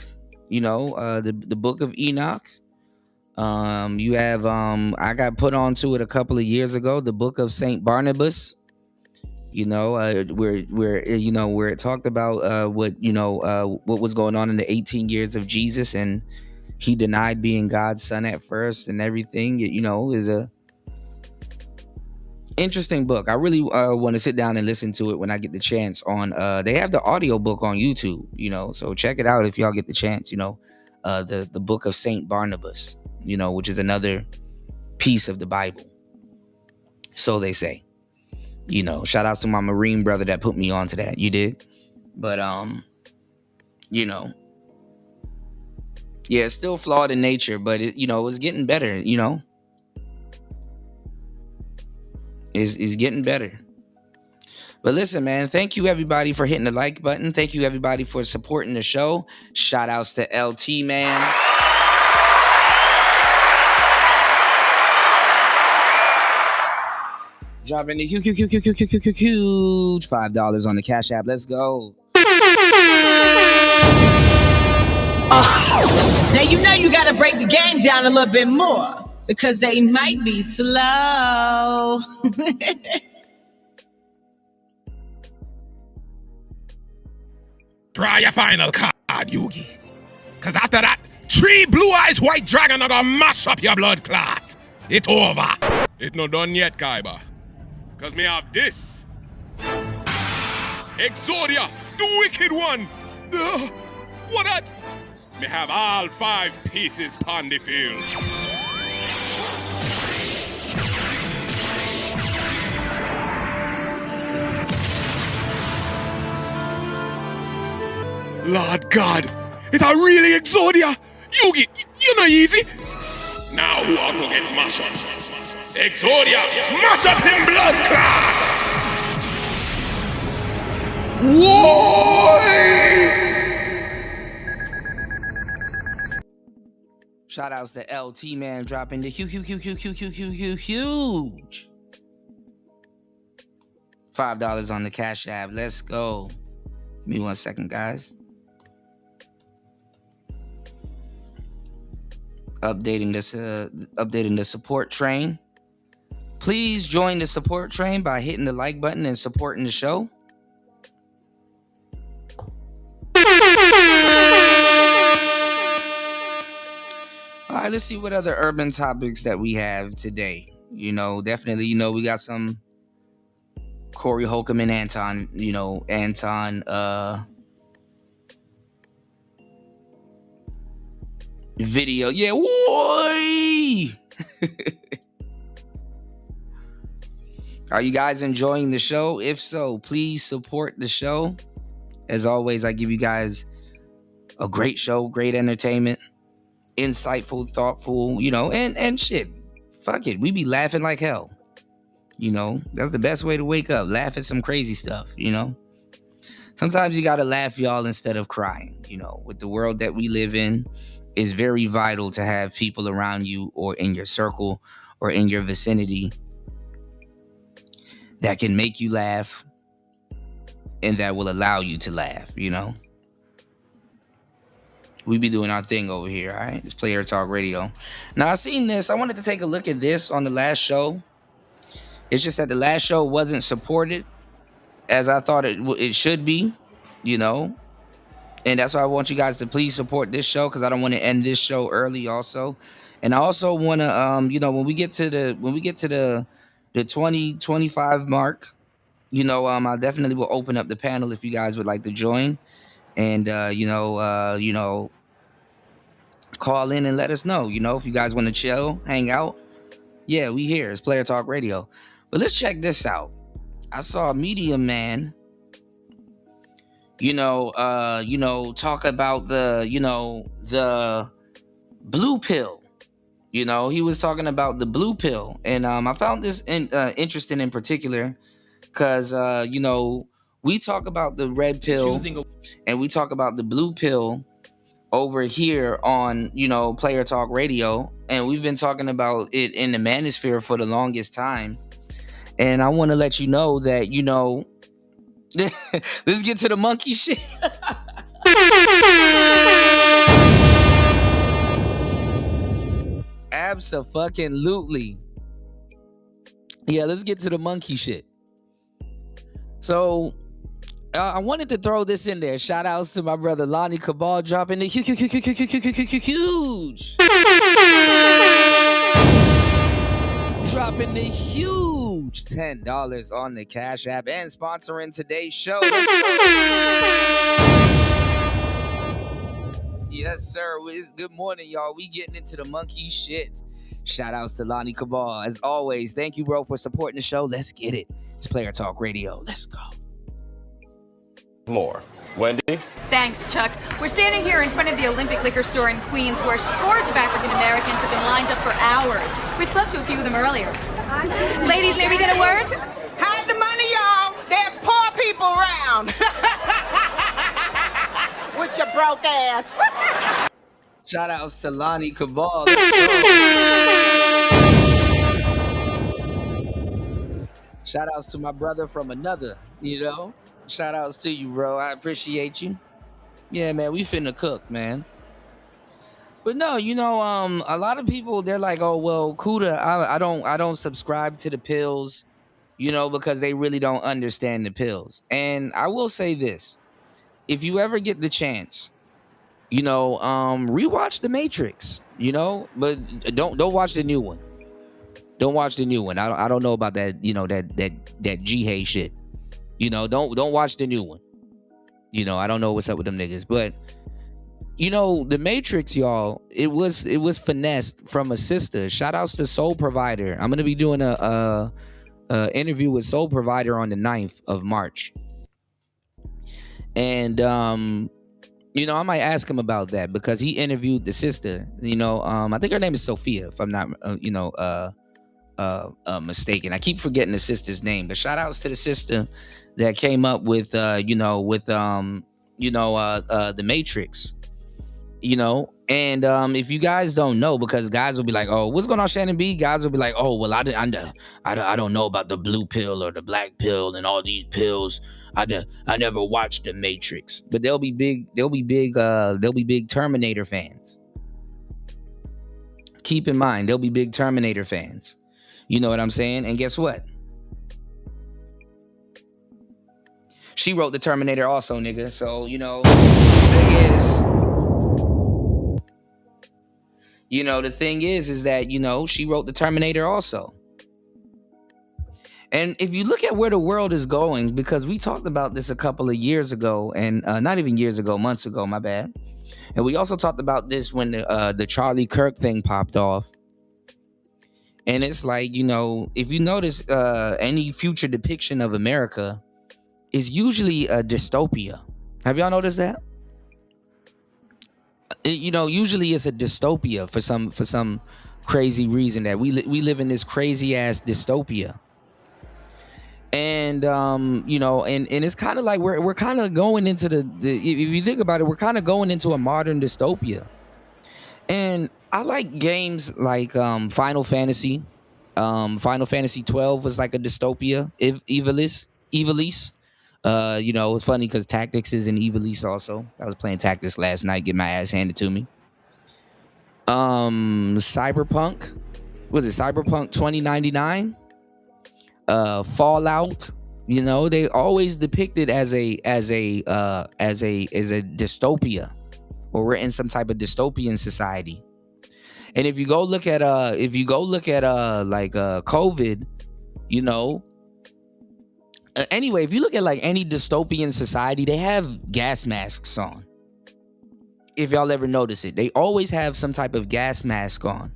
You know, the Book of Enoch. You have I got put onto it a couple of years ago, the Book of Saint Barnabas. You know, where you know, where it talked about what was going on in the 18 years of Jesus, and he denied being God's son at first and everything. You know, is a interesting book. I really want to sit down and listen to it when I get the chance. On they have the audio book on YouTube, you know, so check it out if y'all get the chance. You know, the Book of Saint Barnabas, you know, which is another piece of the Bible, so they say. You know, shout out to my Marine brother that put me onto that. You did, but you know, yeah, it's still flawed in nature, but it, you know, it's getting better. You know, is getting better. But listen, man, thank you everybody for hitting the like button. Thank you everybody for supporting the show. Shout outs to LT, man. Dropping the huge $5 on the Cash App. Let's go. Now you know you gotta break the game down a little bit more because they might be slow. Draw your final card, Yugi. Cause after that, 3 blue eyes white dragon are gonna mash up your blood clot. It's over. It's not done yet, Kaiba. Cause me have this. Exodia, the wicked one. What that? Me have all 5 pieces pon the field. Lord God, it's a really Exodia. Yugi, you're not easy. Now who are gonna get mashed up? Exodia, mash up him blood clot! Whoa! Shout outs to LT, man, dropping the huge $5 on the Cash App. Let's go. Give me 1 second, guys. Updating the support train. Please join the support train by hitting the like button and supporting the show. All right, let's see what other urban topics that we have today. You know, definitely, you know, we got some Corey Holcomb and Anton, you know, video. Yeah, woi! Are you guys enjoying the show? If so, please support the show. As always, I give you guys a great show, great entertainment. insightful, thoughtful, you know, and shit. Fuck it. We be laughing like hell. You know, that's the best way to wake up. Laugh at some crazy stuff, you know. Sometimes you gotta laugh, y'all, instead of crying. You know, with the world that we live in, it's very vital to have people around you or in your circle or in your vicinity that can make you laugh and that will allow you to laugh, you know. We be doing our thing over here, all right? It's Player Talk Radio. Now, I seen this. I wanted to take a look at this on the last show. It's just that the last show wasn't supported as I thought it should be, you know. And that's why I want you guys to please support this show, because I don't want to end this show early also. And I also want to, you know, when we get to the 20-25 mark, you know, I definitely will open up the panel if you guys would like to join. And, you know, call in and let us know, you know, if you guys want to chill, hang out. Yeah, we here. It's Player Talk Radio. But let's check this out. I saw a media man, talk about the blue pill. You know, he was talking about the blue pill. And I found this interesting in particular because, you know, we talk about the red pill and we talk about the blue pill over here on, you know, Player Talk Radio. And we've been talking about it in the manosphere for the longest time. And I want to let you know that, you know, let's get to the monkey shit. Abso-fucking-lutely. Yeah, let's get to the monkey shit. So, I wanted to throw this in there. Shout outs to my brother Lonnie Cabal dropping the huge $10 on the Cash App and sponsoring today's show. Yes, sir. Good morning, y'all. We getting into the monkey shit. Shout outs to Lonnie Cabal. As always, thank you, bro, for supporting the show. Let's get it. It's Player Talk Radio. Let's go. More. Wendy? Thanks, Chuck. We're standing here in front of the Olympic Liquor Store in Queens where scores of African Americans have been lined up for hours. We spoke to a few of them earlier. Ladies, may we get a word? Hide the money, y'all. There's poor people around. With your broke ass. Shout outs to Lonnie Cabal. Shout outs to my brother from another, you know. Shout outs to you, bro. I appreciate you. Yeah, man, we finna cook, man. But no, you know, a lot of people, they're like, oh, well, Kuda, I don't subscribe to the pills, you know, because they really don't understand the pills. And I will say this. If you ever get the chance, you know, rewatch The Matrix, you know, but don't watch the new one. Don't watch the new one. I don't know about that, you know, that Jihei shit. You know, don't watch the new one. You know, I don't know what's up with them niggas, but you know, The Matrix, y'all, it was finessed from a sister. Shout outs to Soul Provider. I'm gonna be doing a interview with Soul Provider on the 9th of March. And you know, I might ask him about that because he interviewed the sister. You know, I think her name is Sophia, if I'm not mistaken. I keep forgetting the sister's name, but shout outs to the sister that came up with The Matrix. You know, and if you guys don't know, because guys will be like, oh, what's going on, Shannon B? Guys will be like, oh, well, I don't know about the blue pill or the black pill and all these pills. I never watched The Matrix. But they'll be big Terminator fans. Keep in mind, they'll be big Terminator fans. You know what I'm saying? And guess what? She wrote the Terminator also, nigga. So, you know, the thing is that, you know, she wrote the Terminator also. And if you look at where the world is going, because we talked about this a couple of years ago, and not even years ago, months ago, my bad. And we also talked about this when the Charlie Kirk thing popped off. And it's like, you know, if you notice any future depiction of America is usually a dystopia. Have y'all noticed that? usually it's a dystopia for some crazy reason that we live in this crazy ass dystopia. And and it's kind of like we're kind of going into the if you think about it, we're kind of going into a modern dystopia. And I like games like Final Fantasy. Final Fantasy 12 was like a dystopia. Ivalice. It's funny because Tactics is in Ivalice also. I was playing Tactics last night, get my ass handed to me. Cyberpunk. Was it Cyberpunk 2099? Fallout. They always depicted as a dystopia, or we're in some type of dystopian society. And if you go look at COVID, anyway, if you look at like any dystopian society, they have gas masks on. If y'all ever notice it, they always have some type of gas mask on,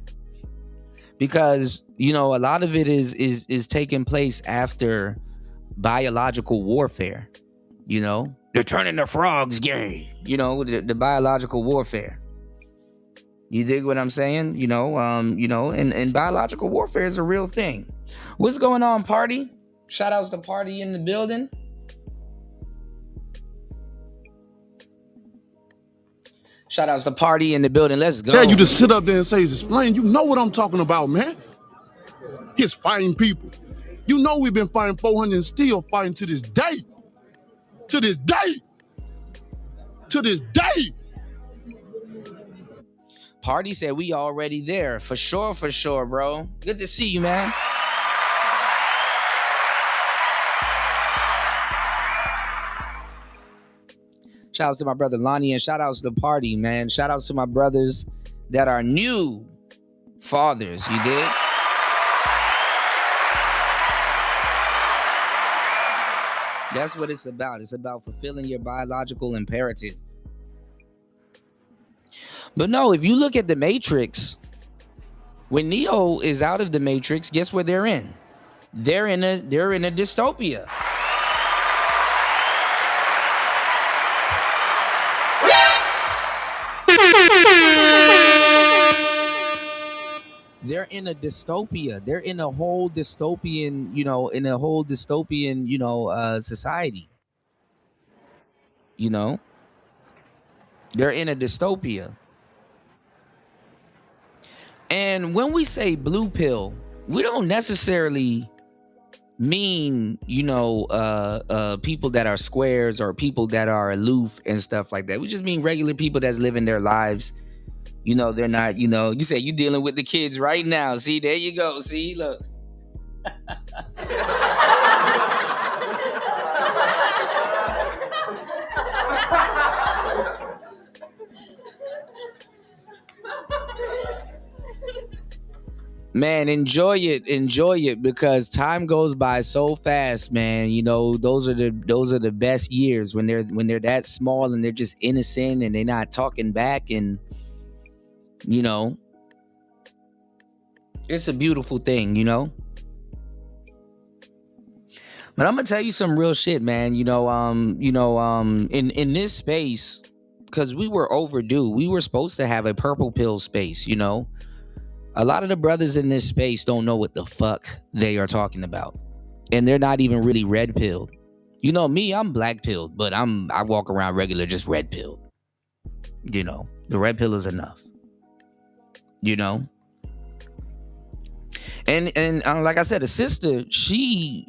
because a lot of it is taking place after biological warfare. They're turning the frogs gay. The biological warfare. You dig what I'm saying? And biological warfare is a real thing. What's going on, Party? Shout outs to Party in the building. Shout outs to Party in the building. Let's go. Yeah, you just sit up there and say, explain. You know what I'm talking about, man. It's fighting people. We've been fighting 400 and still fighting to this day. To this day. To this day. Party said we already there. For sure, bro. Good to see you, man. Shout outs to my brother Lonnie, and shout outs to the Party, man. Shout outs to my brothers that are new fathers, you dig? That's what it's about. It's about fulfilling your biological imperative. But no, if you look at the Matrix, when Neo is out of the Matrix, guess what they're in? They're in a dystopia. They're in a dystopia. They're in a whole dystopian, society. They're in a dystopia. And when we say blue pill, we don't necessarily mean, people that are squares or people that are aloof and stuff like that. We just mean regular people that's living their lives. They're not, you say you dealing with the kids right now. See, there you go. See, look. Man, enjoy it because time goes by so fast, man. Those are the best years when they're that small and they're just innocent and they're not talking back, and it's a beautiful thing, But I'm gonna tell you some real shit, man. In this space, because we were overdue. We were supposed to have a purple pill space, A lot of the brothers in this space don't know what the fuck they are talking about. And they're not even really red pilled. Me, I'm black pilled, but I walk around regular just red pilled. The red pill is enough. And like I said, a sister, she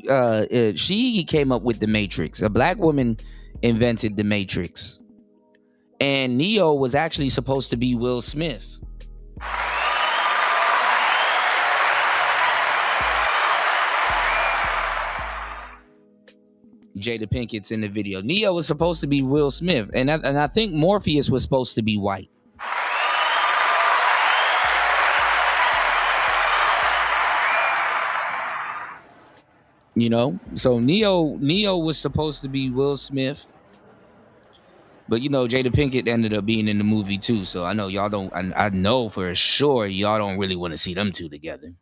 came up with the Matrix. A black woman invented the Matrix. And Neo was actually supposed to be Will Smith. Jada Pinkett's in the video. Neo was supposed to be Will Smith, and I think Morpheus was supposed to be white. So Neo was supposed to be Will Smith, but Jada Pinkett ended up being in the movie too. So I know y'all don't. I know for sure y'all don't really want to see them two together.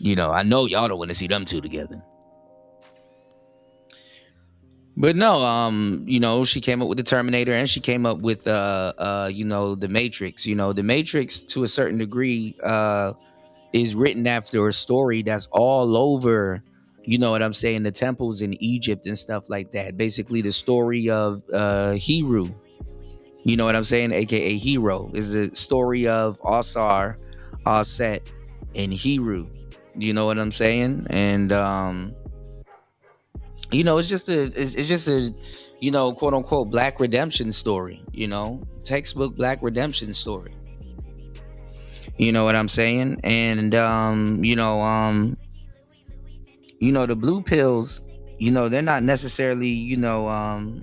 I know y'all don't want to see them two together. But no, you know, she came up with the Terminator and she came up with you know, the Matrix. You know, the Matrix to a certain degree is written after a story that's all over, you know what I'm saying, the temples in Egypt and stuff like that. Basically the story of Heru. You know what I'm saying? AKA Hero is the story of Asar, Aset, and Heru. You know what I'm saying? And you know, it's just a you know, quote unquote black redemption story, you know, textbook black redemption story. You know what I'm saying? And you know, the blue pills, you know, they're not necessarily, you know,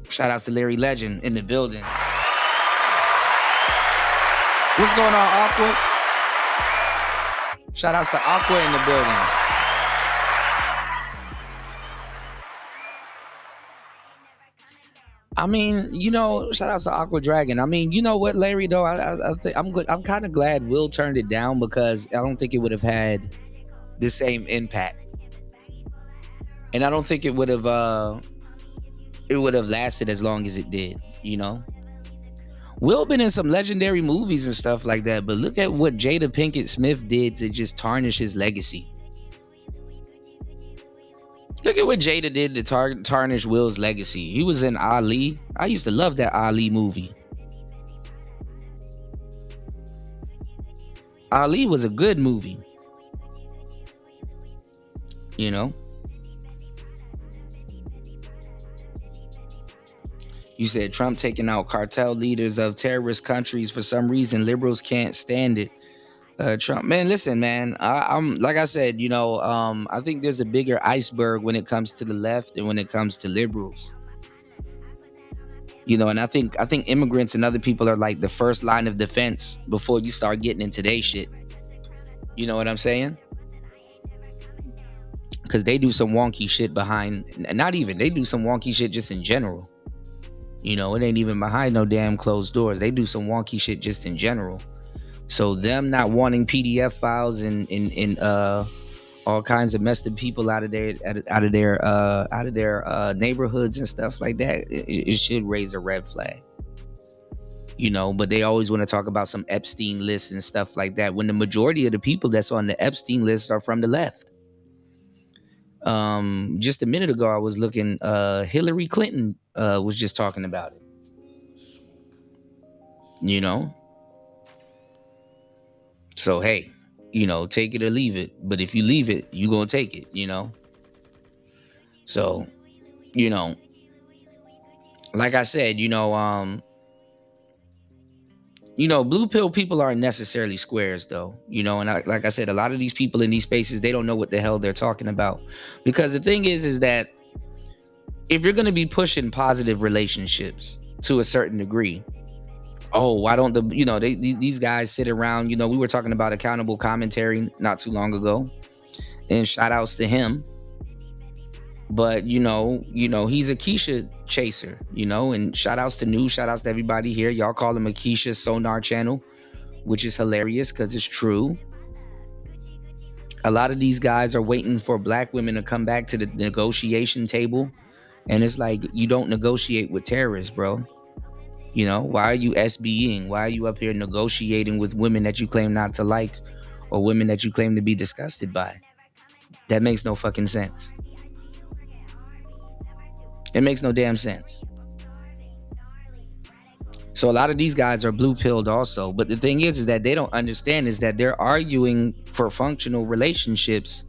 shout outs to Larry Legend in the building. What's going on, Aqua? Shout outs to Aqua in the building. I mean, you know, shout outs to Aqua Dragon. I mean, you know what, Larry, though, I think I'm kind of glad Will turned it down because I don't think it would have had the same impact. And I don't think it would have lasted as long as it did, you know. Will been in some legendary movies and stuff like that, but look at what Jada Pinkett Smith did to just tarnish his legacy. Look at what Jada did to tarnish Will's legacy. He was in Ali. I used to love that Ali movie. Ali was a good movie. You know? You said Trump taking out cartel leaders of terrorist countries. For some reason, liberals can't stand it. Trump, man, listen, man. I'm like I said, you know, I think there's a bigger iceberg when it comes to the left and when it comes to liberals. You know, and I think immigrants and other people are like the first line of defense before you start getting into their shit. You know what I'm saying? Because they do some wonky shit behind, not even, they do some wonky shit just in general. You know, it ain't even behind no damn closed doors. They do some wonky shit just in general. So them not wanting PDF files and all kinds of messed up people out of their neighborhoods and stuff like that, it should raise a red flag. You know, but they always want to talk about some Epstein list and stuff like that when the majority of the people that's on the Epstein list are from the left. Just a minute ago, I was looking, Hillary Clinton was just talking about it. You know? So, hey, you know, take it or leave it. But if you leave it, you gonna take it, you know? So, you know, like I said, you know, blue pill people aren't necessarily squares, though. You know, and like I said, a lot of these people in these spaces, they don't know what the hell they're talking about. Because the thing is that if you're going to be pushing positive relationships to a certain degree, oh, why don't these guys sit around, you know, we were talking about accountable commentary not too long ago, and shout outs to him. But, you know, he's a Keisha chaser, you know, and shout outs to News, shout outs to everybody here. Y'all call him a Keisha Sonar channel, which is hilarious because it's true. A lot of these guys are waiting for black women to come back to the negotiation table. And it's like, you don't negotiate with terrorists, bro. You know, why are you SBing? Why are you up here negotiating with women that you claim not to like or women that you claim to be disgusted by? That makes no fucking sense. It makes no damn sense. So a lot of these guys are blue-pilled also. But the thing is that they don't understand is that they're arguing for functional relationships.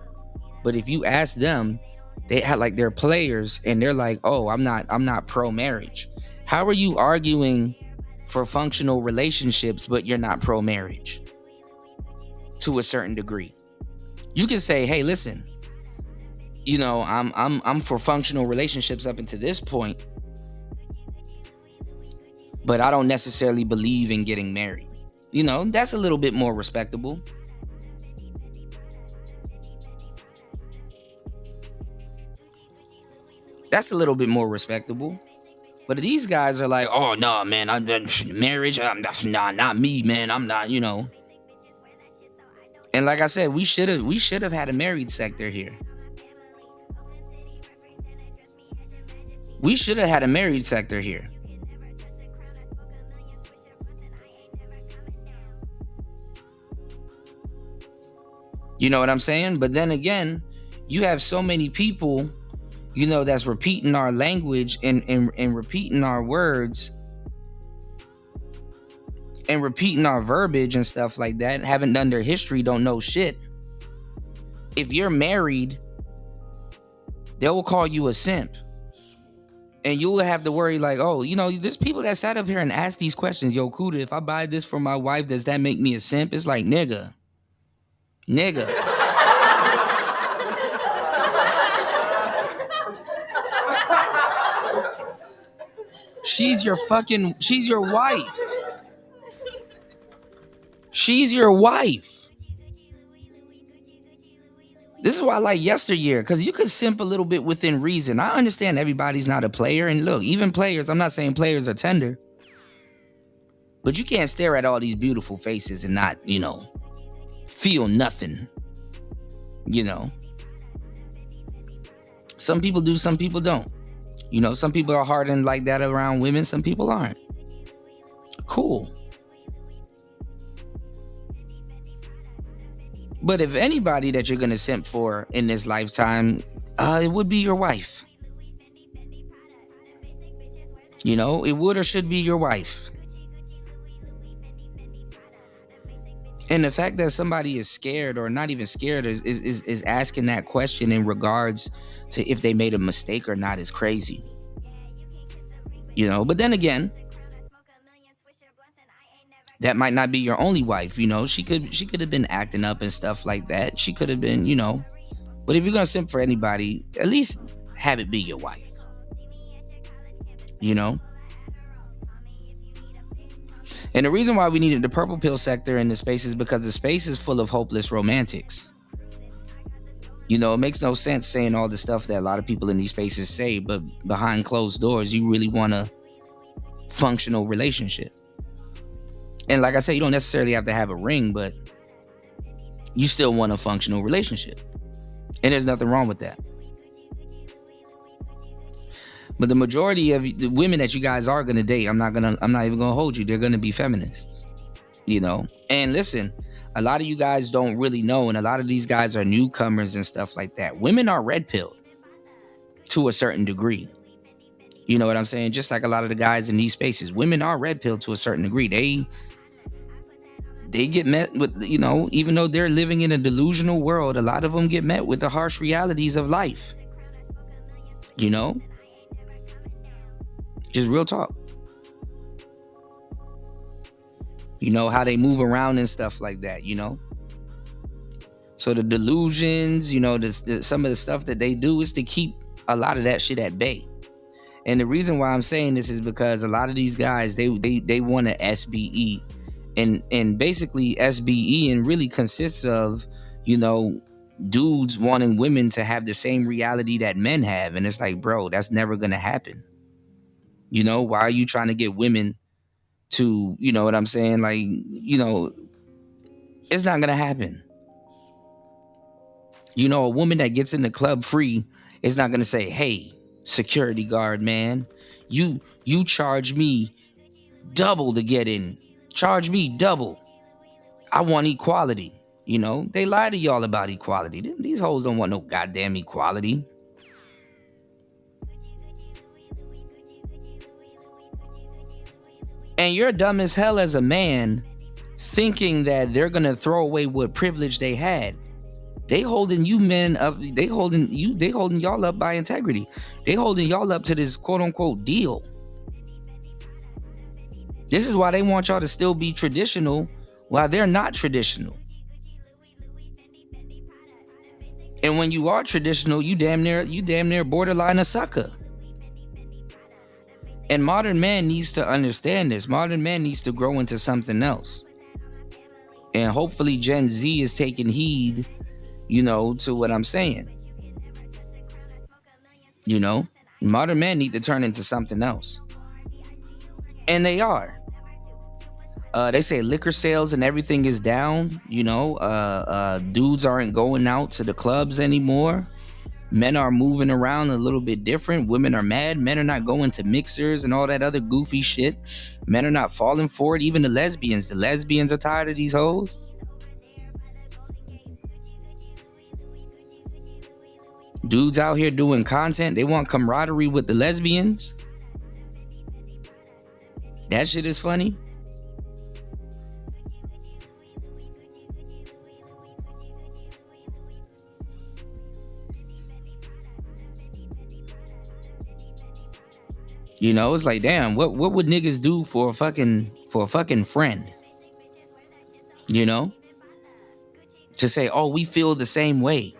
But if you ask them, they have like they're players and they're like, oh, I'm not pro-marriage. How are you arguing for functional relationships, but you're not pro-marriage? To a certain degree. You can say, hey, listen, you know, I'm for functional relationships up until this point, but I don't necessarily believe in getting married. You know, that's a little bit more respectable. That's a little bit more respectable. But these guys are like, oh, no, man, marriage, not me, man. I'm not, you know. And like I said, we should have had a married sector here. We should have had a married sector here. You know what I'm saying? But then again, you have so many people, you know, that's repeating our language and repeating our words and repeating our verbiage and stuff like that, haven't done their history, don't know shit. If you're married, they will call you a simp. And you will have to worry like, oh, you know, there's people that sat up here and asked these questions. Yo, Kuda, if I buy this for my wife, does that make me a simp? It's like, nigga. She's your wife. She's your wife. This is why I like yesteryear, because you could simp a little bit within reason. I understand everybody's not a player. And look, even players, I'm not saying players are tender. But you can't stare at all these beautiful faces and not, you know, feel nothing. You know. Some people do, some people don't. You know, some people are hardened like that around women. Some people aren't. Cool. But if anybody that you're going to simp for in this lifetime, it would be your wife. You know, it would or should be your wife. And the fact that somebody is scared or not even scared is asking that question in regards to if they made a mistake or not is crazy. You know, but then again, that might not be your only wife. You know, she could have been acting up and stuff like that. She could have been, you know, but if you're going to simp for anybody, at least have it be your wife. You know? And the reason why we needed the purple pill sector in the space is because the space is full of hopeless romantics. You know, it makes no sense saying all the stuff that a lot of people in these spaces say, but behind closed doors, you really want a functional relationship. And like I said, you don't necessarily have to have a ring, but you still want a functional relationship. And there's nothing wrong with that. But the majority of the women that you guys are going to date, I'm not even going to hold you. They're going to be feminists, you know? And listen, a lot of you guys don't really know. And a lot of these guys are newcomers and stuff like that. Women are red pilled to a certain degree. You know what I'm saying? Just like a lot of the guys in these spaces, women are red pilled to a certain degree. They get met with, you know, even though they're living in a delusional world, a lot of them get met with the harsh realities of life. You know? Just real talk. You know, how they move around and stuff like that, you know? So the delusions, you know, some of the stuff that they do is to keep a lot of that shit at bay. And the reason why I'm saying this is because a lot of these guys, they want to SBE. And basically SBE and really consists of, you know, dudes wanting women to have the same reality that men have. And it's like, bro, that's never going to happen. You know, why are you trying to get women to, you know what I'm saying? Like, you know, it's not going to happen. You know, a woman that gets in the club free is not going to say, hey, security guard, man, you charge me double to get in. Charge me double. I want equality. You know, they lie to y'all about equality. These hoes don't want no goddamn equality. And you're dumb as hell as a man thinking that they're going to throw away what privilege they had. They holding you men up. They holding y'all up by integrity. They holding y'all up to this quote unquote deal. This is why they want y'all to still be traditional while they're not traditional. And when you are traditional, you damn near borderline a sucker. And modern man needs to understand this. Modern man needs to grow into something else. And hopefully Gen Z is taking heed, you know, to what I'm saying. You know, modern men need to turn into something else. And they are. They say liquor sales and everything is down. You know, dudes aren't going out to the clubs anymore. Men are moving around a little bit different. Women are mad. Men are not going to mixers and all that other goofy shit. Men are not falling for it. Even the lesbians are tired of these hoes. Dudes out here doing content, they want camaraderie with the lesbians. That shit is funny. You know, it's like, damn, what would niggas do for a fucking friend? You know? To say, oh, we feel the same way.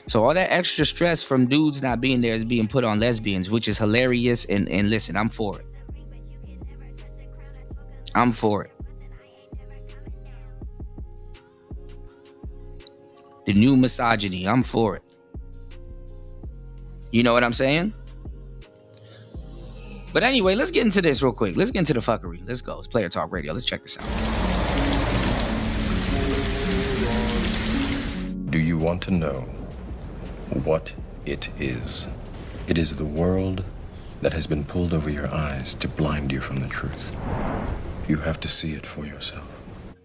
So all that extra stress from dudes not being there is being put on lesbians, which is hilarious. And listen, I'm for it. I'm for it. The new misogyny, I'm for it. You know what I'm saying? But anyway, let's get into this real quick. Let's get into the fuckery. Let's go. It's Player Talk Radio. Let's check this out. Do you want to know what it is? It is the world that has been pulled over your eyes to blind you from the truth. You have to see it for yourself.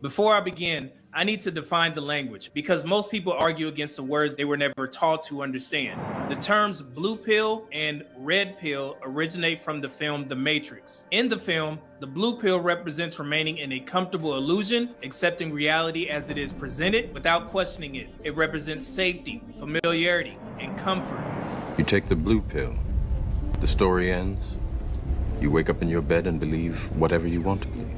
Before I begin, I need to define the language because most people argue against the words they were never taught to understand. The terms blue pill and red pill originate from the film The Matrix. In the film, the blue pill represents remaining in a comfortable illusion, accepting reality as it is presented without questioning it. It represents safety, familiarity, and comfort. You take the blue pill, the story ends, you wake up in your bed and believe whatever you want to believe.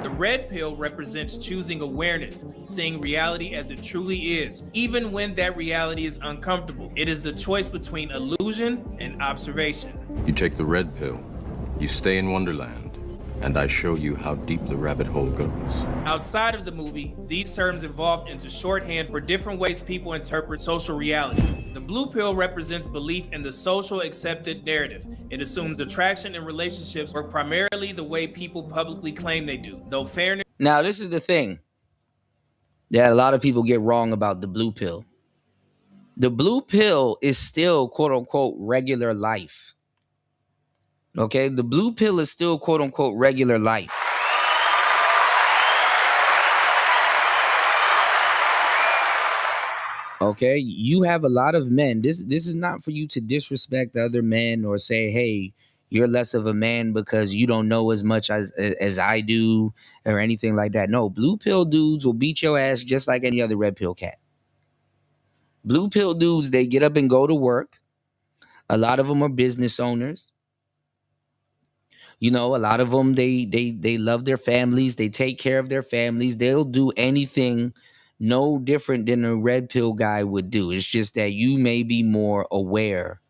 The red pill represents choosing awareness, seeing reality as it truly is, even when that reality is uncomfortable. It is the choice between illusion and observation. You take the red pill, you stay in Wonderland, and I show you how deep the rabbit hole goes. Outside of the movie, these terms evolved into shorthand for different ways people interpret social reality. The blue pill represents belief in the social accepted narrative. It assumes attraction and relationships work primarily the way people publicly claim they do, though fairness. Now, this is the thing that a lot of people get wrong about the blue pill. The blue pill is still, quote unquote, regular life. Okay, the blue pill is still, quote unquote, regular life. Okay, you have a lot of men. This is not for you to disrespect other men or say, hey, you're less of a man because you don't know as much as I do or anything like that. No, blue pill dudes will beat your ass just like any other red pill cat. Blue pill dudes, they get up and go to work. A lot of them are business owners. You know, a lot of them, they love their families. They take care of their families. They'll do anything no different than a red pill guy would do. It's just that you may be more aware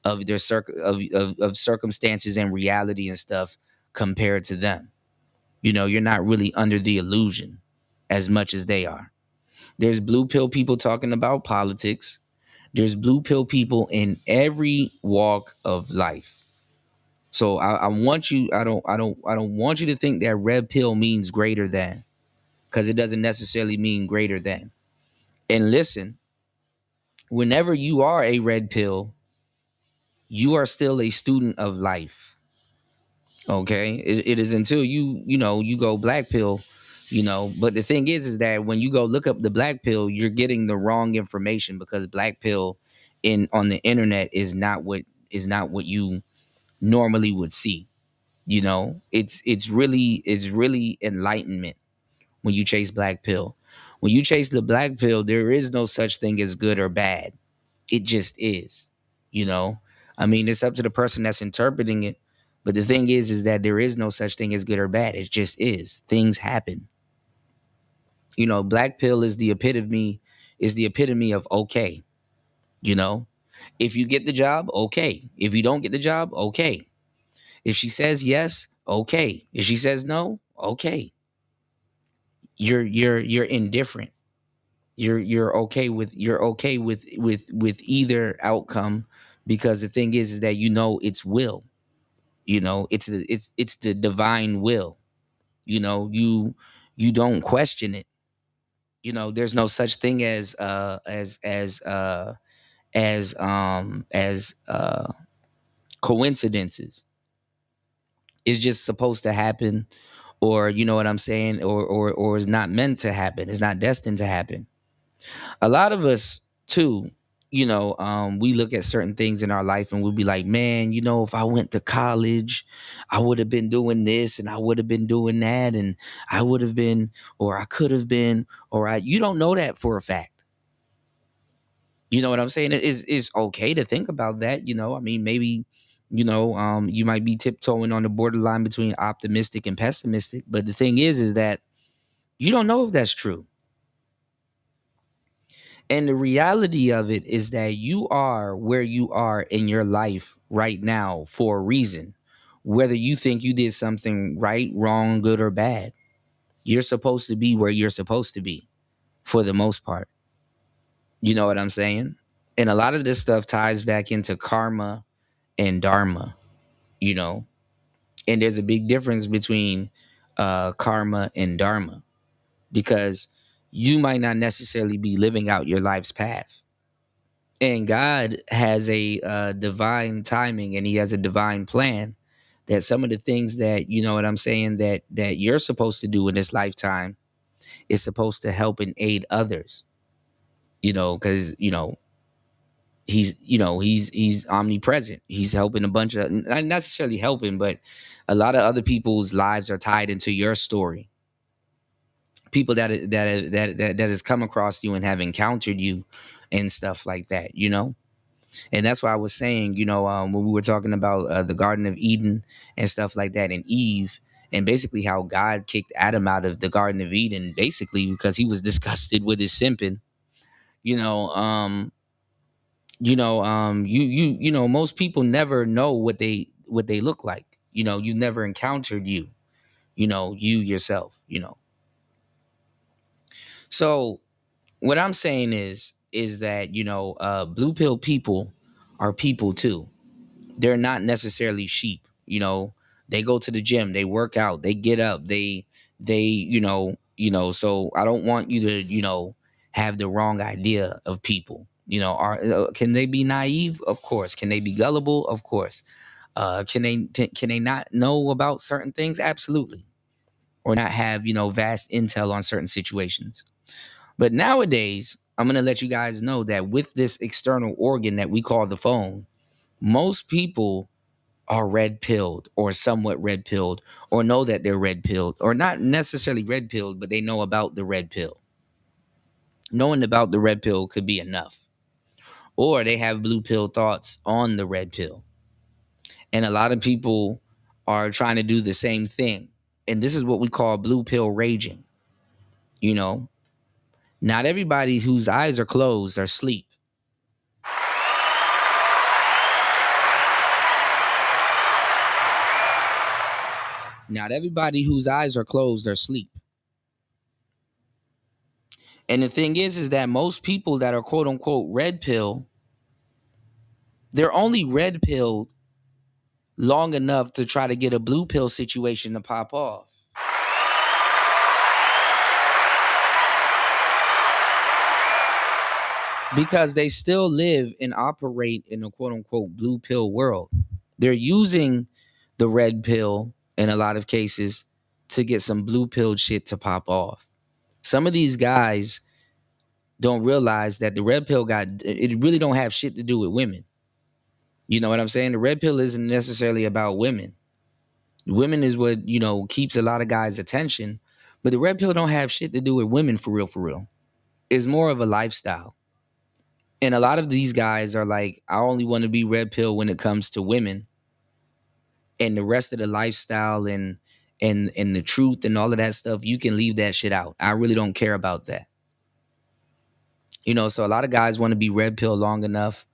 of their of circumstances and reality and stuff compared to them. You know, you're not really under the illusion as much as they are. There's blue pill people talking about politics. There's blue pill people in every walk of life. So I want you, I don't want you to think that red pill means greater than, because it doesn't necessarily mean greater than. And listen, whenever you are a red pill, you are still a student of life. Okay? It is until you go black pill, but the thing is that when you go look up the black pill, you're getting the wrong information because black pill on the internet is not what you normally would see. It's really enlightenment when you chase black pill. When you chase the black pill, there is no such thing as good or bad. It just is. I mean, it's up to the person that's interpreting it. But the thing is that there is no such thing as good or bad. It just is. Things happen. Black pill is the epitome of okay. If you get the job, okay. If you don't get the job, okay. If she says yes, okay. If she says no, okay. You're indifferent. You're okay with either outcome, because the thing is that it's will. It's the divine will. You don't question it. You know, there's no such thing as coincidences. It's just supposed to happen, or you know what I'm saying, or is not meant to happen. It's not destined to happen. A lot of us too, you know, we look at certain things in our life and we'll be like, man, you know, if I went to college, I would have been doing this and I would have been doing that and I would have been, or I could have been, you don't know that for a fact. You know what I'm saying? It's okay to think about that. You know, I mean, maybe, you know, you might be tiptoeing on the borderline between optimistic and pessimistic. But the thing is that you don't know if that's true. And the reality of it is that you are where you are in your life right now for a reason. Whether you think you did something right, wrong, good, or bad, you're supposed to be where you're supposed to be for the most part. You know what I'm saying? And a lot of this stuff ties back into karma and dharma, you know? And there's a big difference between karma and dharma, because you might not necessarily be living out your life's path. And God has a divine timing, and he has a divine plan that some of the things that, you know what I'm saying, that you're supposed to do in this lifetime is supposed to help and aid others, you know, because, you know, he's omnipresent. He's helping a bunch of, not necessarily helping, but a lot of other people's lives are tied into your story. People that has come across you and have encountered you and stuff like that, you know? And that's why I was saying, you know, when we were talking about the Garden of Eden and stuff like that, and Eve, and basically how God kicked Adam out of the Garden of Eden, basically because he was disgusted with his simping. You know, most people never know what they look like. You know, you never encountered you yourself. You know. So what I'm saying is that, you know, blue pill people are people too. They're not necessarily sheep. You know, they go to the gym, they work out, they get up, they you know, so I don't want you to, you know, have the wrong idea of people. You know, can they be naive? Of course. Can they be gullible? Of course. Can they not know about certain things? Absolutely. Or not have, you know, vast intel on certain situations. But nowadays, I'm going to let you guys know that with this external organ that we call the phone, most people are red-pilled or somewhat red-pilled, or know that they're red-pilled, or not necessarily red-pilled, but they know about the red pill. Knowing about the red pill could be enough. Or they have blue pill thoughts on the red pill. And a lot of people are trying to do the same thing. And this is what we call blue pill raging. You know, not everybody whose eyes are closed are asleep. Not everybody whose eyes are closed are asleep. And the thing is that most people that are quote unquote red pill, they're only red pilled long enough to try to get a blue pill situation to pop off. Because they still live and operate in a quote unquote blue pill world. They're using the red pill in a lot of cases to get some blue pill shit to pop off. Some of these guys don't realize that the red pill it really don't have shit to do with women. You know what I'm saying? The red pill isn't necessarily about women. Women is what, you know, keeps a lot of guys' attention, but the red pill don't have shit to do with women for real, for real. It's more of a lifestyle. And a lot of these guys are like, I only want to be red pill when it comes to women. And the rest of the lifestyle and the truth and all of that stuff, you can leave that shit out. I really don't care about that. You know, so a lot of guys want to be red pill long enough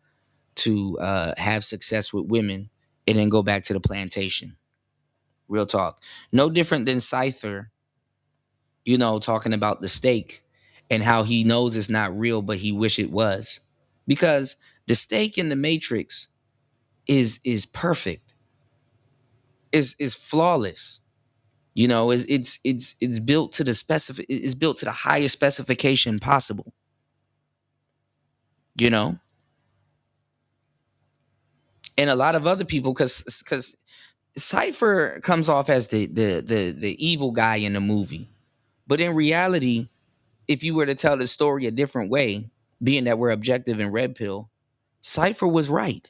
to have success with women and then go back to the plantation. Real talk. No different than Cypher, you know, talking about the steak and how he knows it's not real, but he wish it was. Because the steak in the Matrix is perfect. Is flawless. You know, it's built to it's built to the highest specification possible. You know, and a lot of other people, because Cypher comes off as the evil guy in the movie, but in reality, if you were to tell the story a different way, being that we're objective in Red Pill, Cypher was right.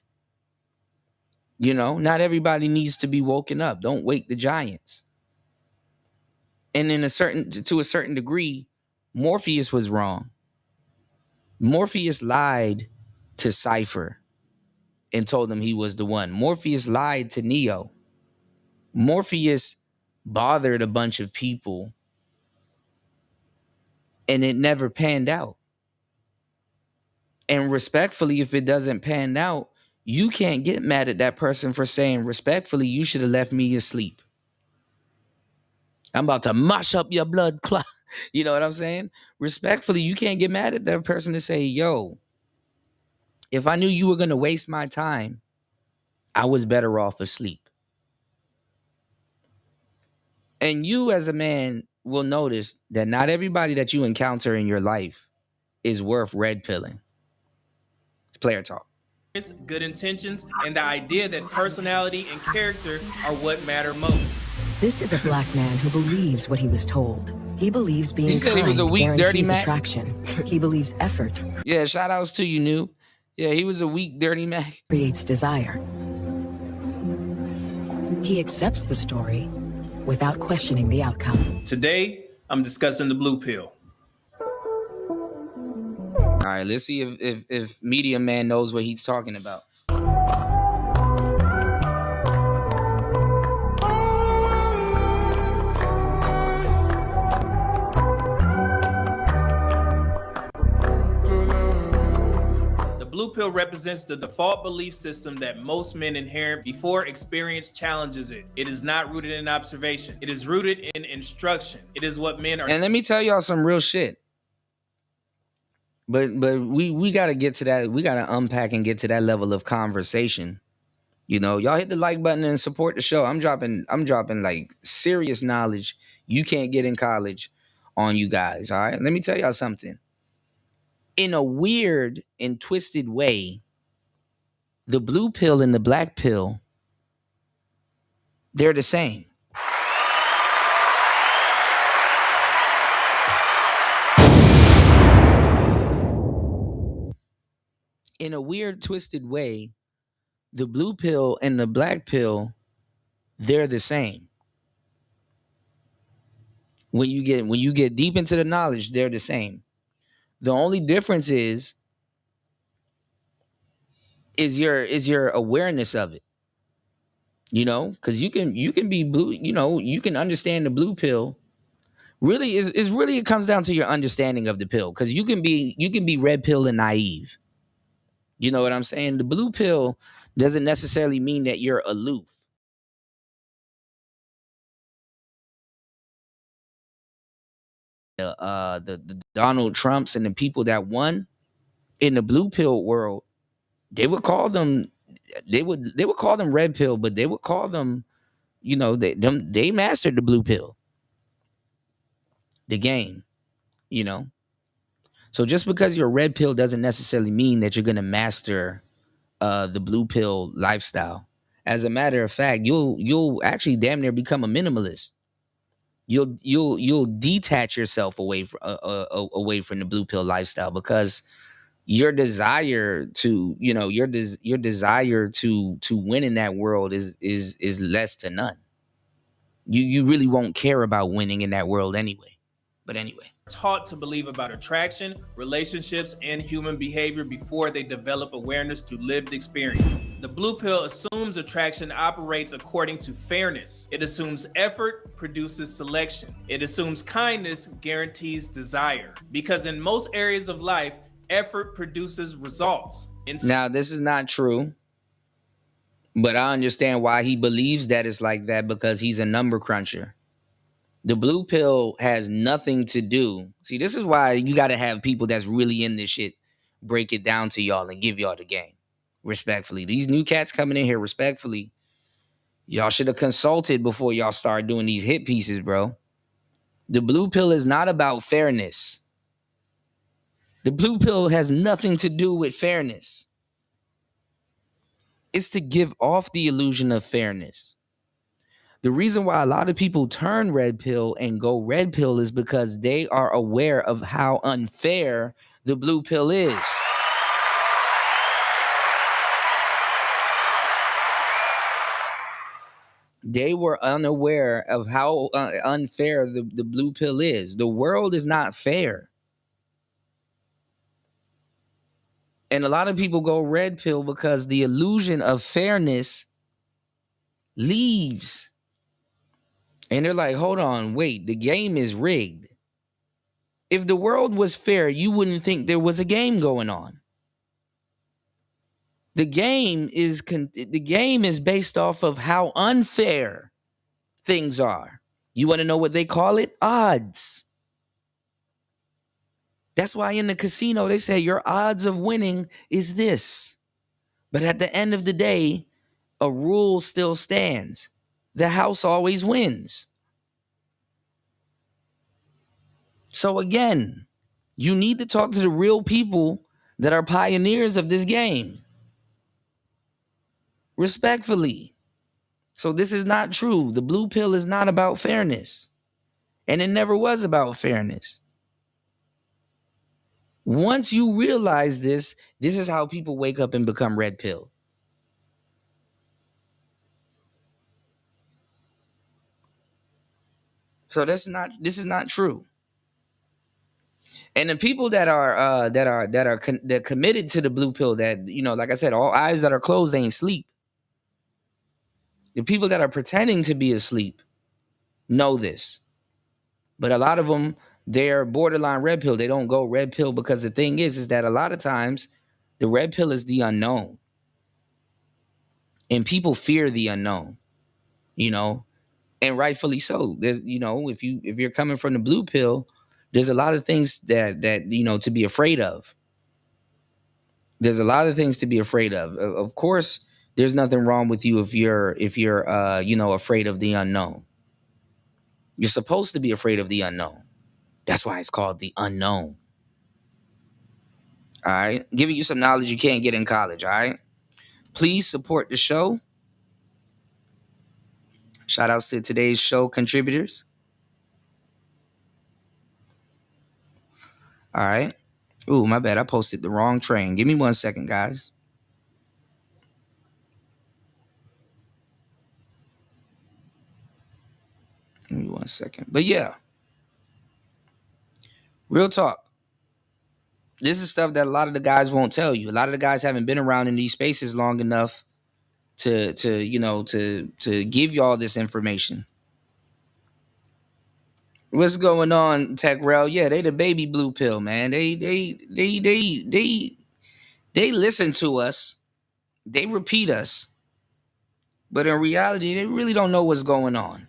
You know, not everybody needs to be woken up. Don't wake the giants. And to a certain degree, Morpheus was wrong. Morpheus lied to Cypher and told him he was the one. Morpheus lied to Neo. Morpheus bothered a bunch of people and it never panned out. And respectfully, if it doesn't pan out, you can't get mad at that person for saying, respectfully, you should have left me asleep. I'm about to mash up your blood clot. You know what I'm saying? Respectfully, you can't get mad at that person to say, yo, if I knew you were going to waste my time, I was better off asleep. And you as a man will notice that not everybody that you encounter in your life is worth red pilling. It's player talk. Good intentions, and the idea that personality and character are what matter most. This is a black man who believes what he was told. He believes being said he kind was a weak, dirty guarantees Mac? attraction. He believes effort Yeah, shout outs to you, New. Yeah, he was a weak, dirty Mac. creates desire. He accepts the story without questioning the outcome. Today, I'm discussing the blue pill. All right, let's see if Media Man knows what he's talking about. The blue pill represents the default belief system that most men inherit before experience challenges it. It is not rooted in observation. It is rooted in instruction. It is what men are. And let me tell y'all some real shit. But we gotta get to that. We gotta unpack and get to that level of conversation. You know, y'all hit the like button and support the show. I'm dropping like serious knowledge you can't get in college on you guys. All right. Let me tell y'all something. In a weird and twisted way, the blue pill and the black pill, they're the same. In a weird, twisted way, the blue pill and the black pill, they're the same. When you get deep into the knowledge, they're the same. The only difference is your awareness of it. You know, because you can be blue. You know, you can understand the blue pill. Really, it comes down to your understanding of the pill. Because you can be red pill and naive. You know what I'm saying? The blue pill doesn't necessarily mean that you're aloof. The Donald Trumps and the people that won in the blue pill world, they would call them red pill, but they would call them, you know, they mastered the blue pill, the game, you know. So just because you're a red pill doesn't necessarily mean that you're gonna master the blue pill lifestyle. As a matter of fact, you'll actually damn near become a minimalist. You'll detach yourself away from the blue pill lifestyle, because your desire to, you know, your desire to win in that world is less to none. You really won't care about winning in that world anyway. But anyway, Taught to believe about attraction, relationships, and human behavior before they develop awareness through lived experience. The blue pill assumes attraction operates according to fairness. It assumes effort produces selection. It assumes kindness guarantees desire. Because in most areas of life, effort produces results. Now, this is not true, but I understand why he believes that it's like that, because he's a number cruncher. The blue pill has nothing to do. See, this is why you got to have people that's really in this shit break it down to y'all and give y'all the game. Respectfully. These new cats coming in here, respectfully, Y'all should have consulted before y'all start doing these hit pieces, bro. The blue pill is not about fairness. The blue pill has nothing to do with fairness. It's to give off the illusion of fairness. The reason why a lot of people turn red pill and go red pill is because they are aware of how unfair the blue pill is. They were unaware of how unfair the blue pill is. The world is not fair. And a lot of people go red pill because the illusion of fairness leaves. And they're like, hold on, wait, the game is rigged. If the world was fair, you wouldn't think there was a game going on. The game is based off of how unfair things are. You want to know what they call it? Odds. That's why in the casino, they say your odds of winning is this. But at the end of the day, a rule still stands. The house always wins. So again, you need to talk to the real people that are pioneers of this game. Respectfully. So this is not true. The blue pill is not about fairness. And it never was about fairness. Once you realize this is how people wake up and become red pill. So this is not true. And the people that are committed to the blue pill, that, you know, like I said, all eyes that are closed ain't sleep. The people that are pretending to be asleep know this. But a lot of them, they're borderline red pill. They don't go red pill because the thing is that a lot of times the red pill is the unknown. And people fear the unknown, you know, and rightfully so. There's, you know, if you're coming from the blue pill, there's a lot of things that you know, to be afraid of. There's a lot of things to be afraid of. Of course, there's nothing wrong with you if you're you know, afraid of the unknown. You're supposed to be afraid of the unknown. That's why it's called the unknown. All right, giving you some knowledge you can't get in college. All right, please support the show. Shout outs to today's show contributors. All right. Ooh, my bad. I posted the wrong train. Give me 1 second, guys. Give me 1 second. But yeah. Real talk. This is stuff that a lot of the guys won't tell you. A lot of the guys haven't been around in these spaces long enough to give y'all this information. What's going on, Tech Rel? Yeah, they the baby blue pill, man. They listen to us. They repeat us. But in reality, they really don't know what's going on.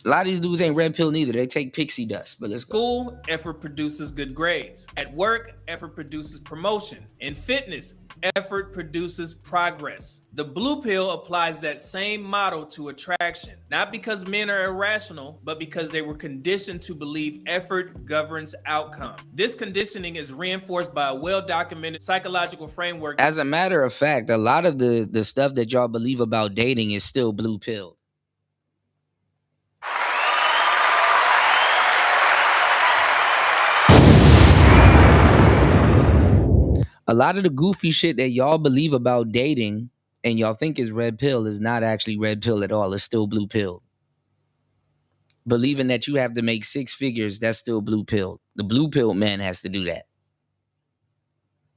A lot of these dudes ain't red pill neither. They take pixie dust. But let's go. School, effort produces good grades. At work, effort produces promotion. In fitness, effort produces progress. The blue pill applies that same model to attraction, not because men are irrational, but because they were conditioned to believe effort governs outcome. This conditioning is reinforced by a well-documented psychological framework. As a matter of fact, a lot of the stuff that y'all believe about dating is still blue pill. A lot of the goofy shit that y'all believe about dating and y'all think is red pill is not actually red pill at all. It's still blue pill. Believing that you have to make 6 figures, that's still blue pill. The blue pill man has to do that.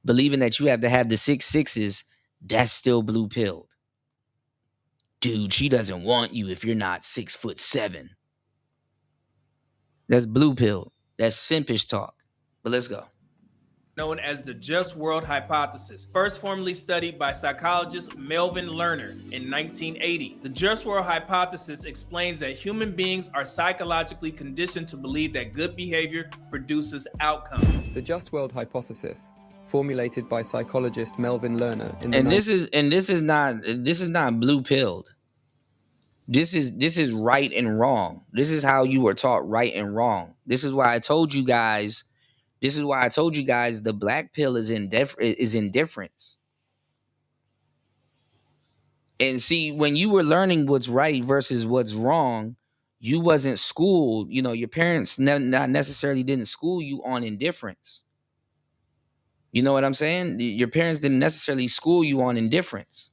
Believing that you have to have the 6 sixes, that's still blue pilled. Dude, she doesn't want you if you're not 6'7". That's blue pill. That's simpish talk. But let's go. Known as the Just World Hypothesis, first formally studied by psychologist Melvin Lerner in 1980. The Just World Hypothesis explains that human beings are psychologically conditioned to believe that good behavior produces outcomes. The Just World Hypothesis formulated by psychologist Melvin Lerner in the And this is not blue pilled. This is right and wrong. This is how you were taught right and wrong. This is why I told you guys. The black pill is indifference. And see, when you were learning what's right versus what's wrong, you wasn't schooled. You know, your parents not necessarily didn't school you on indifference. You know what I'm saying? Your parents didn't necessarily school you on indifference.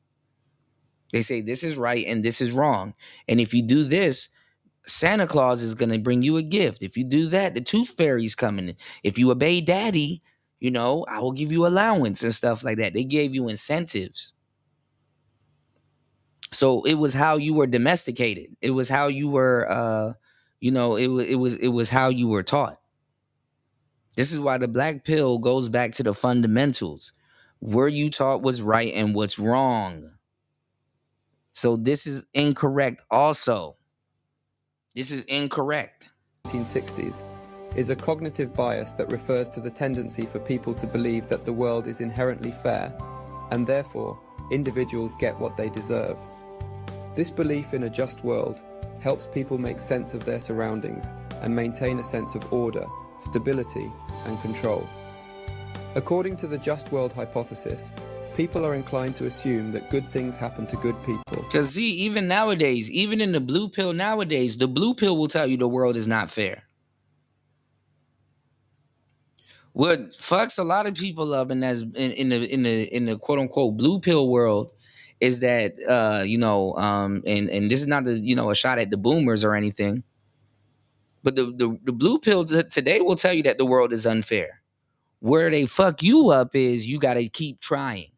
They say this is right and this is wrong. And if you do this, Santa Claus is going to bring you a gift. If you do that, the tooth fairy's coming. If you obey daddy, you know, I will give you allowance and stuff like that. They gave you incentives. So it was how you were domesticated. It was how you were, it was how you were taught. This is why the black pill goes back to the fundamentals. Were you taught what's right and what's wrong? So this is incorrect also. This is incorrect. 1960s is a cognitive bias that refers to the tendency for people to believe that the world is inherently fair, and therefore individuals get what they deserve. This belief in a just world helps people make sense of their surroundings and maintain a sense of order, stability, and control. According to the just world hypothesis, people are inclined to assume that good things happen to good people. Because see, even nowadays, even in the blue pill nowadays, the blue pill will tell you the world is not fair. What fucks a lot of people up in the quote unquote blue pill world is that and this is not a shot at the boomers or anything, but the blue pill today will tell you that the world is unfair. Where they fuck you up is you got to keep trying.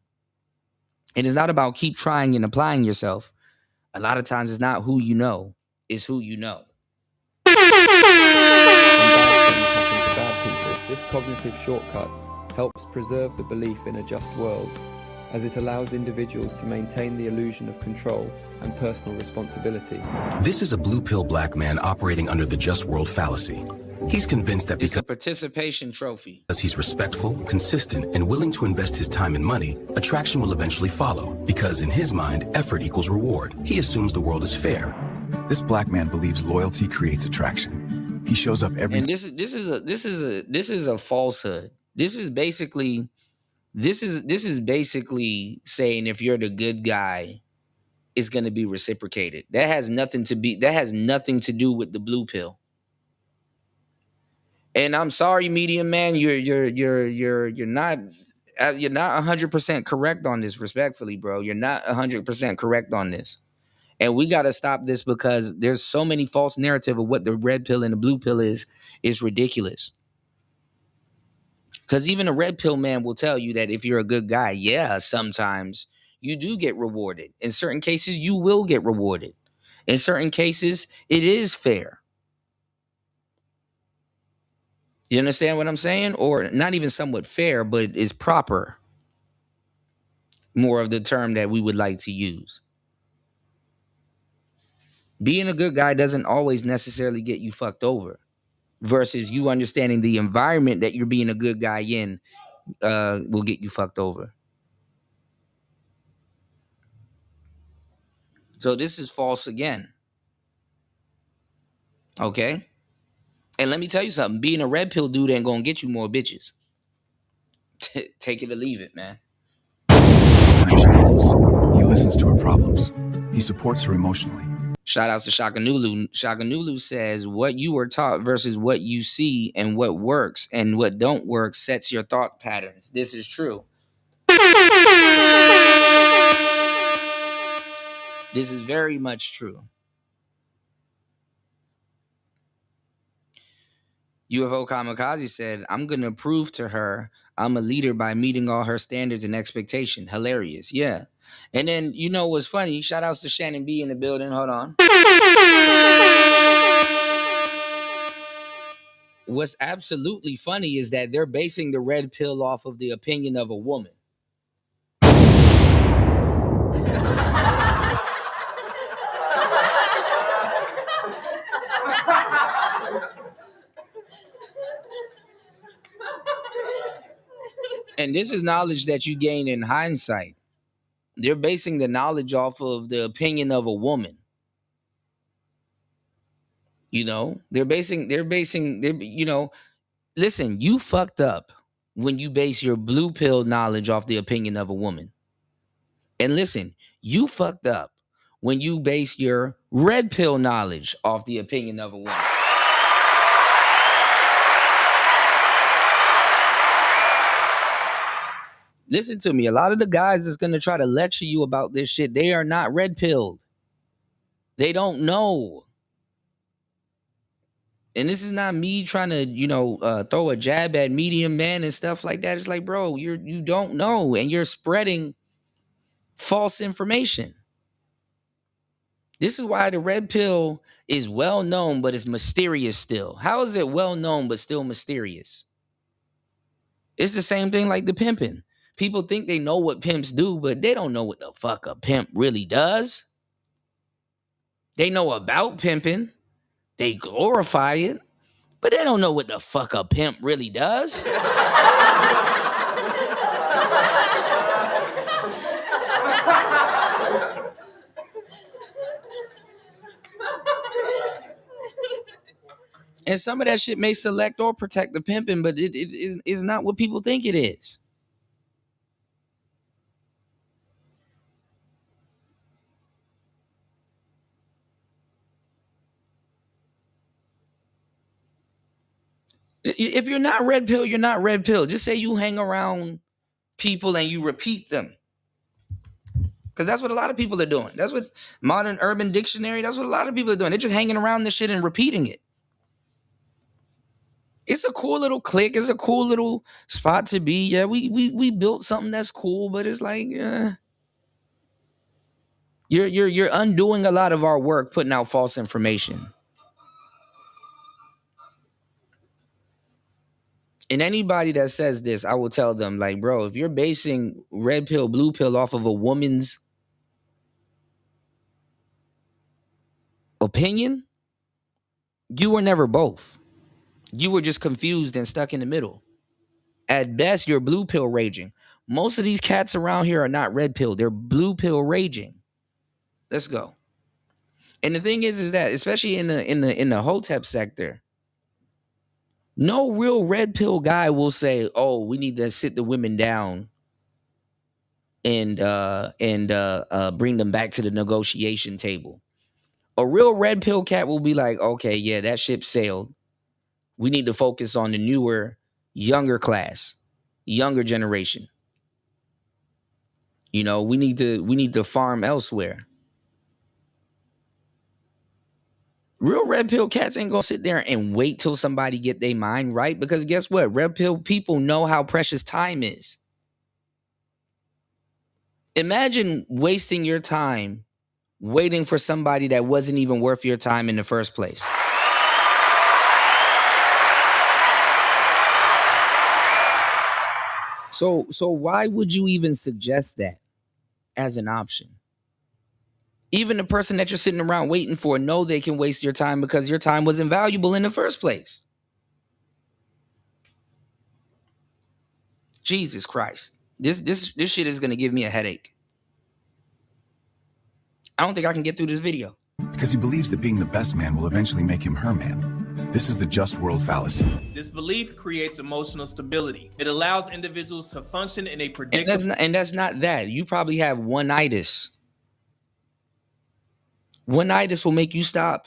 And it's not about keep trying and applying yourself. A lot of times it's not who you know, it's who you know. This cognitive shortcut helps preserve the belief in a just world, as it allows individuals to maintain the illusion of control and personal responsibility. This is a blue pill black man operating under the just world fallacy. He's convinced that it's a participation trophy. Because he's respectful, consistent, and willing to invest his time and money, attraction will eventually follow. Because in his mind, effort equals reward. He assumes the world is fair. This black man believes loyalty creates attraction. He shows up every. And this is a falsehood. This is basically saying if you're the good guy, it's going to be reciprocated. That has nothing to do with the blue pill. And I'm sorry, media man, you're not 100% correct on this. Respectfully, bro, you're not 100% correct on this. And we got to stop this because there's so many false narrative of what the red pill and the blue pill is ridiculous. Because even a red pill man will tell you that if you're a good guy, yeah, sometimes you do get rewarded. In certain cases, you will get rewarded. In certain cases, it is fair. You understand what I'm saying? Or not even somewhat fair, but is proper. More of the term that we would like to use. Being a good guy doesn't always necessarily get you fucked over. Versus you understanding the environment that you're being a good guy in will get you fucked over. So this is false again. Okay? And let me tell you something. Being a red pill dude ain't gonna get you more bitches. Take it or leave it, man. Time she calls, he listens to her problems. He supports her emotionally. Shout out to Shaka Nulu. Shaka Nulu says, what you were taught versus what you see and what works and what don't work sets your thought patterns. This is true. This is very much true. UFO Kamikaze said, I'm going to prove to her I'm a leader by meeting all her standards and expectation. Hilarious. Yeah. And then, you know what's funny? Shout outs to Shannon B in the building. Hold on. What's absolutely funny is that they're basing the red pill off of the opinion of a woman. And this is knowledge that you gain in hindsight. They're basing the knowledge off of the opinion of a woman. You know, listen, you fucked up when you base your blue pill knowledge off the opinion of a woman. And listen, you fucked up when you base your red pill knowledge off the opinion of a woman. Listen to me. A lot of the guys that's going to try to lecture you about this shit, they are not red pilled. They don't know. And this is not me trying to, throw a jab at medium man and stuff like that. It's like, bro, you don't know, and you're spreading false information. This is why the red pill is well known, but it's mysterious still. How is it well known but still mysterious? It's the same thing like the pimping. People think they know what pimps do, but they don't know what the fuck a pimp really does. They know about pimping. They glorify it, but they don't know what the fuck a pimp really does. And some of that shit may select or protect the pimping, but it is not what people think it is. If you're not red pill, you're not red pill. Just say you hang around people and you repeat them. Because that's what a lot of people are doing. That's what Modern Urban Dictionary, that's what a lot of people are doing. They're just hanging around this shit and repeating it. It's a cool little clique. It's a cool little spot to be. Yeah, we built something that's cool, but it's like, you're undoing a lot of our work putting out false information. And anybody that says this, I will tell them, like, bro, if you're basing red pill, blue pill off of a woman's opinion, you were never both. You were just confused and stuck in the middle. At best, you're blue pill raging. Most of these cats around here are not red pill. They're blue pill raging. Let's go. And the thing is that, especially in the Hotep sector, no real red pill guy will say, "Oh, we need to sit the women down and bring them back to the negotiation table." A real red pill cat will be like, "Okay, yeah, that ship sailed. We need to focus on the newer, younger class, younger generation. You know, we need to farm elsewhere." Real red pill cats ain't gonna sit there and wait till somebody get their mind right, because guess what? Red pill people know how precious time is. Imagine wasting your time waiting for somebody that wasn't even worth your time in the first place. So why would you even suggest that as an option? Even the person that you're sitting around waiting for know they can waste your time because your time wasn't valuable in the first place. Jesus Christ. This shit is going to give me a headache. I don't think I can get through this video. Because he believes that being the best man will eventually make him her man. This is the just world fallacy. This belief creates emotional stability. It allows individuals to function in a predictable... And that's not that. You probably have one-itis. One-itis will make you stop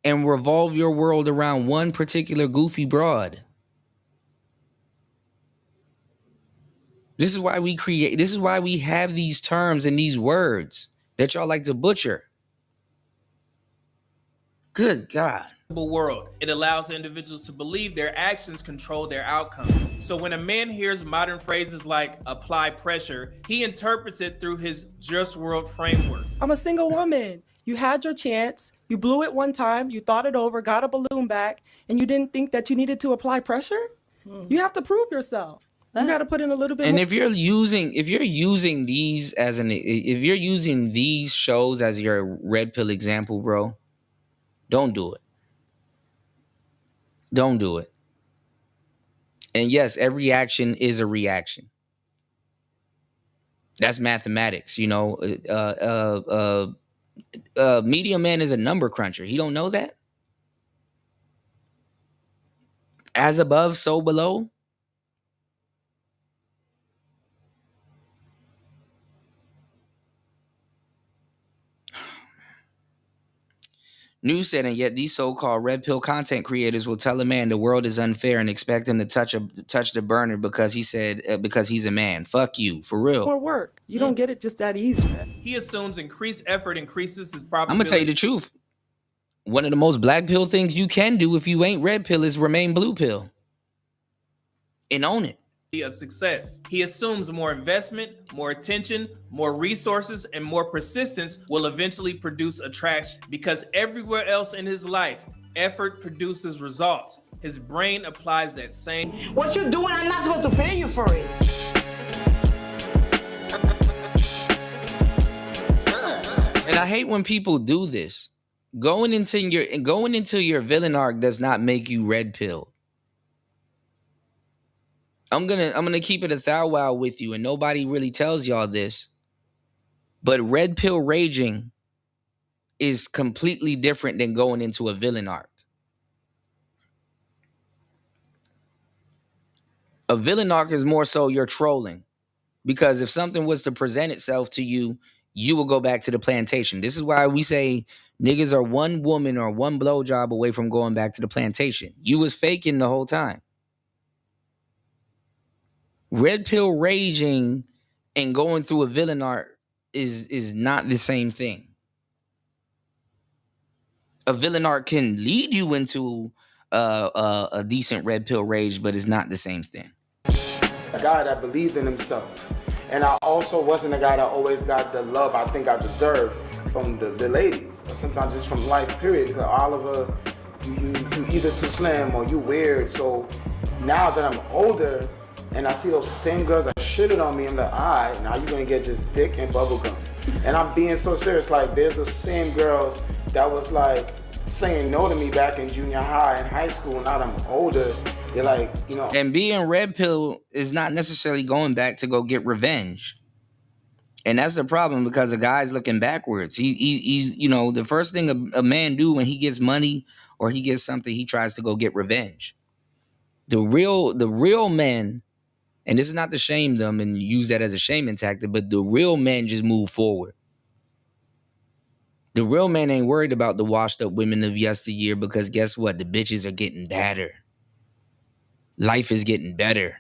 and revolve your world around one particular goofy broad. This is why we have these terms and these words that y'all like to butcher. Good God. World. It allows individuals to believe their actions control their outcomes. So when a man hears modern phrases like apply pressure, he interprets it through his just world framework. I'm a single woman. You had your chance. You blew it one time. You thought it over, got a balloon back, and you didn't think that you needed to apply pressure? You have to prove yourself. You got to put in a little bit And more. if you're using these shows as your red pill example, bro, don't do it. Don't do it. And yes, every action is a reaction. That's mathematics, you know. Media Man is a number cruncher. He don't know that? As above, so below. News said, and yet these so-called red pill content creators will tell a man the world is unfair and expect him to touch the burner because he said because he's a man. Fuck you, for real. More work. You don't get it just that easy. He assumes increased effort increases his probability. I'm gonna tell you the truth. One of the most black pill things you can do if you ain't red pill is remain blue pill and own it. Of success. He assumes more investment, more attention, more resources, and more persistence will eventually produce attraction because everywhere else in his life, effort produces results. His brain applies that same. What you doing? I'm not supposed to pay you for it. And I hate when people do this. Going into your villain arc does not make you red pill. I'm gonna keep it a thou wow with you, and nobody really tells y'all this. But red pill raging is completely different than going into a villain arc. A villain arc is more so you're trolling. Because if something was to present itself to you, you will go back to the plantation. This is why we say niggas are one woman or one blowjob away from going back to the plantation. You was faking the whole time. Red pill raging and going through a villain arc is not the same thing. A villain arc can lead you into a decent red pill rage, but it's not the same thing. A guy that believed in himself. And I also wasn't a guy that always got the love I think I deserved from the ladies. Or sometimes just from life, period. Because Oliver, you either too slim or you weird. So now that I'm older and I see those same girls that shitted on me, I'm like, all right, now you're gonna get just dick and bubblegum. And I'm being so serious, like there's the same girls that was like saying no to me back in junior high and high school. Now that I'm older, they're like, you know. And being red pill is not necessarily going back to go get revenge. And that's the problem because a guy's looking backwards. He's, you know, the first thing a man do when he gets money or he gets something, he tries to go get revenge. The real men, and this is not to shame them and use that as a shaming tactic, but the real men just move forward. The real man ain't worried about the washed up women of yesteryear because guess what? The bitches are getting better. Life is getting better.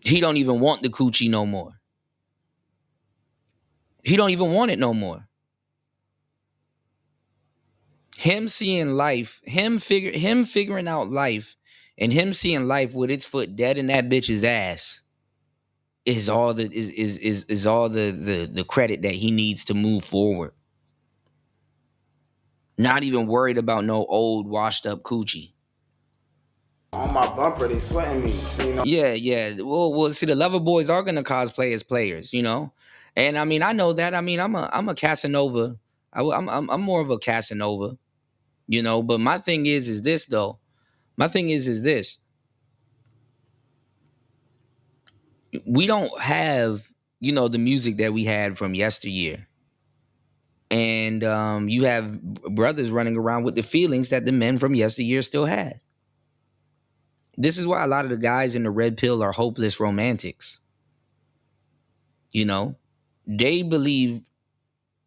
He don't even want the coochie no more. He don't even want it no more. Him seeing life, him figuring out life, and him seeing life with its foot dead in that bitch's ass is all the credit that he needs to move forward. Not even worried about no old washed up coochie. On my bumper, they sweating me. So, you know? Yeah. Well, see, the lover boys are gonna cosplay as players, you know. And I mean, I know that. I mean, I'm a Casanova. I'm more of a Casanova, you know. But my thing is this though. My thing is this. We don't have, you know, the music that we had from yesteryear. And you have brothers running around with the feelings that the men from yesteryear still had. This is why a lot of the guys in the red pill are hopeless romantics. You know, they believe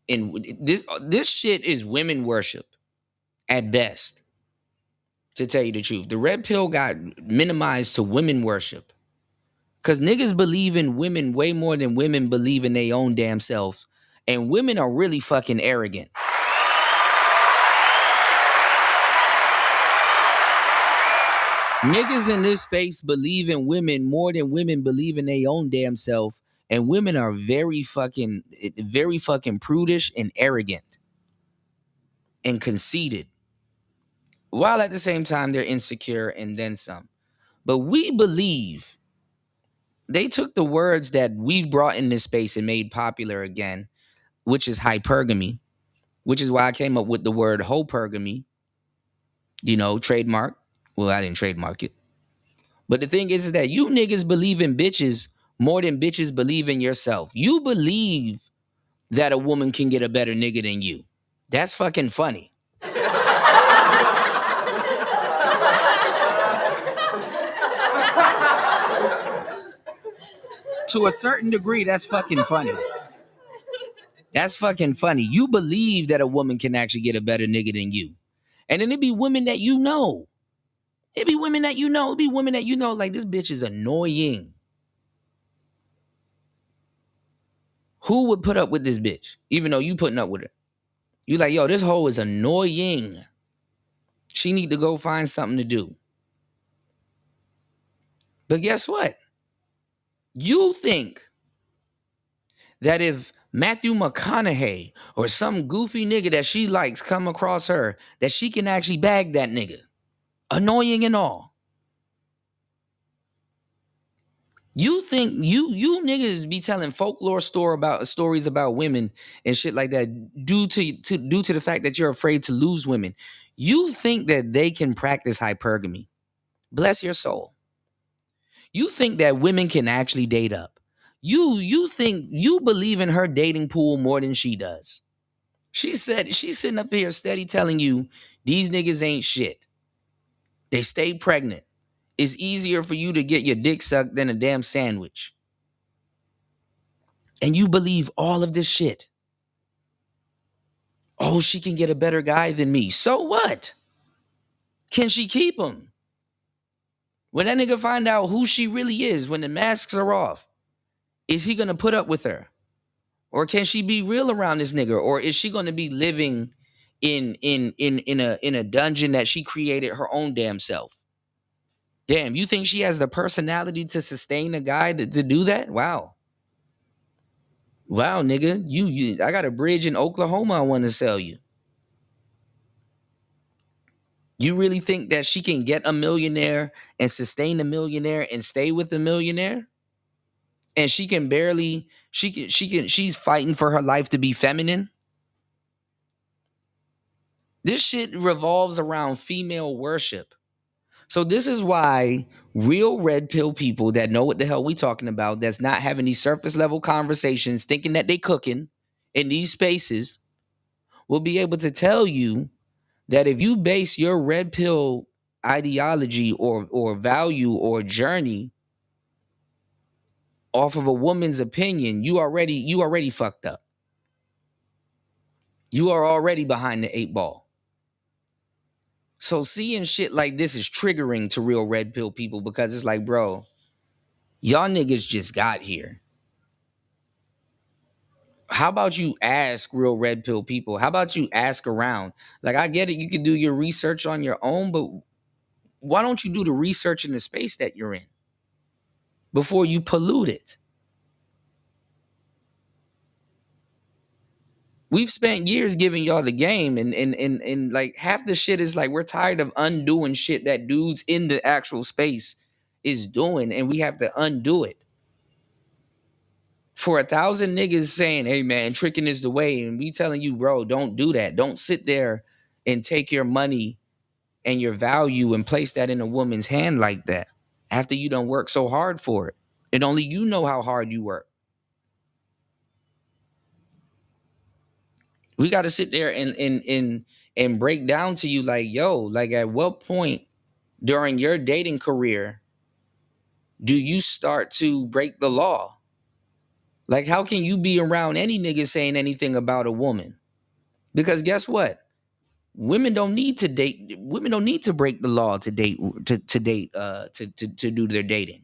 in this. This shit is women worship at best, to tell you the truth. The red pill got minimized to women worship because niggas believe in women way more than women believe in their own damn selves. And women are really fucking arrogant. Niggas in this space believe in women more than women believe in their own damn self. And women are very fucking prudish and arrogant and conceited. While at the same time, they're insecure and then some. But we believe they took the words that we've brought in this space and made popular again, which is hypergamy, which is why I came up with the word hopergamy, you know, trademark. Well, I didn't trademark it. But the thing is that you niggas believe in bitches more than bitches believe in yourself. You believe that a woman can get a better nigga than you. That's fucking funny. To a certain degree, that's fucking funny. That's fucking funny. You believe that a woman can actually get a better nigga than you. And then it be women that you know. It be women that you know. It be women that you know, like, this bitch is annoying. Who would put up with this bitch, even though you putting up with her? You like, yo, this hoe is annoying. She need to go find something to do. But guess what? You think that if Matthew McConaughey or some goofy nigga that she likes come across her, that she can actually bag that nigga, annoying and all. You think you niggas be telling folklore stories about women and shit like that due to the fact that you're afraid to lose women. You think that they can practice hypergamy. Bless your soul. You think that women can actually date up. You think you believe in her dating pool more than she does. She said she's sitting up here steady telling you these niggas ain't shit. They stay pregnant. It's easier for you to get your dick sucked than a damn sandwich. And you believe all of this shit. Oh, she can get a better guy than me. So what? Can she keep him? When that nigga find out who she really is, when the masks are off, is he gonna put up with her? Or can she be real around this nigga? Or is she gonna be living in a dungeon that she created her own damn self? Damn, you think she has the personality to sustain a guy to do that? Wow. Wow, nigga. I got a bridge in Oklahoma I want to sell you. You really think that she can get a millionaire and sustain a millionaire and stay with a millionaire? And she can barely, she's fighting for her life to be feminine? This shit revolves around female worship. So this is why real red pill people that know what the hell we talking about, that's not having these surface level conversations, thinking that they cooking in these spaces, will be able to tell you that if you base your red pill ideology or value or journey off of a woman's opinion, you already fucked up. You are already behind the 8 ball. So seeing shit like this is triggering to real red pill people, because it's like, bro, y'all niggas just got here. How about you ask real red pill people? How about you ask around? Like, I get it, you can do your research on your own, but why don't you do the research in the space that you're in before you pollute it? We've spent years giving y'all the game, and like half the shit is like we're tired of undoing shit that dudes in the actual space is doing, and we have to undo it. For 1,000 niggas saying, hey man, tricking is the way, and we telling you, bro, don't do that. Don't sit there and take your money and your value and place that in a woman's hand like that after you done work so hard for it. And only you know how hard you work. We got to sit there and break down to you like, yo, like at what point during your dating career do you start to break the law? Like, how can you be around any nigga saying anything about a woman? Because guess what? Women don't need to date. Women don't need to break the law to date, to do their dating.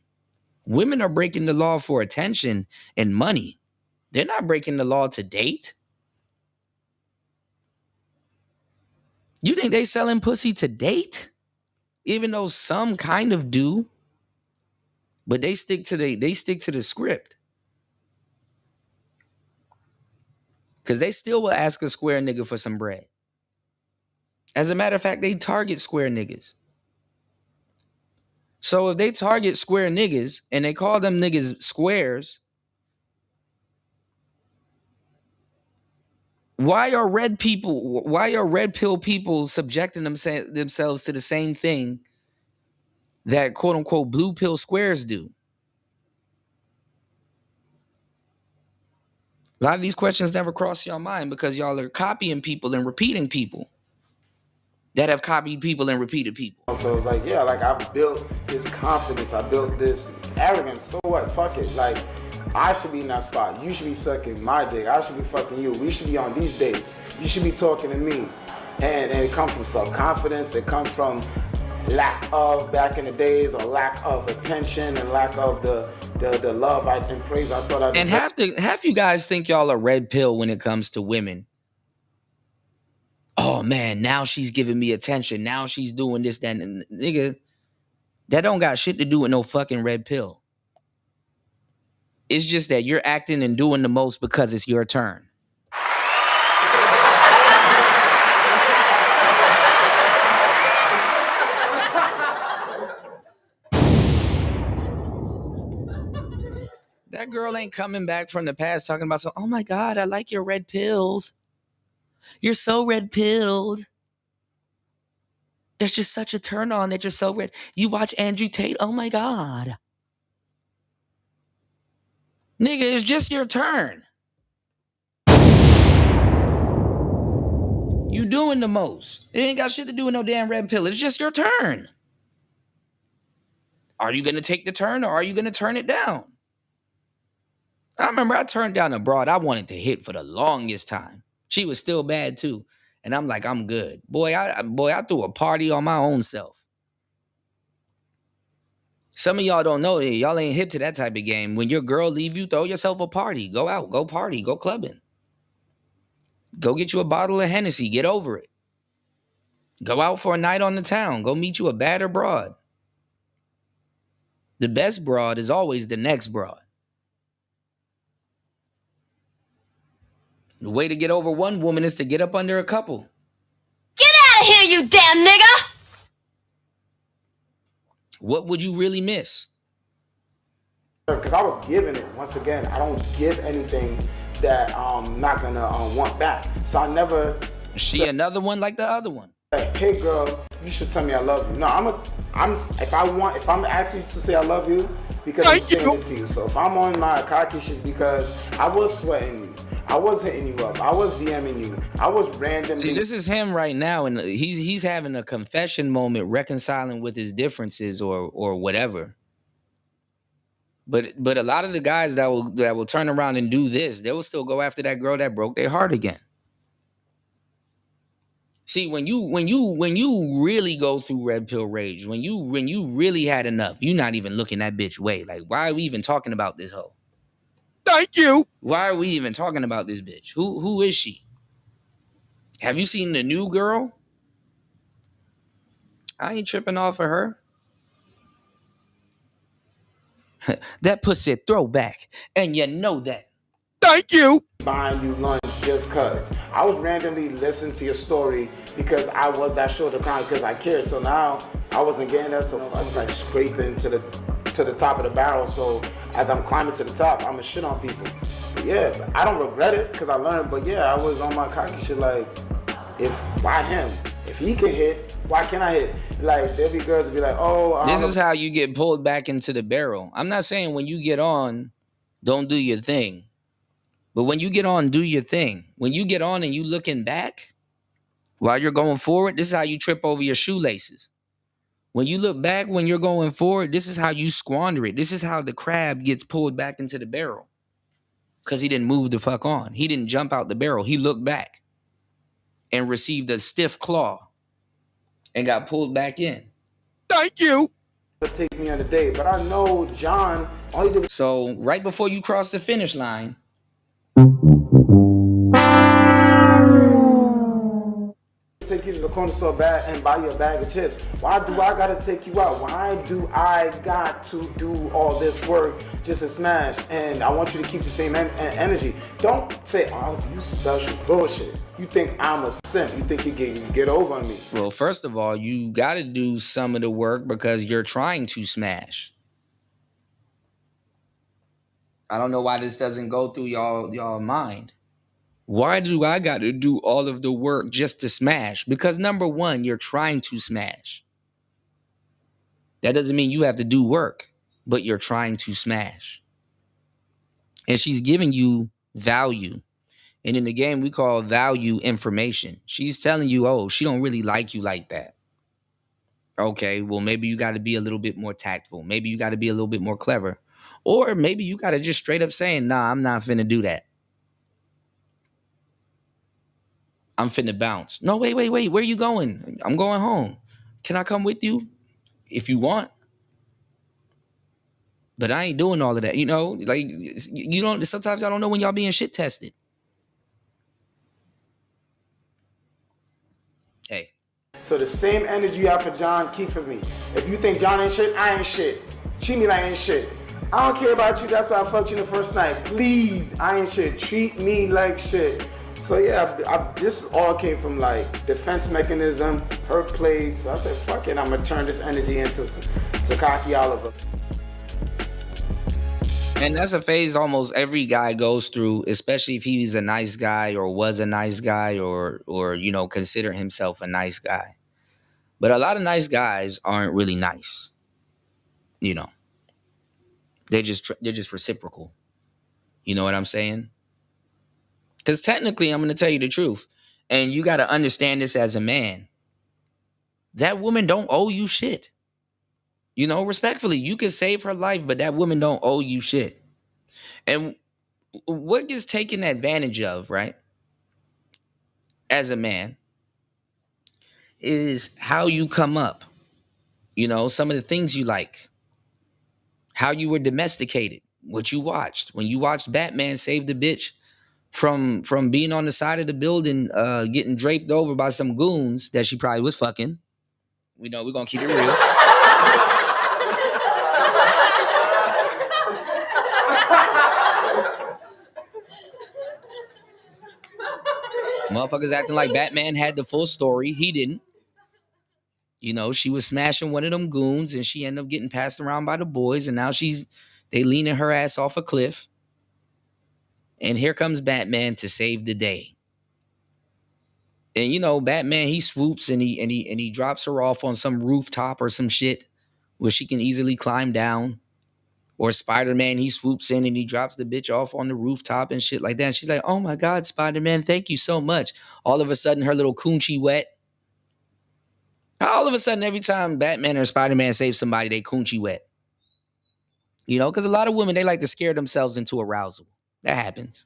Women are breaking the law for attention and money. They're not breaking the law to date. You think they selling pussy to date? Even though some kind of do, but they stick to the script. Because they still will ask a square nigga for some bread. As a matter of fact, they target square niggas. So if they target square niggas and they call them niggas squares, why are red pill people subjecting themselves to the same thing that quote unquote blue pill squares do. A lot of these questions never cross your mind because y'all are copying people and repeating people that have copied people and repeated people. So it's like, yeah, like I've built this confidence, I built this arrogance. So what? Fuck it. Like, I should be in that spot. You should be sucking my dick. I should be fucking you. We should be on these dates. You should be talking to me. And it comes from self-confidence. It comes from lack of, back in the days, or lack of attention and lack of the love and praise I thought I deserved. And half you guys think y'all are red pill when it comes to women. Oh man, now she's giving me attention. Now she's doing this, that, and nigga, that don't got shit to do with no fucking red pill. It's just that you're acting and doing the most because it's your turn. That girl ain't coming back from the past talking about, so, oh my God, I like your red pills. You're so red-pilled. There's just such a turn on that you're so red. You watch Andrew Tate, oh my God. Nigga, it's just your turn. You doing the most. It ain't got shit to do with no damn red pill. It's just your turn. Are you going to take the turn or are you going to turn it down? I remember I turned down a broad I wanted to hit for the longest time. She was still bad too. And I'm like, I'm good. Boy, I threw a party on my own self. Some of y'all don't know it. Y'all ain't hip to that type of game. When your girl leave you, throw yourself a party. Go out, go party, go clubbing. Go get you a bottle of Hennessy. Get over it. Go out for a night on the town. Go meet you a badder broad. The best broad is always the next broad. The way to get over one woman is to get up under a couple. Get out of here, you damn nigga! What would you really miss? Because I was giving it. Once again, I don't give anything that I'm not gonna want back. So I never. She another one like the other one. Like, hey girl, you should tell me I love you. No, if I'm asking you to say I love you, because I'm saying it to you. So if I'm on my cocky shit, because I was sweating you. I was hitting you up. I was DMing you. I was randomly. See, this is him right now, and he's having a confession moment, reconciling with his differences or whatever. But a lot of the guys that will turn around and do this, they will still go after that girl that broke their heart again. See, when you really go through red pill rage, when you really had enough, you're not even looking that bitch way. Like, why are we even talking about this hoe? Thank you. Why are we even talking about this bitch? Who is she? Have you seen the new girl? I ain't tripping off of her. That pussy throwback, and you know that. Thank you. Buying you lunch just cause. I was randomly listening to your story because I was that short of crown because I cared. So now I wasn't getting that, so I was like scraping to the top of the barrel. So as I'm climbing to the top, I'm gonna shit on people. But yeah, I don't regret it because I learned. But yeah, I was on my cocky shit like, why him? If he can hit, why can't I hit? Like, there'll be girls that be like, oh. This is how you get pulled back into the barrel. I'm not saying when you get on, don't do your thing. But when you get on, do your thing. When you get on and you looking back while you're going forward, this is how you trip over your shoelaces. When you look back when you're going forward, this is how you squander it. This is how the crab gets pulled back into the barrel. Because he didn't move the fuck on. He didn't jump out the barrel. He looked back and received a stiff claw and got pulled back in. Thank you. Take me on a date, but I know John only did. So right before you cross the finish line, take you to the corner store and buy you a bag of chips. Why do I gotta take you out? Why do I got to do all this work just to smash? And I want you to keep the same energy. Don't say, oh, you special. Bullshit. You think I'm a simp. You think you get over on me. Well, first of all, you gotta do some of the work because you're trying to smash. I don't know why this doesn't go through y'all mind. Why do I got to do all of the work just to smash? Because number one, you're trying to smash. That doesn't mean you have to do work, but you're trying to smash. And she's giving you value. And in the game, we call value information. She's telling you, oh, she don't really like you like that. Okay, well, maybe you got to be a little bit more tactful. Maybe you got to be a little bit more clever. Or maybe you got to just straight up saying, nah, I'm not finna do that. I'm finna bounce. No, wait. Where you going? I'm going home. Can I come with you? If you want. But I ain't doing all of that. You know, like, you don't, sometimes y'all don't know when y'all being shit tested. Hey. So the same energy you have for John, keep for me. If you think John ain't shit, I ain't shit. Treat me like I ain't shit. I don't care about you, that's why I fucked you the first night. Please, I ain't shit. Treat me like shit. So yeah, this all came from like defense mechanism, her place. So I said, fuck it, I'm gonna turn this energy into Cocky Oliver. And that's a phase almost every guy goes through, especially if he's a nice guy or was a nice guy or you know, consider himself a nice guy. But a lot of nice guys aren't really nice. You know. They're just reciprocal. You know what I'm saying? Because technically, I'm going to tell you the truth. And you got to understand this as a man. That woman don't owe you shit. You know, respectfully, you can save her life, but that woman don't owe you shit. And what gets taken advantage of, right? As a man, is how you come up. You know, some of the things you like. How you were domesticated. What you watched. When you watched Batman save the bitch from being on the side of the building, getting draped over by some goons that she probably was fucking. We know we're going to keep it real. Motherfuckers acting like Batman had the full story. He didn't. You know, she was smashing one of them goons and she ended up getting passed around by the boys. And now they leaning her ass off a cliff. And here comes Batman to save the day. And, you know, Batman, he swoops and he drops her off on some rooftop or some shit where she can easily climb down. Or Spider-Man, he swoops in and he drops the bitch off on the rooftop and shit like that. And she's like, oh my God, Spider-Man, thank you so much. All of a sudden, her little coochie wet. All of a sudden, every time Batman or Spider-Man saves somebody, they coochie wet. You know, because a lot of women, they like to scare themselves into arousal. That happens.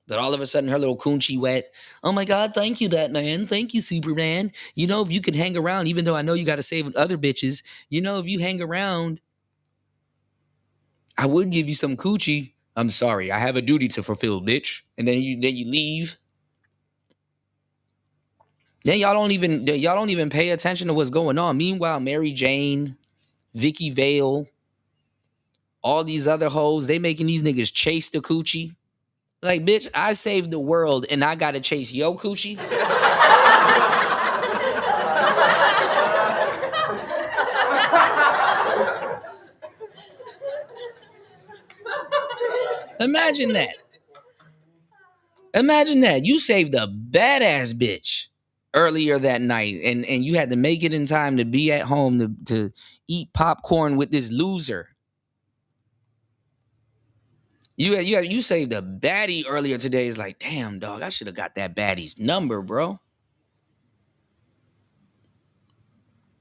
But all of a sudden, her little coochie wet. Oh my God, thank you, Batman. Thank you, Superman. You know, if you could hang around, even though I know you got to save other bitches, you know, if you hang around, I would give you some coochie. I'm sorry, I have a duty to fulfill, bitch. And then you leave. Then y'all don't even pay attention to what's going on. Meanwhile, Mary Jane, Vicky Vale, all these other hoes, they making these niggas chase the coochie. Like, bitch, I saved the world and I gotta chase yo coochie. Imagine that. Imagine that. You saved a badass bitch earlier that night and you had to make it in time to be at home to eat popcorn with this loser. You saved a baddie earlier today. It's like, damn, dog, I should have got that baddie's number, bro.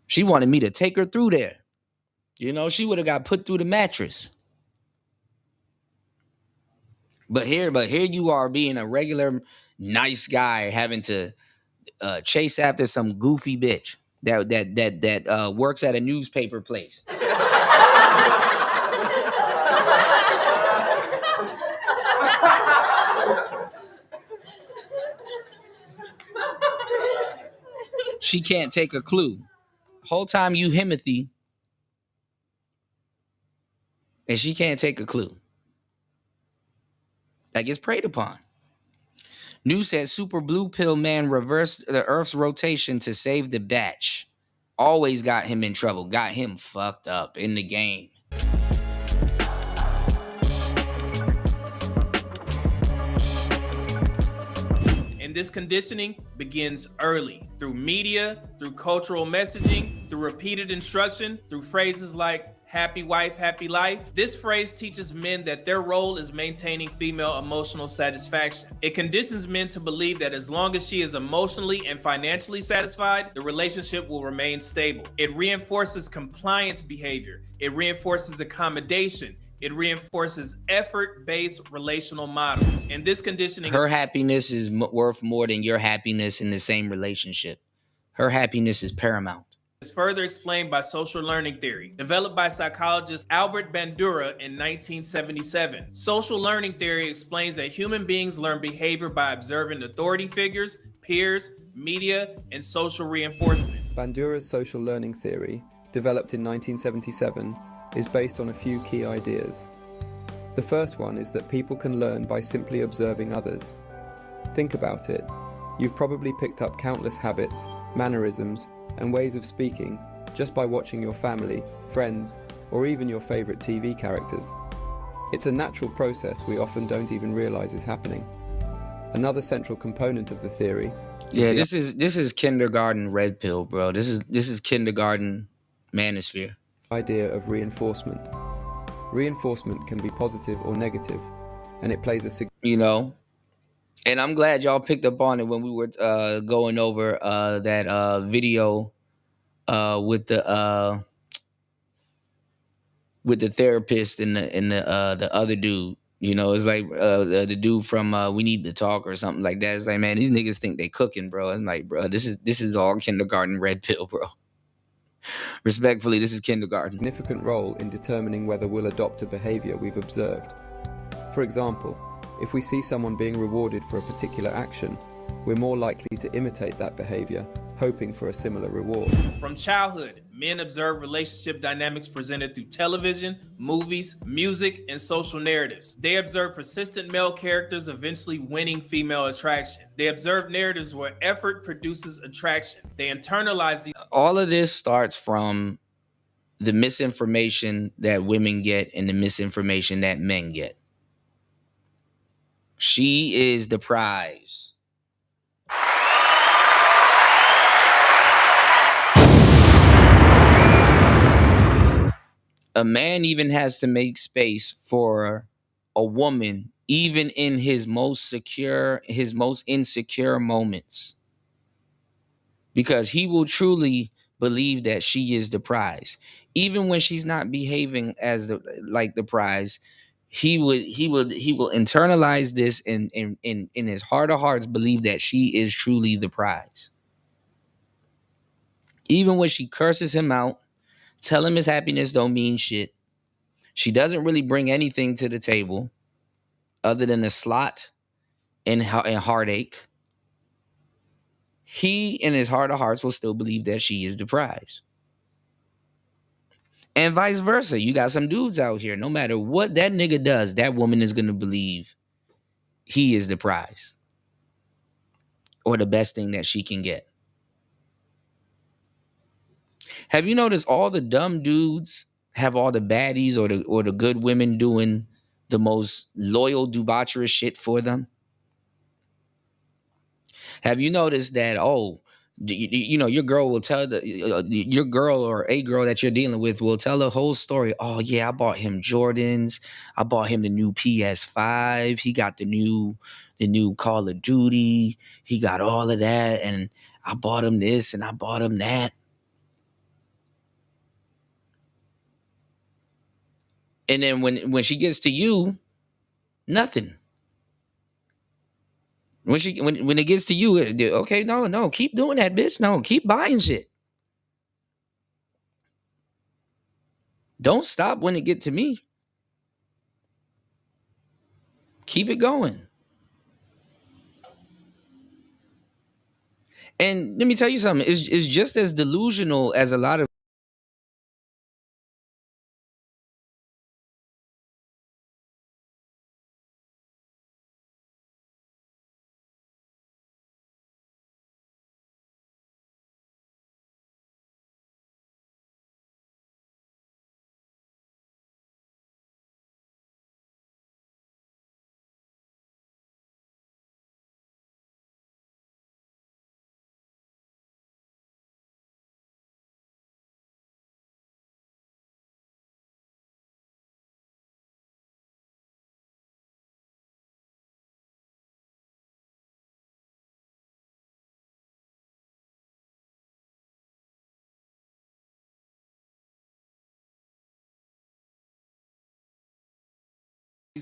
She wanted me to take her through there. You know, she would have got put through the mattress. But here you are being a regular nice guy having to chase after some goofy bitch that works at a newspaper place. She can't take a clue. Whole time you Himothy, and she can't take a clue. That gets preyed upon. News said Super Blue Pill Man reversed the Earth's rotation to save the batch. Always got him in trouble. Got him fucked up in the game. And this conditioning begins early through media, through cultural messaging, Through repeated instruction, through phrases like happy wife, happy life, this phrase teaches men that their role is maintaining female emotional satisfaction. It conditions men to believe that as long as she is emotionally and financially satisfied, the relationship will remain stable. It reinforces compliance behavior. It reinforces accommodation. It reinforces effort-based relational models. And this conditioning... Her happiness is worth more than your happiness in the same relationship. Her happiness is paramount. Is further explained by social learning theory, developed by psychologist Albert Bandura in 1977. Social learning theory explains that human beings learn behavior by observing authority figures, peers, media, and social reinforcement. Bandura's social learning theory, developed in 1977, is based on a few key ideas. The first one is that people can learn by simply observing others. Think about it. You've probably picked up countless habits, mannerisms, and ways of speaking just by watching your family, friends, or even your favorite TV characters. It's a natural process we often don't even realize is happening. Another central component of the theory is this is kindergarten red pill, bro. This is kindergarten manosphere. Idea of reinforcement. Reinforcement can be positive or negative, and it plays a And I'm glad y'all picked up on it when we were going over that video with the therapist and the other dude. It's like the dude from We Need to Talk or something like that. It's like, man, these niggas think they cooking, bro. I'm like, bro, this is all kindergarten red pill, bro. Respectfully, this is kindergarten. Significant role in determining whether we'll adopt a behavior we've observed. For example, if we see someone being rewarded for a particular action, we're more likely to imitate that behavior, hoping for a similar reward. From childhood, men observe relationship dynamics presented through television, movies, music, and social narratives. They observe persistent male characters eventually winning female attraction. They observe narratives where effort produces attraction. They internalize these. All of this starts from the misinformation that women get and the misinformation that men get. She is the prize. A man even has to make space for a woman, even in his most insecure moments. Because he will truly believe that she is the prize. Even when she's not behaving as like the prize, he will internalize this and in his heart of hearts believe that she is truly the prize. Even when she curses him out, tell him his happiness don't mean shit. She doesn't really bring anything to the table other than a slot and heartache. He, in his heart of hearts, will still believe that she is the prize. And vice versa. You got some dudes out here, no matter what that nigga does, that woman is going to believe he is the prize or the best thing that she can get. Have you noticed all the dumb dudes have all the baddies or the good women doing the most loyal, debaucherous shit for them? Have you noticed that, your girl will tell your girl or a girl that you're dealing with will tell the whole story. Oh yeah, I bought him Jordans. I bought him the new PS5. He got the new Call of Duty. He got all of that. And I bought him this and I bought him that. And then when she gets to you, nothing. When it gets to you, okay, no, keep doing that, bitch. No, keep buying shit. Don't stop when it get to me. Keep it going. And let me tell you something. It's just as delusional as a lot of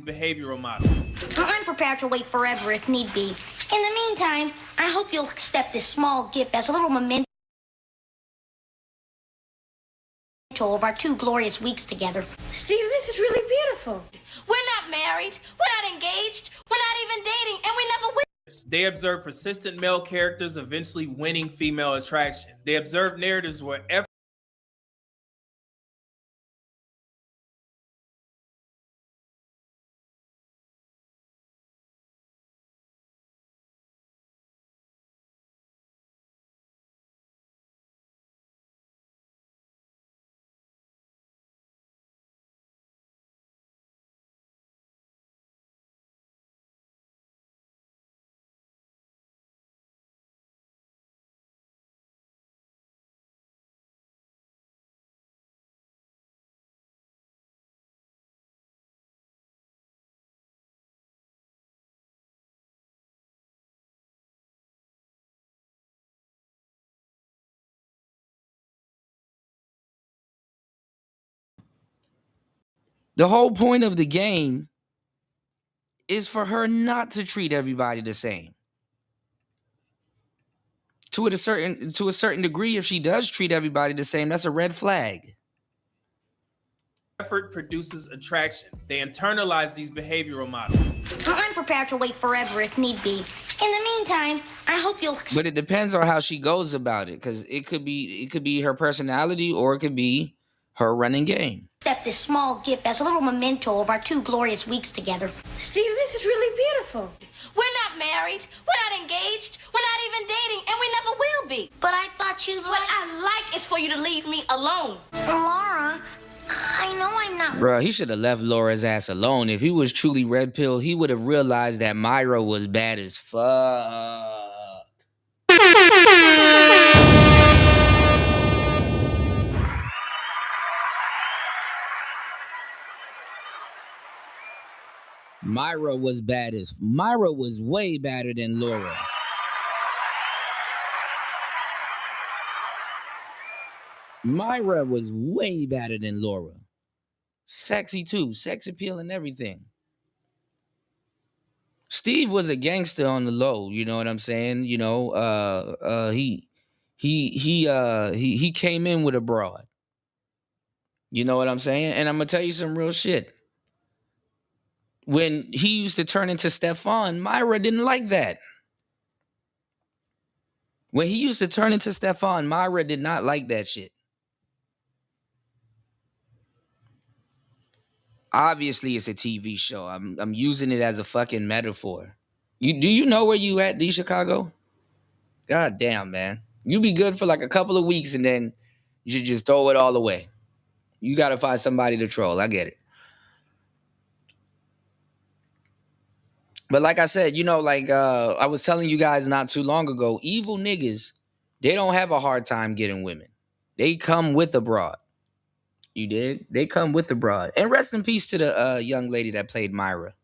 behavioral models. I'm prepared to wait forever if need be. In the meantime, I hope you'll accept this small gift as a little memento of our 2 glorious weeks together. Steve, this is really beautiful. We're not married, we're not engaged, we're not even dating, and we never will. They observe persistent male characters eventually winning female attraction. They observe narratives where effort The whole point of the game is for her not to treat everybody the same. To a certain degree, if she does treat everybody the same, that's a red flag. effort produces attraction. They internalize these behavioral models. I'm prepared to wait forever if need be. In the meantime, I hope you'll. But it depends on how she goes about it, because it could be her personality, or it could be her running game. Accept this small gift as a little memento of our 2 glorious weeks together. Steve, this is really beautiful. We're not married, we're not engaged, we're not even dating, and we never will be. But I thought you'd like. What I like is for you to leave me alone. Laura, I know I'm not. Bruh, he should have left Laura's ass alone. If he was truly red pill, he would have realized that Myra was bad as fuck. Myra was way better than Laura. Myra was way better than Laura. Sexy too, sex appeal and everything. Steve was a gangster on the low, you know what I'm saying? You know, he came in with a broad. You know what I'm saying? And I'm gonna tell you some real shit. When he used to turn into Stefan, Myra didn't like that. When he used to turn into Stefan, Myra did not like that shit. Obviously, it's a TV show. I'm using it as a fucking metaphor. Do you know where you at, D Chicago? God damn, man. You be good for like a couple of weeks and then you should just throw it all away. You gotta find somebody to troll. I get it. But like I said, you know, like I was telling you guys not too long ago, evil niggas, they don't have a hard time getting women. They come with a broad. You did? They come with a broad. And rest in peace to the young lady that played Myra.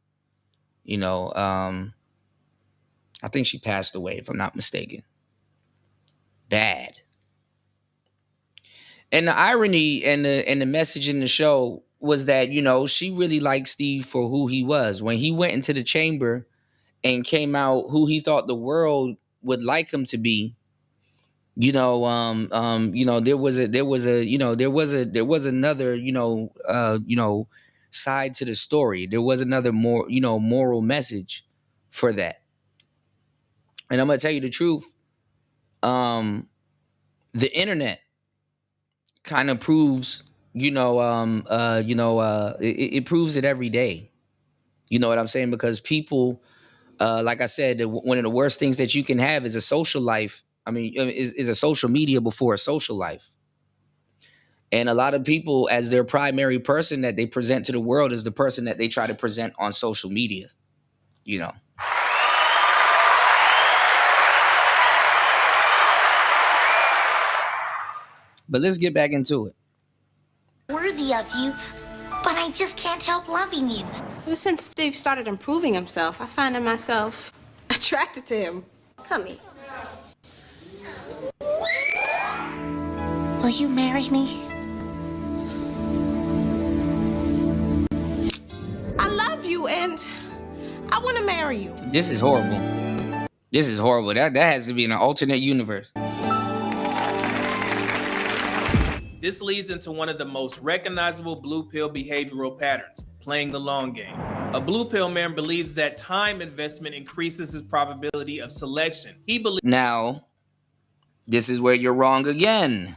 You know, I think she passed away, if I'm not mistaken. Bad. And the irony and the message in the show was that, you know, she really liked Steve for who he was. When he went into the chamber and came out who he thought the world would like him to be, you know, there was another, side to the story. There was another more, moral message for that. And I'm gonna tell you the truth. The internet kind of proves, it proves it every day. You know what I'm saying? Because people, like I said, one of the worst things that you can have is a social life. I mean, is a social media before a social life. And a lot of people, as their primary person that they present to the world, is the person that they try to present on social media, you know. But let's get back into it. Worthy of you, but I just can't help loving you. Ever since Steve started improving himself, I find myself attracted to him. Come here. Will you marry me? I love love you and I want to marry you. This is horrible. This is horrible. That has to be in an alternate universe. This leads into one of the most recognizable blue pill behavioral patterns, playing the long game. A blue pill man believes that time investment increases his probability of selection. He believes. Now, this is where you're wrong again.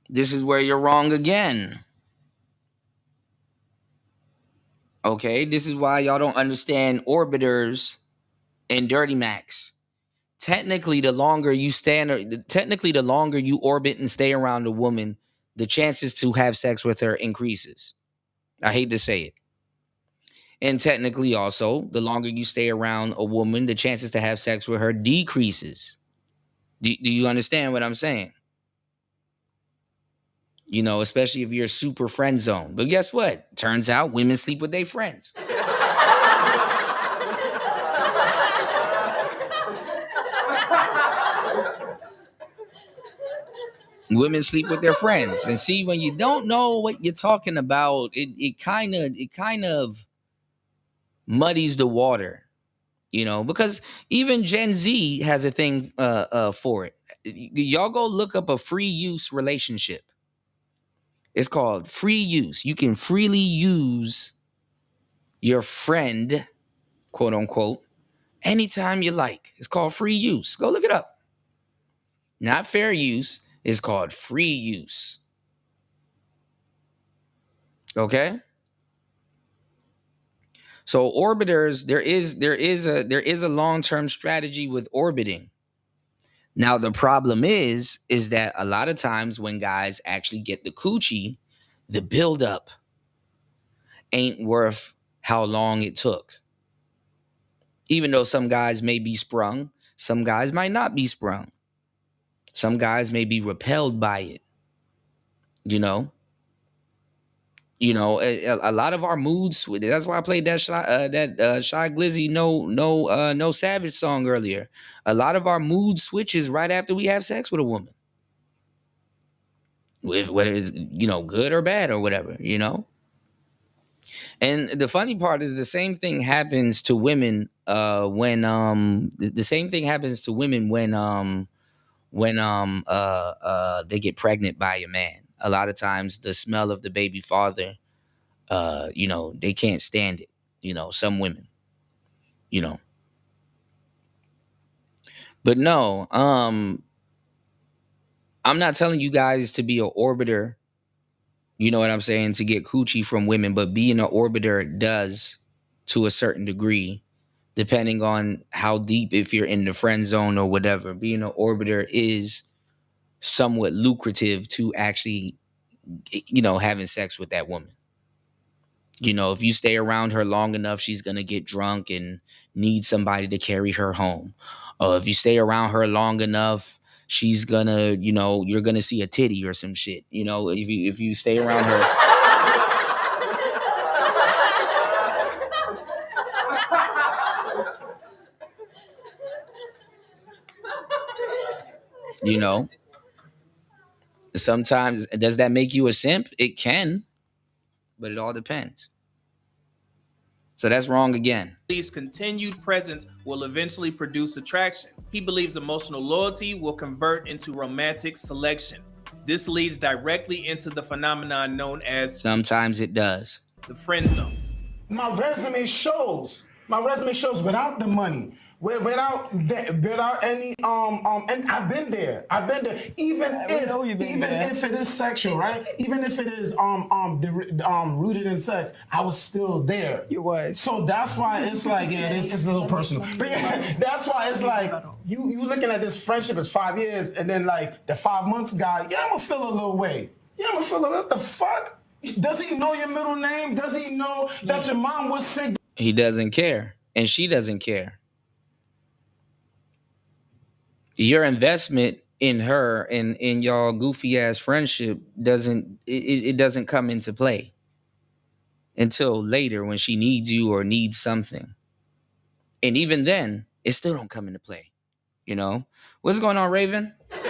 This is where you're wrong again. Okay, this is why y'all don't understand orbiters and dirty max. Technically, the longer you orbit and stay around a woman, the chances to have sex with her increases. I hate to say it. And technically also, the longer you stay around a woman, the chances to have sex with her decreases. Do you understand what I'm saying? You know, especially if you're super friend zone. But guess what? Turns out women sleep with their friends. Women sleep with their friends. And see, when you don't know what you're talking about, it kind of muddies the water, you know, because even Gen Z has a thing for it. Y'all go look up a free use relationship. It's called free use. You can freely use your friend, quote unquote, anytime you like. It's called free use. Go look it up. Not fair use. It's called free use. Okay? So orbiters, there is a long-term strategy with orbiting. Now the problem is that a lot of times when guys actually get the coochie, the buildup ain't worth how long it took. Even though some guys may be sprung, some guys might not be sprung. Some guys may be repelled by it. You know, a lot of our moods. That's why I played that Shy Glizzy No Savage song earlier. A lot of our mood switches right after we have sex with a woman, whether it's good or bad or whatever, you know. And the funny part is the same thing happens to women when they get pregnant by a man. A lot of times the smell of the baby father, they can't stand it. Some women, But no, I'm not telling you guys to be an orbiter, you know what I'm saying, to get coochie from women, but being an orbiter does to a certain degree, depending on how deep, if you're in the friend zone or whatever. Being an orbiter is somewhat lucrative to actually, having sex with that woman. If you stay around her long enough, she's going to get drunk and need somebody to carry her home. Or if you stay around her long enough, she's going to, you're going to see a titty or some shit. If you stay around her. Sometimes, does that make you a simp? It can, but it all depends. So that's wrong again. He believes continued presence will eventually produce attraction. He believes emotional loyalty will convert into romantic selection. This leads directly into the phenomenon known as... Sometimes it does. ...the friend zone. My resume shows without the money. Without any and I've been there. Even if it is sexual, right? Even if it is rooted in sex, I was still there. You was. So that's why it's like, yeah, it's a little personal. But yeah, that's why it's like you looking at this friendship as 5 years, and then like the 5 months guy, yeah, I'm gonna feel a little way. Yeah, I'm gonna feel what the fuck? Does he know your middle name? Does he know that your mom was sick? He doesn't care, and she doesn't care. Your investment in her and in y'all goofy ass friendship doesn't come into play until later when she needs you or needs something. And even then, it still don't come into play. What's going on, Raven? The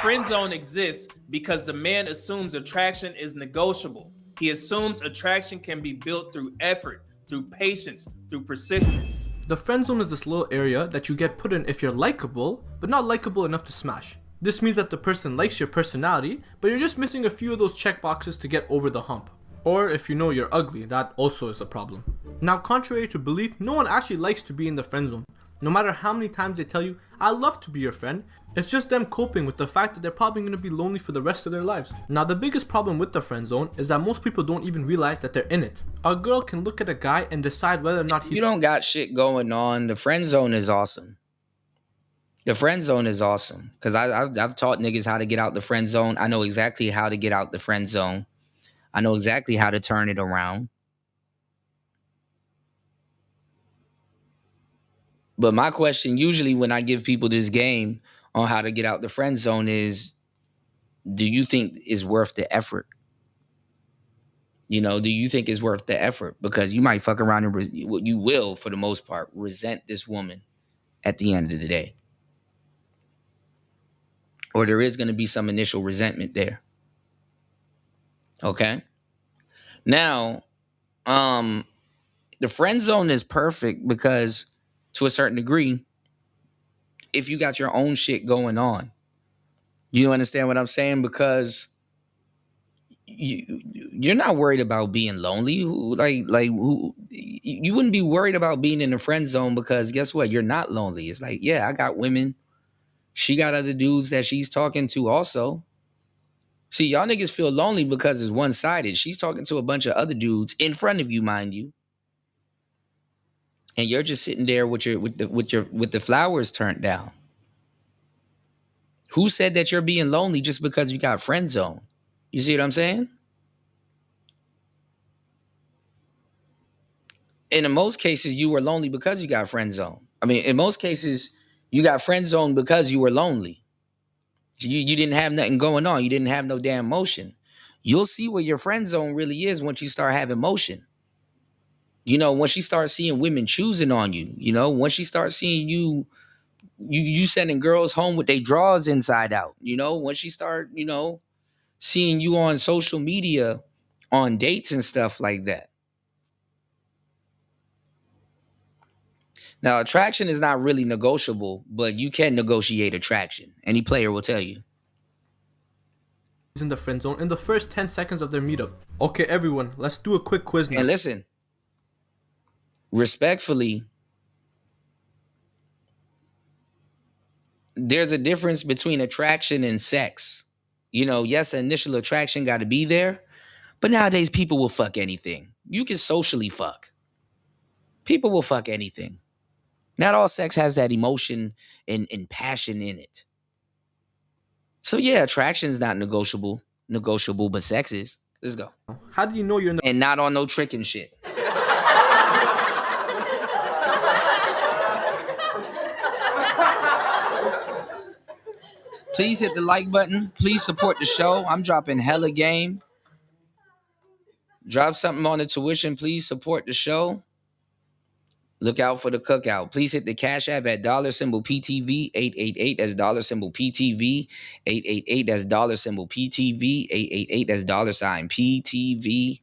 friend zone exists because the man assumes attraction is negotiable. He assumes attraction can be built through effort, through patience, through persistence. The friend zone is this little area that you get put in if you're likable, but not likable enough to smash. This means that the person likes your personality, but you're just missing a few of those check boxes to get over the hump. Or if you know you're ugly, that also is a problem. Now, contrary to belief, no one actually likes to be in the friend zone. No matter how many times they tell you, "I love to be your friend," it's just them coping with the fact that they're probably going to be lonely for the rest of their lives. Now, the biggest problem with the friend zone is that most people don't even realize that they're in it. A girl can look at a guy and decide whether or not You don't got shit going on. The friend zone is awesome. The friend zone is awesome. Because I've taught niggas how to get out the friend zone. I know exactly how to get out the friend zone. I know exactly how to turn it around. But my question usually when I give people this game on how to get out the friend zone is, do you think it's worth the effort? You know, do you think it's worth the effort? Because you might fuck around and you will, for the most part, resent this woman at the end of the day. Or there is going to be some initial resentment there. Okay? Now, the friend zone is perfect because to a certain degree, if you got your own shit going on. You understand what I'm saying? Because you're not worried about being lonely. You wouldn't be worried about being in the friend zone because guess what? You're not lonely. It's like, yeah, I got women. She got other dudes that she's talking to also. See, y'all niggas feel lonely because it's one-sided. She's talking to a bunch of other dudes in front of you, mind you. And you're just sitting there with the flowers turned down. Who said that you're being lonely just because you got friend zone? You see what I'm saying? And in most cases, you were lonely because you got friend zone. I mean, in most cases, you got friend zone because you were lonely. You didn't have nothing going on. You didn't have no damn motion. You'll see where your friend zone really is once you start having motion. You know, once you start seeing women choosing on you, you know, once you start seeing you sending girls home with their drawers inside out, you know, once you start, you know, seeing you on social media on dates and stuff like that. Now, attraction is not really negotiable, but you can negotiate attraction. Any player will tell you. in the friend zone in the first 10 seconds of their meetup. Okay, everyone, let's do a quick quiz now. And listen, respectfully, there's a difference between attraction and sex. You know, yes, initial attraction got to be there, but nowadays people will fuck anything. You can socially fuck. People will fuck anything. Not all sex has that emotion and passion in it. So yeah, attraction is not negotiable, but sex is. Let's go. How do you know you're in the... And not on no tricking shit. Please hit the like button. Please support the show. I'm dropping hella game. Drop something on the tuition. Please support the show. Look out for the cookout. Please hit the Cash App at $PTV 888. That's $PTV 888. That's $PTV 888. That's $PTV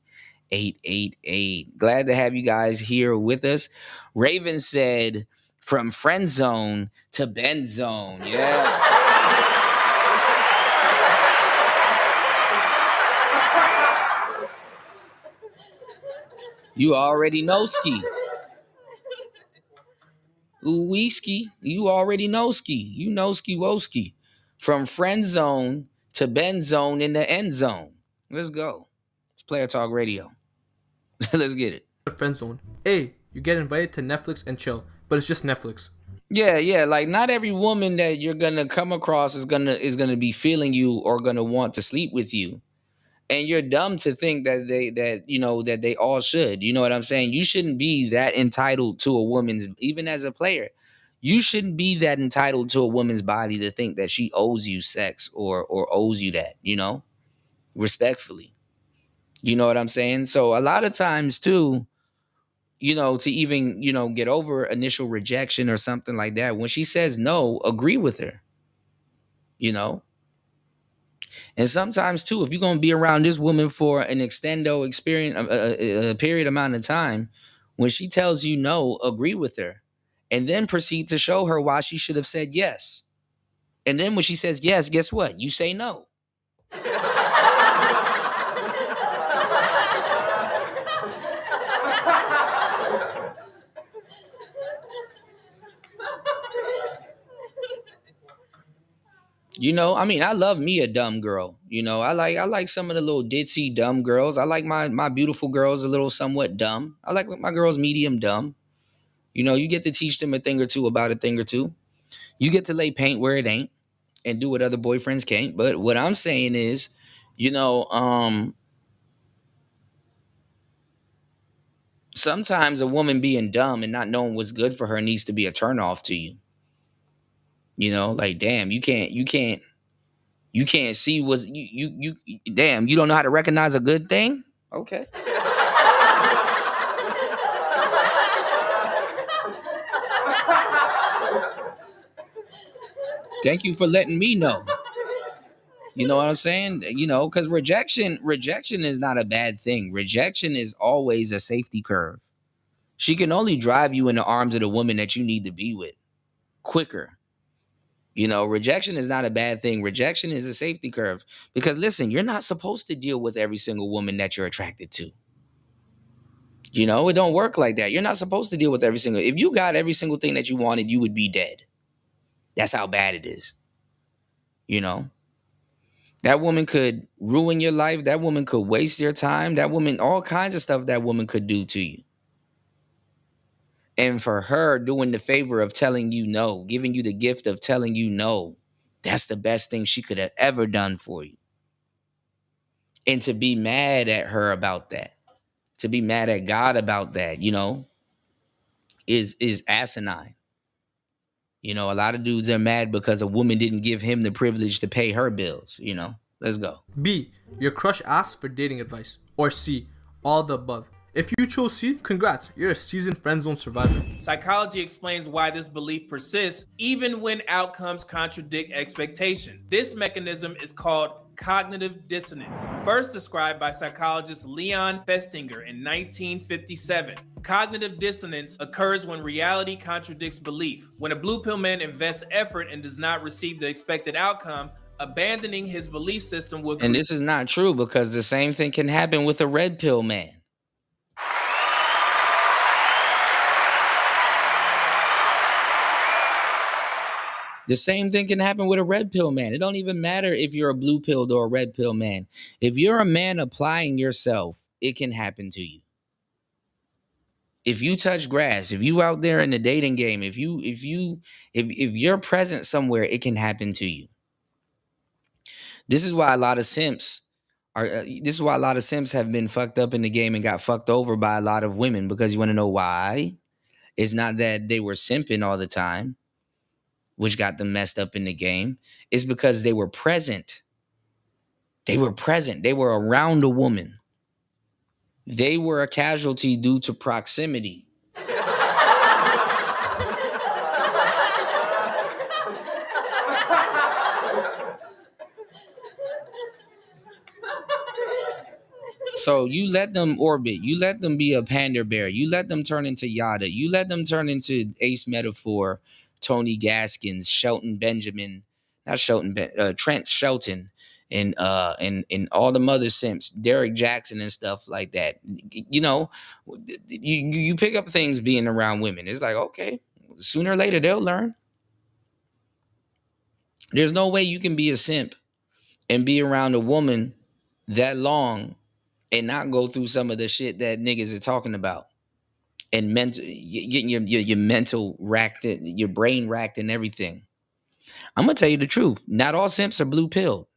888. Glad to have you guys here with us. Raven said, from friend zone to bend zone. Yeah. You already know ski. Ooh, we ski. You already know ski. You know ski woski. From friend zone to bend zone in the end zone. Let's go. It's Player Talk Radio. Let's get it. Friend zone. A, you get invited to Netflix and chill, but it's just Netflix. Yeah. Like not every woman that you're gonna come across is gonna be feeling you or gonna want to sleep with you. And you're dumb to think that they all should. You know what I'm saying? You shouldn't be that entitled to a woman's, even as a player, you shouldn't be that entitled to a woman's body to think that she owes you sex or owes you that, you know, respectfully. You know what I'm saying? So a lot of times too, you know, to even, you know, get over initial rejection or something like that, when she says no, agree with her, you know. And sometimes too, if you're gonna be around this woman for an extendo experience, a period amount of time, when she tells you no, agree with her, and then proceed to show her why she should have said yes. And then when she says yes, guess what? You say no. You know, I mean, I love me a dumb girl. You know, I like some of the little ditzy dumb girls. I like my beautiful girls a little somewhat dumb. I like my girls medium dumb. You know, you get to teach them a thing or two about a thing or two. You get to lay paint where it ain't and do what other boyfriends can't. But what I'm saying is, you know, sometimes a woman being dumb and not knowing what's good for her needs to be a turnoff to you. You know, like, damn, you can't see what's you damn, you don't know how to recognize a good thing? Okay. Thank you for letting me know. You know what I'm saying? You know, because rejection is not a bad thing. Rejection is always a safety curve. She can only drive you in the arms of the woman that you need to be with quicker. You know, rejection is not a bad thing. Rejection is a safety curve. Because listen, you're not supposed to deal with every single woman that you're attracted to. You know, it don't work like that. You're not supposed to deal with every single. If you got every single thing that you wanted, you would be dead. That's how bad it is. You know, that woman could ruin your life. That woman could waste your time. That woman, all kinds of stuff that woman could do to you. And for her doing the favor of telling you no, giving you the gift of telling you no, that's the best thing she could have ever done for you. And to be mad at her about that, to be mad at God about that, you know, is asinine. You know, a lot of dudes are mad because a woman didn't give him the privilege to pay her bills, you know. Let's go. B, your crush asks for dating advice. Or C, all the above. If you chose C, congrats, you're a seasoned friend zone survivor. Psychology explains why this belief persists even when outcomes contradict expectation. This mechanism is called cognitive dissonance, first described by psychologist Leon Festinger in 1957. Cognitive dissonance occurs when reality contradicts belief. When a blue pill man invests effort and does not receive the expected outcome, abandoning his belief system will... And this is not true because the same thing can happen with a red pill man. The same thing can happen with a red pill man. It don't even matter if you're a blue pilled or a red pill man. If you're a man applying yourself, it can happen to you. If you touch grass, if you out there in the dating game, if you're present somewhere, it can happen to you. This is why a lot of simps have been fucked up in the game and got fucked over by a lot of women, because you want to know why? It's not that they were simping all the time, which got them messed up in the game. Is because they were present. They were present. They were around a woman. They were a casualty due to proximity. So you let them orbit. You let them be a panda bear. You let them turn into Yada. You let them turn into Ace Metaphor, Tony Gaskins, Shelton Benjamin, Trent Shelton, and all the mother simps, Derek Jackson and stuff like that. You know, you pick up things being around women. It's like, okay, sooner or later they'll learn. There's no way you can be a simp and be around a woman that long and not go through some of the shit that niggas are talking about. And getting your mental racked, your brain racked and everything. I'm going to tell you the truth. Not all simps are blue pilled.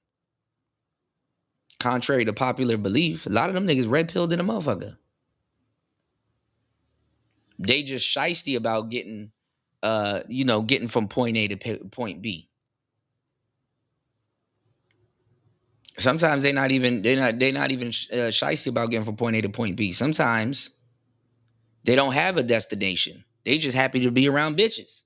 Contrary to popular belief, a lot of them niggas red pilled in a motherfucker. They just shiesty about getting from point A to point B. Sometimes they're not even shiesty about getting from point A to point B. Sometimes they don't have a destination. They just happy to be around bitches.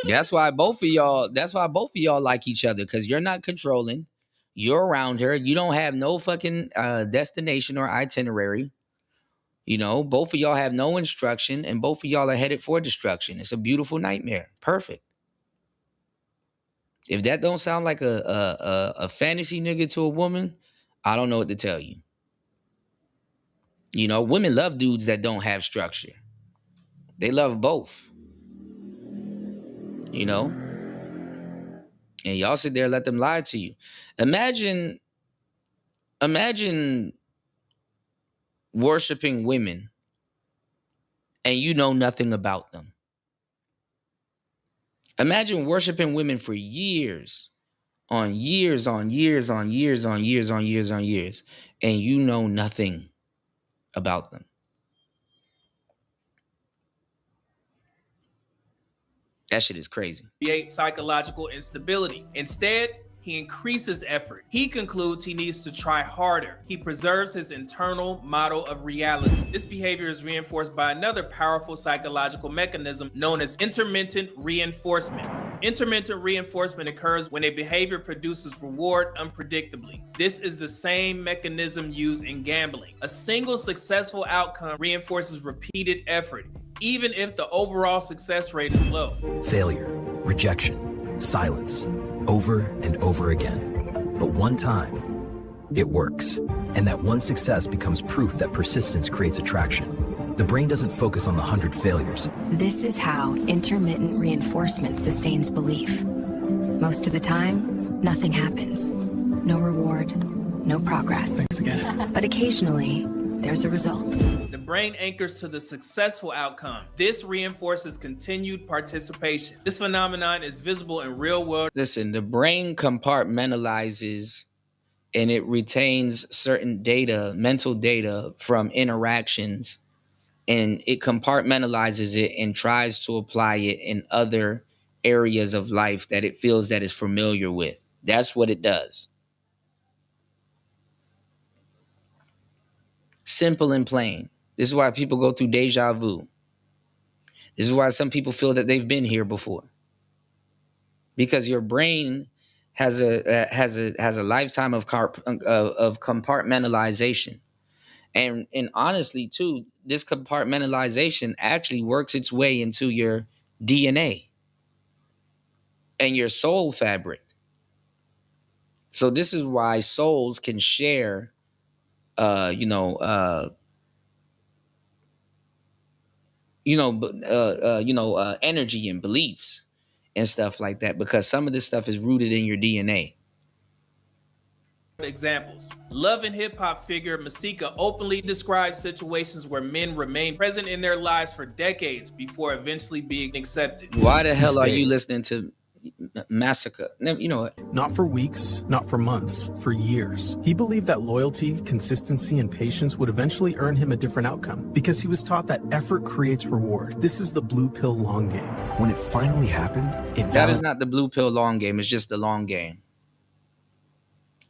That's why both of y'all like each other, because you're not controlling. You're around her. You don't have no fucking destination or itinerary. You know, both of y'all have no instruction, and both of y'all are headed for destruction. It's a beautiful nightmare. Perfect. If that don't sound like a fantasy nigga to a woman, I don't know what to tell you. You know, women love dudes that don't have structure. They love both. You know? And y'all sit there and let them lie to you. Imagine worshiping women and you know nothing about them. Imagine worshiping women for years on years, and you know nothing about them. That shit is crazy. Create psychological instability. Instead, he increases effort. He concludes he needs to try harder. He preserves his internal model of reality. This behavior is reinforced by another powerful psychological mechanism known as intermittent reinforcement. Intermittent reinforcement occurs when a behavior produces reward unpredictably. This is the same mechanism used in gambling. A single successful outcome reinforces repeated effort, even if the overall success rate is low. Failure, rejection, silence, over and over again. But one time, it works. And that one success becomes proof that persistence creates attraction. The brain doesn't focus on the 100 failures. This is how intermittent reinforcement sustains belief. Most of the time, nothing happens. No reward, no progress. Thanks again. But occasionally, there's a result. The brain anchors to the successful outcome. This reinforces continued participation. This phenomenon is visible in real world. Listen, the brain compartmentalizes and it retains certain data, mental data from interactions, and it compartmentalizes it and tries to apply it in other areas of life that it feels that it's familiar with. That's what it does. Simple and plain. This is why people go through deja vu. This is why some people feel that they've been here before. Because your brain has a lifetime of compartmentalization. And honestly, too, this compartmentalization actually works its way into your DNA and your soul fabric. So this is why souls can share energy and beliefs and stuff like that, because some of this stuff is rooted in your DNA. Examples. Love and hip hop figure Masika openly describes situations where men remain present in their lives for decades before eventually being accepted. Why the hell are you listening to Massacre? You know what? Not for weeks, not for months, for years. He believed that loyalty, consistency, and patience would eventually earn him a different outcome because he was taught that effort creates reward. This is the blue pill long game. When it finally happened, that is not the blue pill long game. It's just the long game.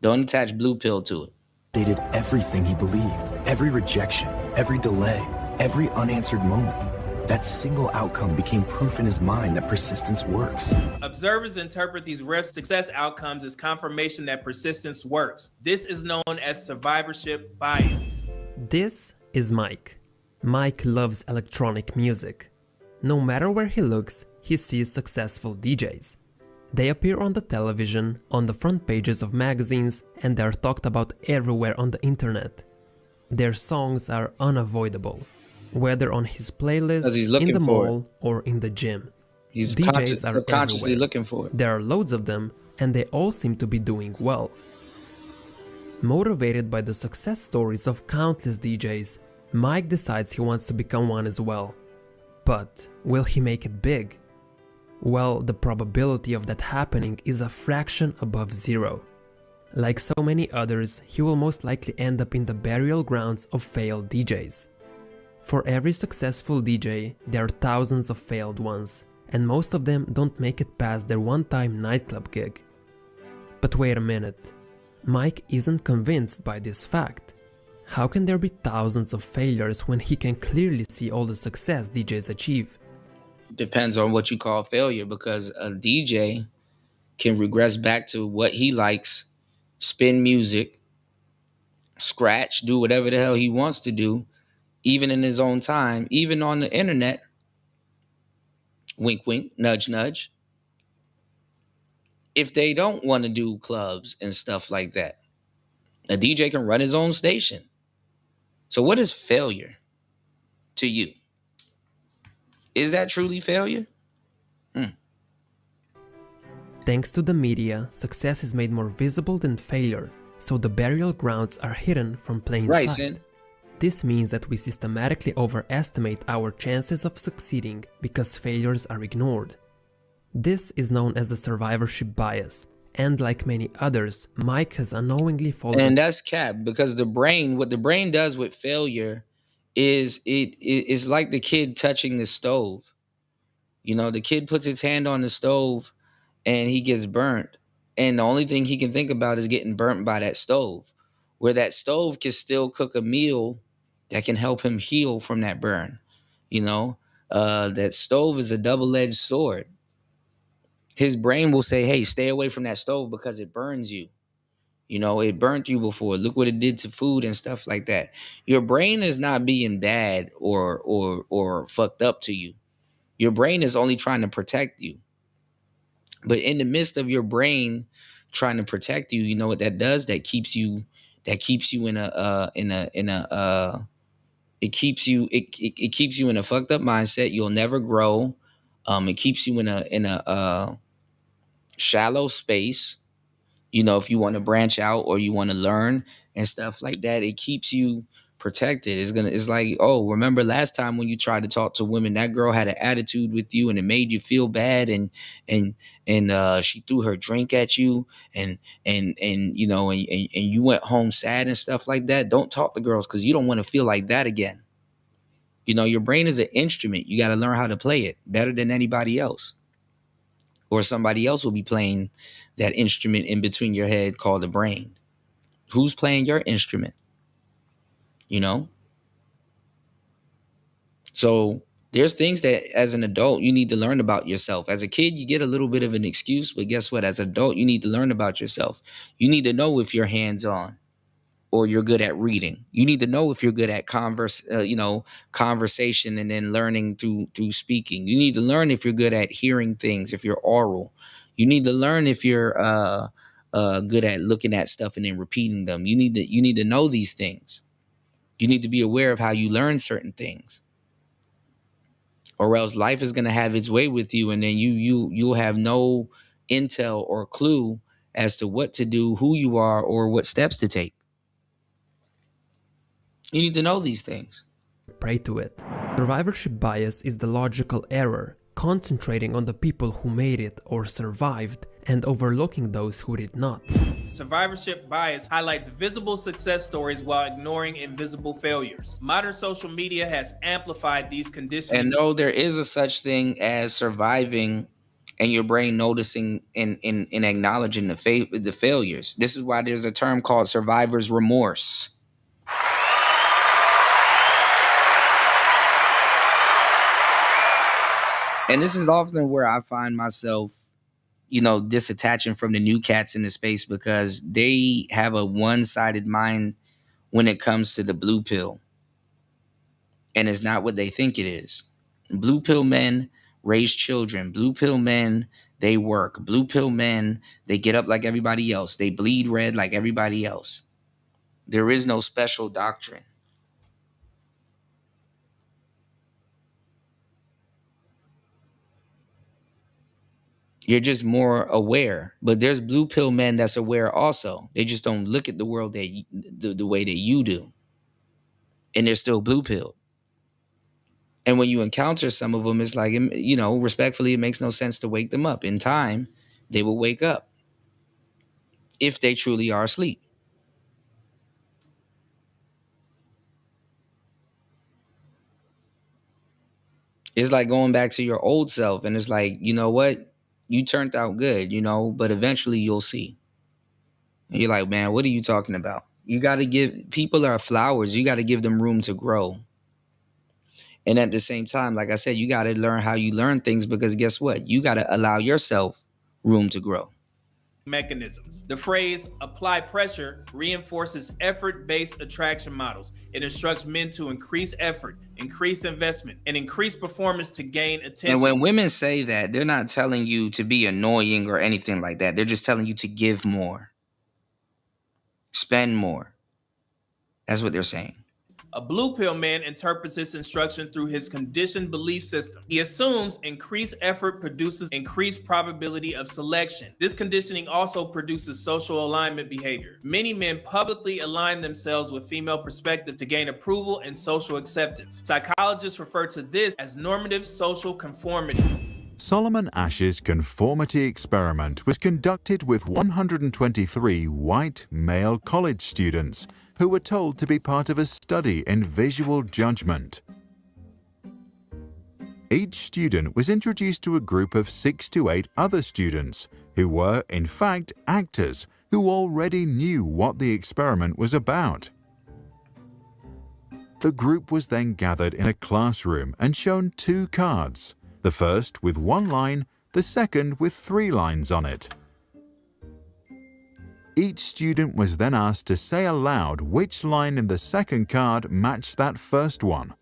Don't attach blue pill to it. They did everything he believed. Every rejection, every delay, every unanswered moment. That single outcome became proof in his mind that persistence works. Observers interpret these rare success outcomes as confirmation that persistence works. This is known as survivorship bias. This is Mike. Mike loves electronic music. No matter where he looks, he sees successful DJs. They appear on the television, on the front pages of magazines, and they are talked about everywhere on the internet. Their songs are unavoidable, whether on his playlist, in the mall, or in the gym. He's DJs are subconsciously everywhere. looking for it. There are loads of them, and they all seem to be doing well. Motivated by the success stories of countless DJs, Mike decides he wants to become one as well. But will he make it big? Well, the probability of that happening is a fraction above zero. Like so many others, he will most likely end up in the burial grounds of failed DJs. For every successful DJ, there are thousands of failed ones, and most of them don't make it past their one-time nightclub gig. But wait a minute, Mike isn't convinced by this fact. How can there be thousands of failures when he can clearly see all the success DJs achieve? Depends on what you call failure, because a DJ can regress back to what he likes, spin music, scratch, do whatever the hell he wants to do, even in his own time, even on the internet. Wink, wink, nudge, nudge. If they don't want to do clubs and stuff like that, a DJ can run his own station. So what is failure to you? Is that truly failure? Thanks to the media, success is made more visible than failure, so the burial grounds are hidden from plain sight. Sid. This means that we systematically overestimate our chances of succeeding because failures are ignored. This is known as the survivorship bias, and like many others, Mike has unknowingly fallen. And that's cap, because what the brain does with failure is it's like the kid touching the stove. You know, the kid puts his hand on the stove and he gets burnt. And the only thing he can think about is getting burnt by that stove, where that stove can still cook a meal that can help him heal from that burn. You know, that stove is a double-edged sword. His brain will say, hey, stay away from that stove because it burns you. You know, it burnt you before. Look what it did to food and stuff like that. Your brain is not being bad or fucked up to you. Your brain is only trying to protect you. But in the midst of your brain trying to protect you, you know what that does? That keeps you in it keeps you in a fucked up mindset. You'll never grow. It keeps you in a shallow space. You know, if you want to branch out or you want to learn and stuff like that, it keeps you protected. It's like, oh, remember last time when you tried to talk to women, that girl had an attitude with you and it made you feel bad, and she threw her drink at you and you know, and you went home sad and stuff like that. Don't talk to girls because you don't want to feel like that again. You know, your brain is an instrument. You got to learn how to play it better than anybody else. Or somebody else will be playing that instrument in between your head called the brain. Who's playing your instrument? You know? So there's things that as an adult you need to learn about yourself. As a kid, you get a little bit of an excuse, but guess what? As an adult, you need to learn about yourself. You need to know if you're hands-on or you're good at reading. You need to know if you're good at conversation and then learning through speaking. You need to learn if you're good at hearing things, if you're oral. You need to learn if you're good at looking at stuff and then repeating them. You need to know these things. You need to be aware of how you learn certain things, or else life is going to have its way with you, and then you'll have no intel or clue as to what to do, who you are, or what steps to take. You need to know these things. Prey to it. Survivorship bias is the logical error, concentrating on the people who made it or survived and overlooking those who did not. Survivorship bias highlights visible success stories while ignoring invisible failures. Modern social media has amplified these conditions. And though there is a such thing as surviving and your brain noticing and acknowledging the failures, this is why there's a term called survivor's remorse. And this is often where I find myself, you know, disattaching from the new cats in the space, because they have a one-sided mind when it comes to the blue pill. And it's not what they think it is. Blue pill men raise children. Blue pill men, they work. Blue pill men, they get up like everybody else. They bleed red like everybody else. There is no special doctrine. You're just more aware. But there's blue pill men that's aware also. They just don't look at the world the way that you do. And they're still blue pill. And when you encounter some of them, it's like, you know, respectfully, it makes no sense to wake them up. In time, they will wake up if they truly are asleep. It's like going back to your old self. And it's like, you know what? You turned out good, you know, but eventually you'll see. And you're like, man, what are you talking about? You got to give, people are flowers. You got to give them room to grow. And at the same time, like I said, you got to learn how you learn things, because guess what? You got to allow yourself room to grow. Mechanisms. The phrase apply pressure reinforces effort-based attraction models. It instructs men to increase effort, increase investment, and increase performance to gain attention. And when women say that, they're not telling you to be annoying or anything like that. They're just telling you to give more, spend more. That's what they're saying. A blue pill man interprets this instruction through his conditioned belief system. He assumes increased effort produces increased probability of selection. This conditioning also produces social alignment behavior. Many men publicly align themselves with female perspective to gain approval and social acceptance. Psychologists refer to this as normative social conformity. Solomon Asch's conformity experiment was conducted with 123 white male college students who were told to be part of a study in visual judgment. Each student was introduced to a group of 6 to 8 other students who were, in fact, actors who already knew what the experiment was about. The group was then gathered in a classroom and shown 2 cards, the first with 1 line, the second with 3 lines on it. Each student was then asked to say aloud which line in the second card matched that first one.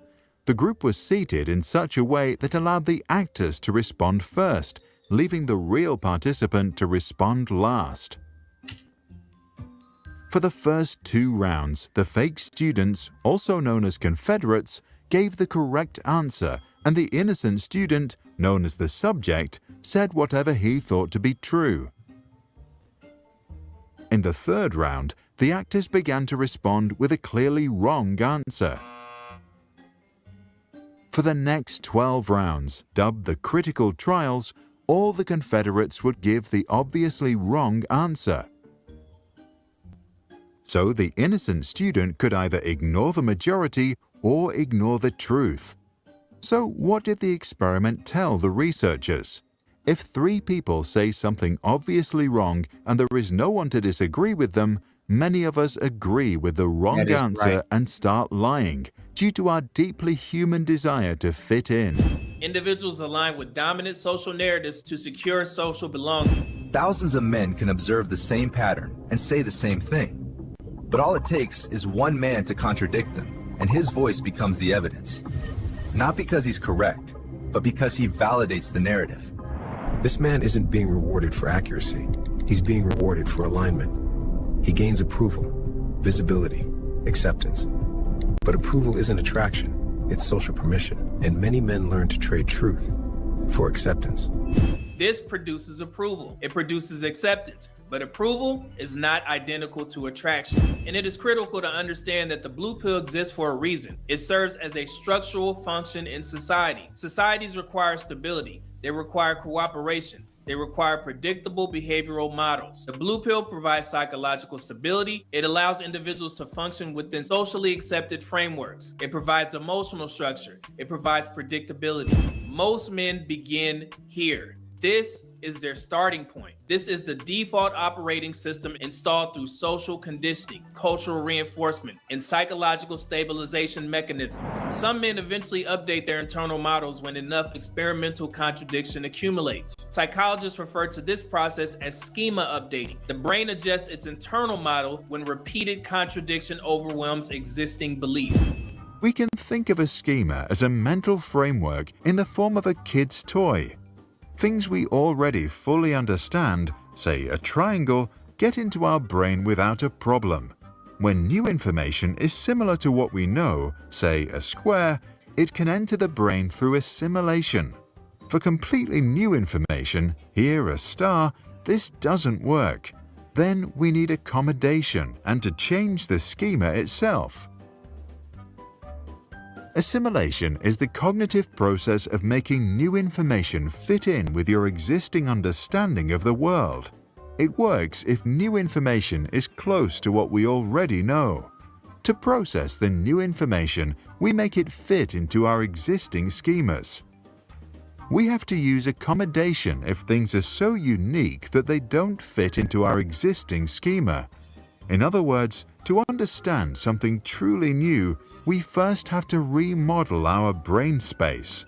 The group was seated in such a way that allowed the actors to respond first, leaving the real participant to respond last. For the first 2 rounds, the fake students, also known as Confederates, gave the correct answer, and the innocent student, known as the subject, said whatever he thought to be true. In the 3rd round, the actors began to respond with a clearly wrong answer. For the next 12 rounds, dubbed the critical trials, all the Confederates would give the obviously wrong answer. So the innocent student could either ignore the majority or ignore the truth. So what did the experiment tell the researchers? If 3 people say something obviously wrong and there is no one to disagree with them, many of us agree with the wrong answer right. and start lying due to our deeply human desire to fit in. Individuals align with dominant social narratives to secure social belonging. Thousands of men can observe the same pattern and say the same thing. But all it takes is one man to contradict them, and his voice becomes the evidence. Not because he's correct, but because he validates the narrative. This man isn't being rewarded for accuracy. He's being rewarded for alignment. He gains approval, visibility, acceptance. But approval isn't attraction, it's social permission. And many men learn to trade truth for acceptance. This produces approval. It produces acceptance. But approval is not identical to attraction. And it is critical to understand that the blue pill exists for a reason. It serves as a structural function in society. Societies require stability. They require cooperation. They require predictable behavioral models. The blue pill provides psychological stability. It allows individuals to function within socially accepted frameworks. It provides emotional structure. It provides predictability. Most men begin here. This is their starting point. This is the default operating system installed through social conditioning, cultural reinforcement, and psychological stabilization mechanisms. Some men eventually update their internal models when enough experimental contradiction accumulates. Psychologists refer to this process as schema updating. The brain adjusts its internal model when repeated contradiction overwhelms existing belief. We can think of a schema as a mental framework in the form of a kid's toy. Things we already fully understand, say a triangle, get into our brain without a problem. When new information is similar to what we know, say a square, it can enter the brain through assimilation. For completely new information, here a star, this doesn't work. Then we need accommodation and to change the schema itself. Assimilation is the cognitive process of making new information fit in with your existing understanding of the world. It works if new information is close to what we already know. To process the new information, we make it fit into our existing schemas. We have to use accommodation if things are so unique that they don't fit into our existing schema. In other words, to understand something truly new, we first have to remodel our brain space.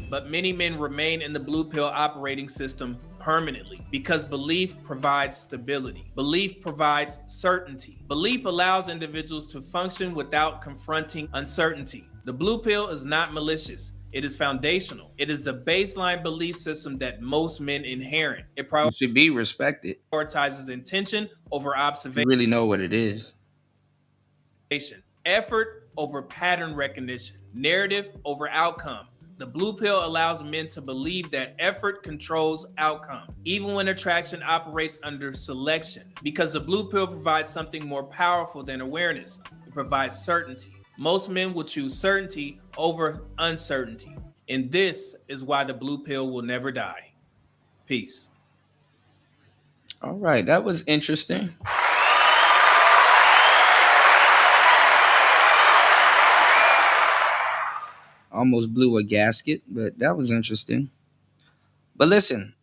But many men remain in the blue pill operating system permanently because belief provides stability. Belief provides certainty. Belief allows individuals to function without confronting uncertainty. The blue pill is not malicious. It is foundational. It is the baseline belief system that most men inherit. It should be respected. Prioritizes intention over observation. You really know what it is. Effort over pattern recognition. Narrative over outcome. The blue pill allows men to believe that effort controls outcome, even when attraction operates under selection, because the blue pill provides something more powerful than awareness. It provides certainty. Most men will choose certainty over uncertainty, and this is why the blue pill will never die. Peace. All right, that was interesting. Almost blew a gasket, but that was interesting. But listen,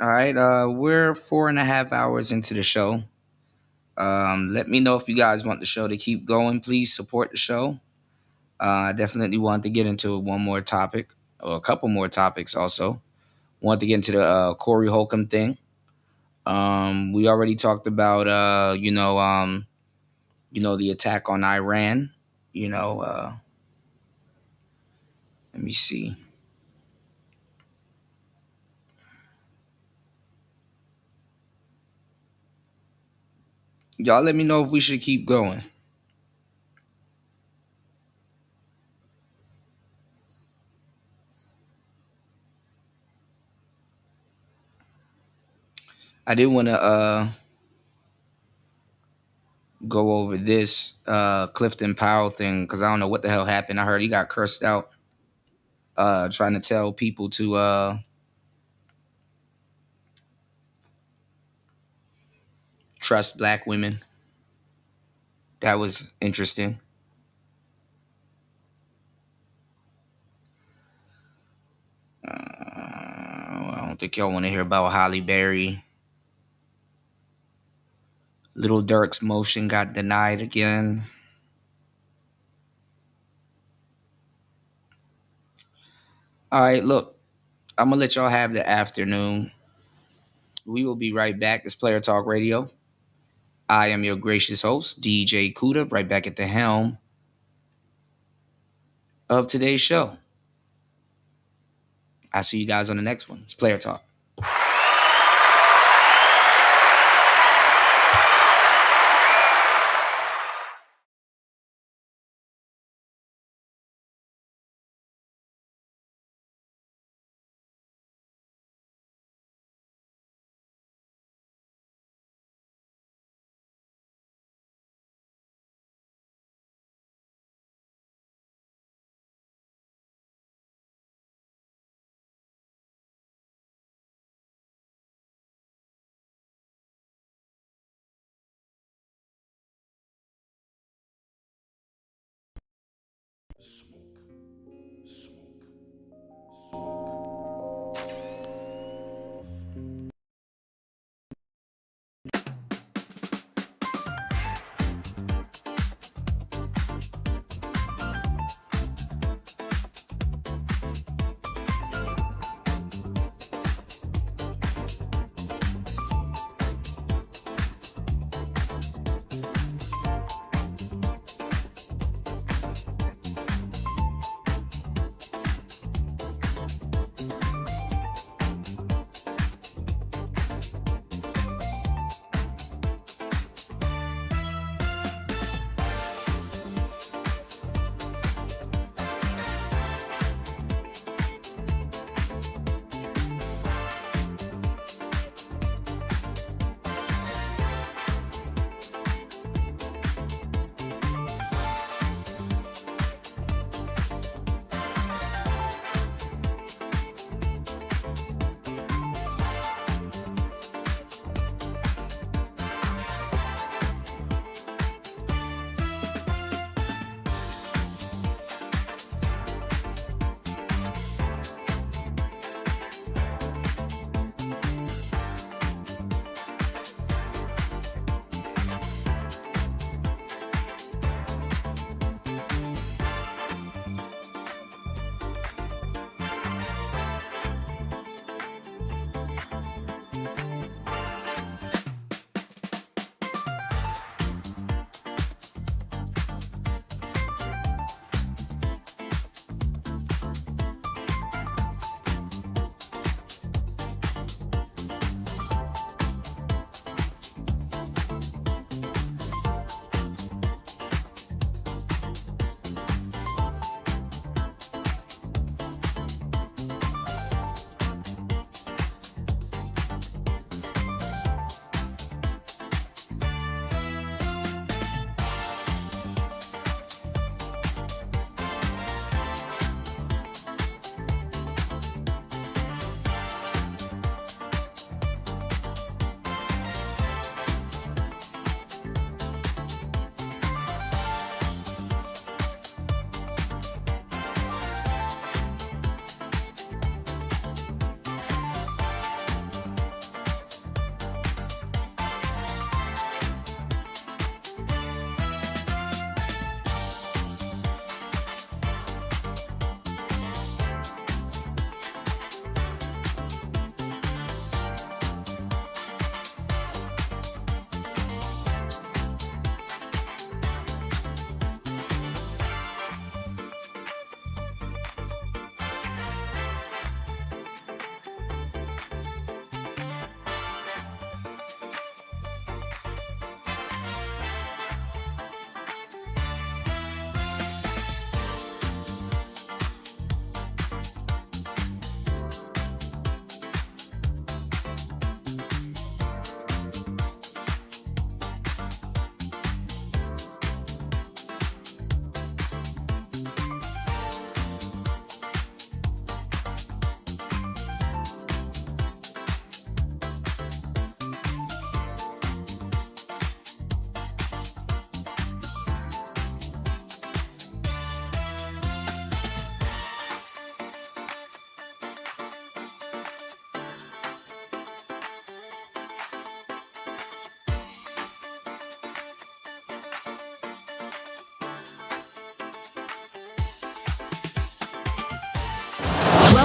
all right, we're 4.5 hours into the show. Let me know if you guys want the show to keep going. Please support the show. I definitely want to get into one more topic, or a couple more topics also. Want to get into the Corey Holcomb thing. We already talked about, the attack on Iran. Let me see. Y'all let me know if we should keep going. I did want to go over this Clifton Powell thing because I don't know what the hell happened. I heard he got cursed out trying to tell people to trust black women. That was interesting. I don't think y'all want to hear about Halle Berry. Little Dirk's motion got denied again. All right, look, I'm going to let y'all have the afternoon. We will be right back. It's Player Talk Radio. I am your gracious host, DJ Kuda, right back at the helm of today's show. I'll see you guys on the next one. It's Player Talk.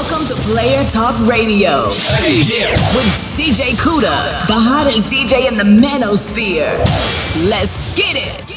Welcome to Player Talk Radio. Hey, yeah. With DJ Kuda, the hottest DJ in the manosphere. Let's get it.